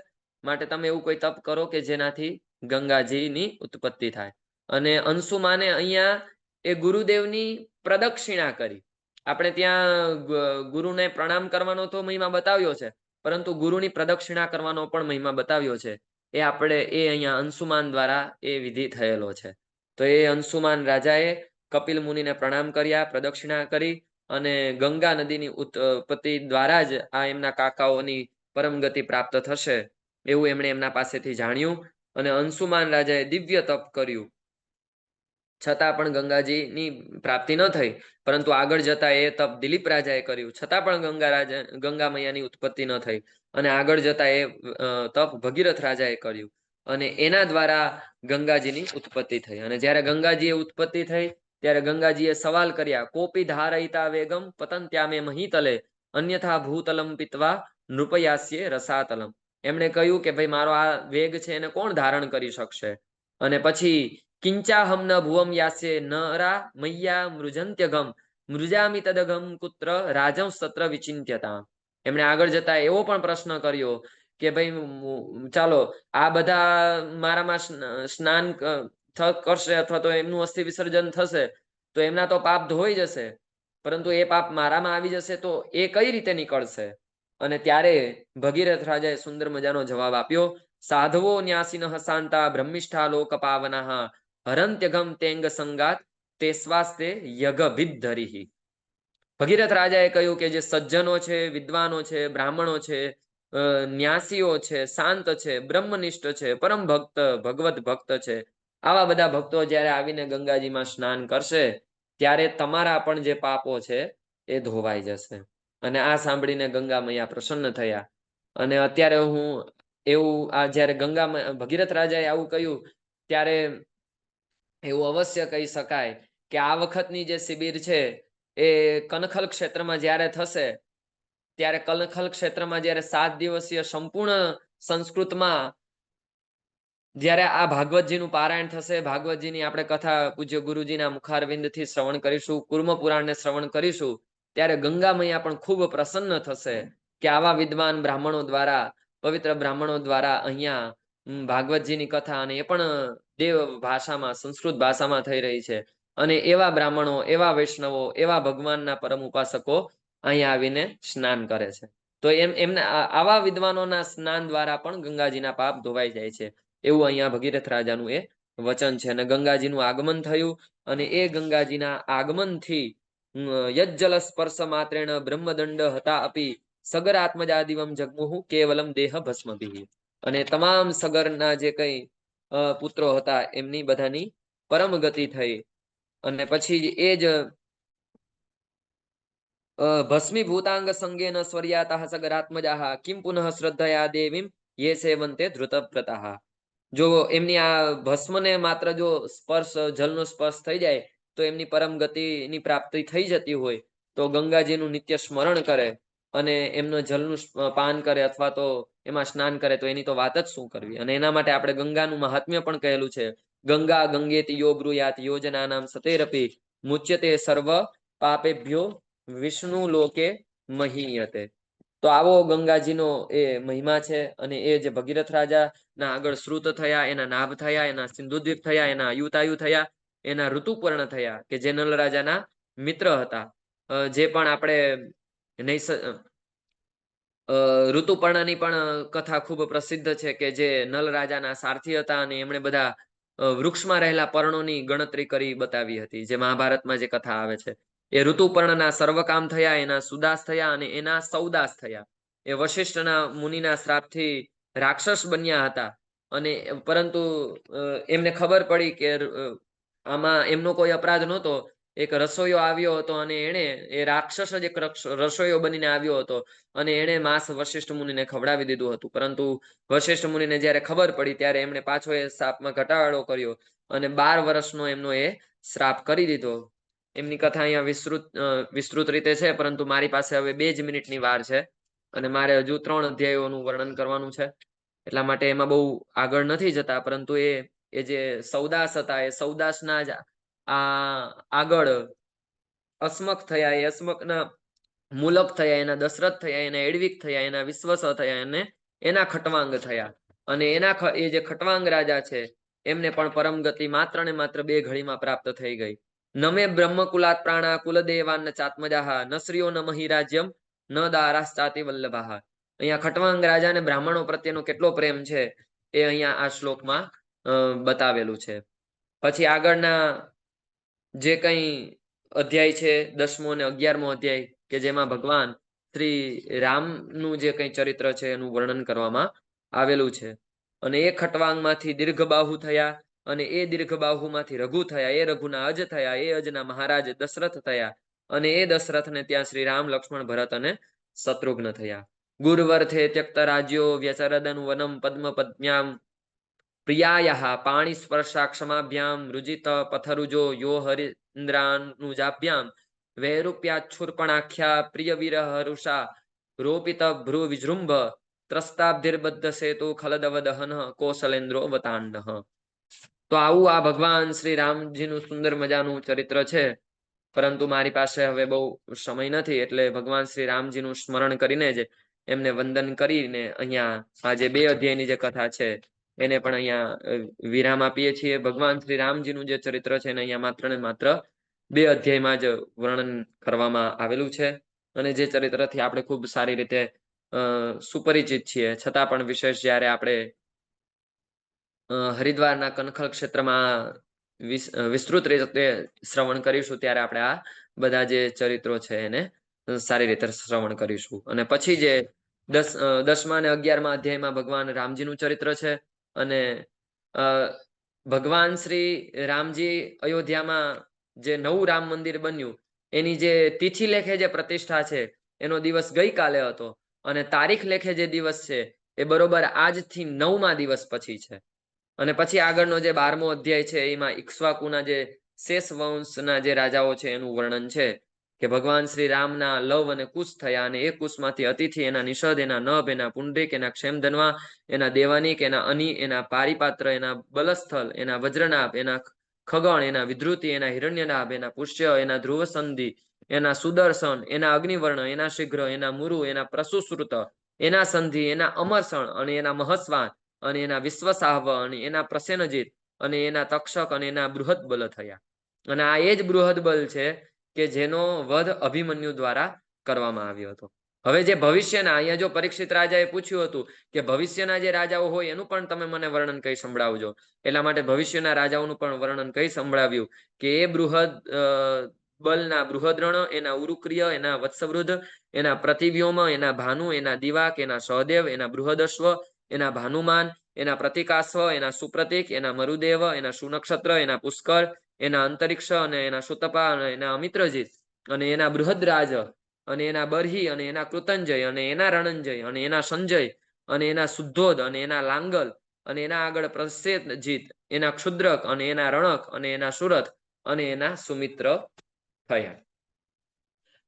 માટે તમે એવું કોઈ તપ કરો કે જેનાથી ગંગાજીની ઉત્પત્તિ થાય. અને અંશુમાને અહીંયા એ ગુરુદેવની પ્રદક્ષિણા કરી. આપણે ત્યાં ગુરુને પ્રણામ કરવાનો તો મહિમા બતાવ્યો છે, પરંતુ ગુરુની પ્રદક્ષિણા કરવાનો પણ મહિમા બતાવ્યો છે. એ અહીંયા અંશુમાન દ્વારા એ વિધિ થયેલો છે. તો એ અંશુમાન રાજાએ કપિલ મુનિને પ્રણામ કર્યા, પ્રદક્ષિણા કરી અને ગંગા નદીની ઉત્પત્તિ દ્વારા જ આ એમના કાકાઓની પરમ ગતિ પ્રાપ્ત થશે એવું એમણે એમના પાસેથી જાણ્યું અને અંશુમાન રાજાએ દિવ્ય તપ કર્યું છતાં પણ ગંગાજીની પ્રાપ્તિ ન થઈ, પરંતુ આગળ જતા એ તપ દિલીપ રાજાએ કર્યું, છતાં પણ ગંગા મૈયાની ઉત્પત્તિ ન થઈ, અને આગળ જતા એ તપ ભગીરથ રાજાએ કર્યું, અને એના દ્વારા ગંગાજીની ઉત્પત્તિ થઈ. અને જ્યારે ગંગાજીએ ઉત્પત્તિ થઈ ત્યારે ગંગાજીએ સવાલ કર્યા, કોપી ધારયિતા વેગમ પતંત્યામે મહીતલે અન્યથા ભૂતલમ પિત્વા નૃપયાસ્યે રસાતલમ. એમણે કહ્યું કે ભાઈ મારો આ વેગ છે એને કોણ ધારણ કરી શકશે? અને પછી કિંચાહમ ન ભુવમ યાસ્યે નરા મૈયા મૃજંત્યગમ મૃજામિ તદગમ કુત્ર રાજમ સત્ર વિચિંત્યતા. એમણે આગળ જતા એવો પણ પ્રશ્ન કર્યો કે ભાઈ ચાલો આ બધા મારામાં સ્નાન કરશે અથવા તો એમનું અસ્થિ વિસર્જન થશે તો એમના તો પાપ ધોઈ જશે, પરંતુ એ પાપ મારામાં આવી જશે તો એ કઈ રીતે નીકળશે? અને ત્યારે ભગીરથ રાજાએ સુંદર મજાનો જવાબ આપ્યો, સાધવો ન્યાસિન શાંતા બ્રહ્મિષ્ઠા લોક પાવના હરંત્યગમ તેંગ સંગાત તે સ્વાસ્તે યગભિદ્ધરિહિ. ભગીરથ રાજાએ કહ્યું કે જે સજ્જનો છે, વિદ્વાનો છે, બ્રાહ્મણો છે, ન્યાસીઓ છે, શાંત છે, બ્રહ્મનિષ્ઠ છે, પરમ ભક્ત, ભગવત ભક્ત છે, આવા બધા ભક્તો જ્યારે આવીને ગંગાજીમાં સ્નાન કરશે ત્યારે તમારા પણ જે પાપો છે એ ધોવાઈ જશે. અને આ સાંભળીને ગંગા મૈયા પ્રસન્ન થયા. અને અત્યારે હું એવું આ જ્યારે ભગીરથ રાજાએ આવું કહ્યું ત્યારે એવું અવશ્ય કહી શકાય કે આ વખતની જે શિબિર છે એ કનખલ ક્ષેત્રમાં જ્યારે થશે ત્યારે કનખલ ક્ષેત્રમાં જ્યારે 7 દિવસીય સંપૂર્ણ સંસ્કૃતમાં જ્યારે આ ભાગવતજીનું પારાયણ થશે, ભાગવતજીની આપણે કથા પૂજ્ય ગુરુજીના મુખારવિંદથી શ્રવણ કરીશું, કુર્મ પુરાણને શ્રવણ કરીશું, ત્યારે ગંગા મૈયા પણ ખૂબ પ્રસન્ન થશે કે આવા વિદ્વાન બ્રાહ્મણો દ્વારા, પવિત્ર બ્રાહ્મણો દ્વારા અહીંયા ભાગવતજીની કથા, અને એ પણ દેવ ભાષામાં, સંસ્કૃત ભાષામાં થઈ રહી છે. અને એવા બ્રાહ્મણો, એવા વૈષ્ણવો, એવા ભગવાનના પરમ ઉપાસકો અહીંયા આવીને સ્નાન કરે છે. તો એમના આવા વિદ્વાનોના સ્નાન દ્વારા પણ ગંગાજીના પાપ ધોવાઈ જાય છે, એવું અહીંયા ભગીરથ રાજાનું એ વચન છે. અને ગંગાજીનું આગમન થયું, અને એ ગંગાજીના આગમનથી યજ્જલ સ્પર્શ માત્રેણ બ્રહ્મદંડ હતા અપી સગર આત્મજાદિવમ જગમુહુ કેવલમ દેહ ભસ્મભિ. અને તમામ સગરના જે કઈ પુત્રો હતા એમની બધાની પરમ ગતિ થઈ. અને પછી એ જ ભસ્મીભૂતાંગ સંગેન સ્વર્યાતા સગરાત્મજાહ કિમ પુનઃ શ્રદ્ધયા દેવીમ યે સેવંતે ધૃતવ્રતાહ. જો એમની આ ભસ્મને માત્ર જો સ્પર્શ, જલનો સ્પર્શ થઈ જાય તો એમની પરમ ગતિની પ્રાપ્તિ થઈ જતી હોય, તો ગંગાજીનું નિત્ય સ્મરણ કરે અને એમનો જલનું પાન કરે અથવા તો એમાં સ્નાન કરે તો એની તો વાત જ શું કરવી. અને એના માટે આપણે ગંગાનું મહાત્મ્ય પણ કહેલું છે, ગંગા ગંગેતિ યો બ્રુયાત યોજનાનામ સતેરપી મુચ્યતે સર્વ પાપેભ્યો વિષ્ણુ લોકે મહીયતે. તો આવો ગંગાજીનો એ મહિમા છે. અને એ જે ભગીરથ રાજા ના આગળ શ્રુત થયા, એના નાભ થયા, એના સિંધુદ્વીપ થયા, એના આયુતાયુ થયા, એના ઋતુપર્ણ થયા કે જે નલ રાજાના મિત્ર હતા. જે પણ આપણે ઋતુપર્ણની પણ કથા ખૂબ પ્રસિદ્ધ છે કે જે નલ રાજાના સારથી હતા, અને એમણે બધા વૃક્ષમાં રહેલા પર્ણોની ગણતરી કરી બતાવી હતી, જે મહાભારતમાં જે કથા આવે છે. એ ઋતુપર્ણના સર્વકામ થયા, એના સુદાસ થયા, અને એના સૌદાસ થયા. એ વશિષ્ઠના મુનિના શ્રાપથી રાક્ષસ બન્યા હતા, અને પરંતુ એમને ખબર પડી કે આમાં એમનો કોઈ અપરાધ નહોતો. એક રસોઈયો આવ્યો હતો, અને એણે એ રાક્ષસ જ એક રસોઈયો બનીને આવ્યો હતો, અને એણે માંસ વશિષ્ઠ મુનિને ખવડાવી દીધું હતું. પરંતુ વશિષ્ઠ મુનિને જ્યારે ખબર પડી ત્યારે એમણે પાછો એ શ્રાપમાં ઘટાડો કર્યો, અને 12 વર્ષનો એમનો એ શ્રાપ કરી દીધો. એમની કથા અહીંયા વિસ્તૃત રીતે છે, પરંતુ મારી પાસે હવે 2 જ મિનિટની વાર છે, અને મારે હજુ 3 અધ્યાયોનું વર્ણન કરવાનું છે, એટલા માટે એમાં બહુ આગળ નથી જતા. પરંતુ એ જે સૌદાસ હતા, એ સૌદાસના જ આગળ અસ્મક થયા, એ અસ્મકના મૂલક થયા, એના દશરથ થયા, એના એડવિક થયા, એના વિશ્વસ થયા, અને એના ખટવાંગ થયા. અને એ જે ખટવાંગ રાજા છે એમને પણ પરમ ગતિ માત્ર ને માત્ર 2 ઘડીમાં પ્રાપ્ત થઈ ગઈ. નમે બ્રહ્મકુલાત પ્રાણા કુલદેવાન ચાત્મજાહ ન શ્રીઓ ન મહિરાજ્યમ ન દારાશ્ચાતિ વલ્લભાહ. અહીંયા ખટવાંગ રાજાને બ્રાહ્મણો પ્રત્યેનો કેટલો પ્રેમ છે એ અહીંયા આ શ્લોકમાં બતાવેલું છે. પછી આગળના જે કઈ અધ્યાય છે 10મો અને 11મો અધ્યાય, કે જેમાં ભગવાન શ્રી રામનું જે કઈ ચરિત્ર છે એનું વર્ણન કરવામાં આવેલું છે. અને એ ખટવાંગમાંથી દીર્ઘબાહુ થયા, અને એ દીર્ઘબાહુમાંથી રઘુ થયા, એ રઘુના અજ થયા, એ અજના મહારાજ દશરથ થયા, અને એ દશરથને ત્યાં શ્રી રામ, લક્ષ્મણ, ભરત અને શત્રુઘ્ન થયા. ગુરુવર્થે ત્યક્ત રાજ્યો વ્યચરદન વનમ પદ્મ પદ્મ્યામ પ્રિયાયા પાણી સ્પર્શા ક્ષમાભ્યામ રુજિત પથરુજો યો હરિન્દ્રાનુજાભ્યામ વૈરૂપ્યાચ્છુર્પણાખ્યા પ્રિય વિરહ હરુષા રોપિત ભ્રુ વિજૃંભ ત્રસ્તાબ્ધિર્બદ્ધ સેતુ ખલદવદહન કૌશલેન્દ્રો વતાંડ. તો આવું આ ભગવાન શ્રી રામજીનું સુંદર મજાનું ચરિત્ર છે. પરંતુ મારી પાસે હવે બહુ સમય નથી, એટલે ભગવાન શ્રી રામજીનું સ્મરણ કરીને જ એમને વંદન કરીને અહીંયા આ જે 2 અધ્યાયની જે કથા છે એને પણ અહીંયા વિરામ આપીએ છીએ. ભગવાન શ્રી રામજીનું જે ચરિત્ર છે એને અહીંયા માત્ર ને માત્ર 2 અધ્યાયમાં જ વર્ણન કરવામાં આવેલું છે. અને જે ચરિત્રથી આપણે ખૂબ સારી રીતે સુપરિચિત છીએ, છતાં પણ વિશેષ જ્યારે આપણે હરિદ્વારના કનખલ ક્ષેત્રમાં વિસ્તૃત રીતે શ્રવણ કરીશું ત્યારે આપણે આ બધા જે ચરિત્રો છે એને સારી રીતે શ્રવણ કરીશું. અને પછી જે 10મા અને 11મા અધ્યાયમાં ભગવાન રામજીનું ચરિત્ર છે. અને ભગવાન શ્રી રામજી અયોધ્યામાં જે નવું રામ મંદિર બન્યું એની જે તિથિ લેખે જે પ્રતિષ્ઠા છે એનો દિવસ ગઈકાલે હતો, અને તારીખ લેખે જે દિવસ છે એ બરોબર આજથી 9મા દિવસ પછી છે. અને પછી આગળનો જે 12મો અધ્યાય છે એમાં ઇક્ષ્વાકુના જે શેષ વંશના જે રાજાઓ છે એનું વર્ણન છે કે ભગવાન શ્રી રામના લવ અને કુશ થયા, અને એ કુશમાંથી અતિથિ, એના નિષદ, એના નભ, એના પુંડરીક, એના ક્ષેમધનવા, એના દેવાનિક, એના અની, એના પારિપાત્ર, એના બલસ્થલ, એના વજ્રનાભ, એના ખગણ, એના વિધૃતિ, એના હિરણ્યનાભ, એના પુષ્ય, એના ધ્રુવસંધિ, એના સુદર્શન, એના અગ્નિવર્ણ, એના શીઘ્ર, એના મુરુ, એના પ્રસુશ્રુત, એના સંધિ, એના અમરસણ, અને એના મહસ્વાન, અને એના વિશ્વસાહવ, અને એના પ્રસેનજીત, અને એના તક્ષક, અને એના બૃહદ બલ થયા. અને આ એ જ બૃહદ બલ છે કે જેનો વધ અભિમન્યુ દ્વારા કરવામાં આવ્યો હતો. હવે જે ભવિષ્યના, અહીંયા જો પરીક્ષિત રાજાએ પૂછ્યું હતું કે ભવિષ્યના જે રાજાઓ હોય એનું પણ તમે મને વર્ણન કઈ સંભળાવજો, એટલા માટે ભવિષ્યના રાજાઓનું પણ વર્ણન કઈ સંભળાવ્યું કે એ બૃહદ બલના બૃહદ્રણ, એના ઉરુક્રિય, એના વત્સવૃદ્ધ, એના પ્રતિવ્યોમ, એના ભાનુ, એના દિવાક, એના સહદેવ, એના બૃહદશ્વ, એના ભાનુમાન, એના પ્રતિકાશ્વ, એના સુપ્રતિક, એના મરુદેવ, એના સુનક્ષત્ર, એના પુષ્કર, એના અંતરિક્ષ, અને એના સુતપા, અને એના અમિત્રજીત, અને એના બૃહદરાજ, અને એના બરહી, અને એના કૃતંજય, અને એના રણંજય, અને એના સંજય, અને એના શુદ્ધોદ, અને એના લાંગલ, અને એના આગળ પ્રસેનજીત, એના ક્ષુદ્રક, અને એના રણક, અને એના સુરથ, અને એના સુમિત્ર થયા.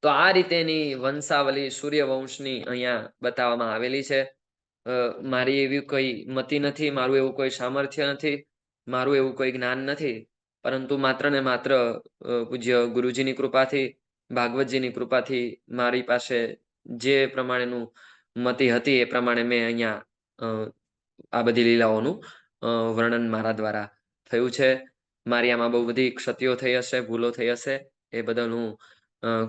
તો આ રીતેની વંશાવલી સૂર્યવંશની અહીંયા બતાવવામાં આવેલી છે. મારી એવી કોઈ મતિ નથી, મારું એવું કોઈ સામર્થ્ય નથી, મારું એવું કોઈ જ્ઞાન નથી, પરંતુ માત્ર ને માત્ર પૂજ્ય ગુરુજીની કૃપાથી, ભાગવતજીની કૃપાથી મારી પાસે જે પ્રમાણેનું મતિ હતી એ પ્રમાણે મેં અહીંયા આ બધી લીલાઓનું વર્ણન મારા દ્વારા થયું છે. મારી આમાં બહુ બધી ક્ષતિઓ થઈ હશે, ભૂલો થઈ હશે, એ બદલ હું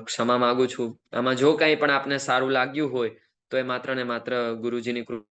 ક્ષમા માંગુ છું. આમાં જો કંઈ પણ આપને સારું લાગ્યું હોય તો એ માત્ર ને માત્ર ગુરુજીની કૃપા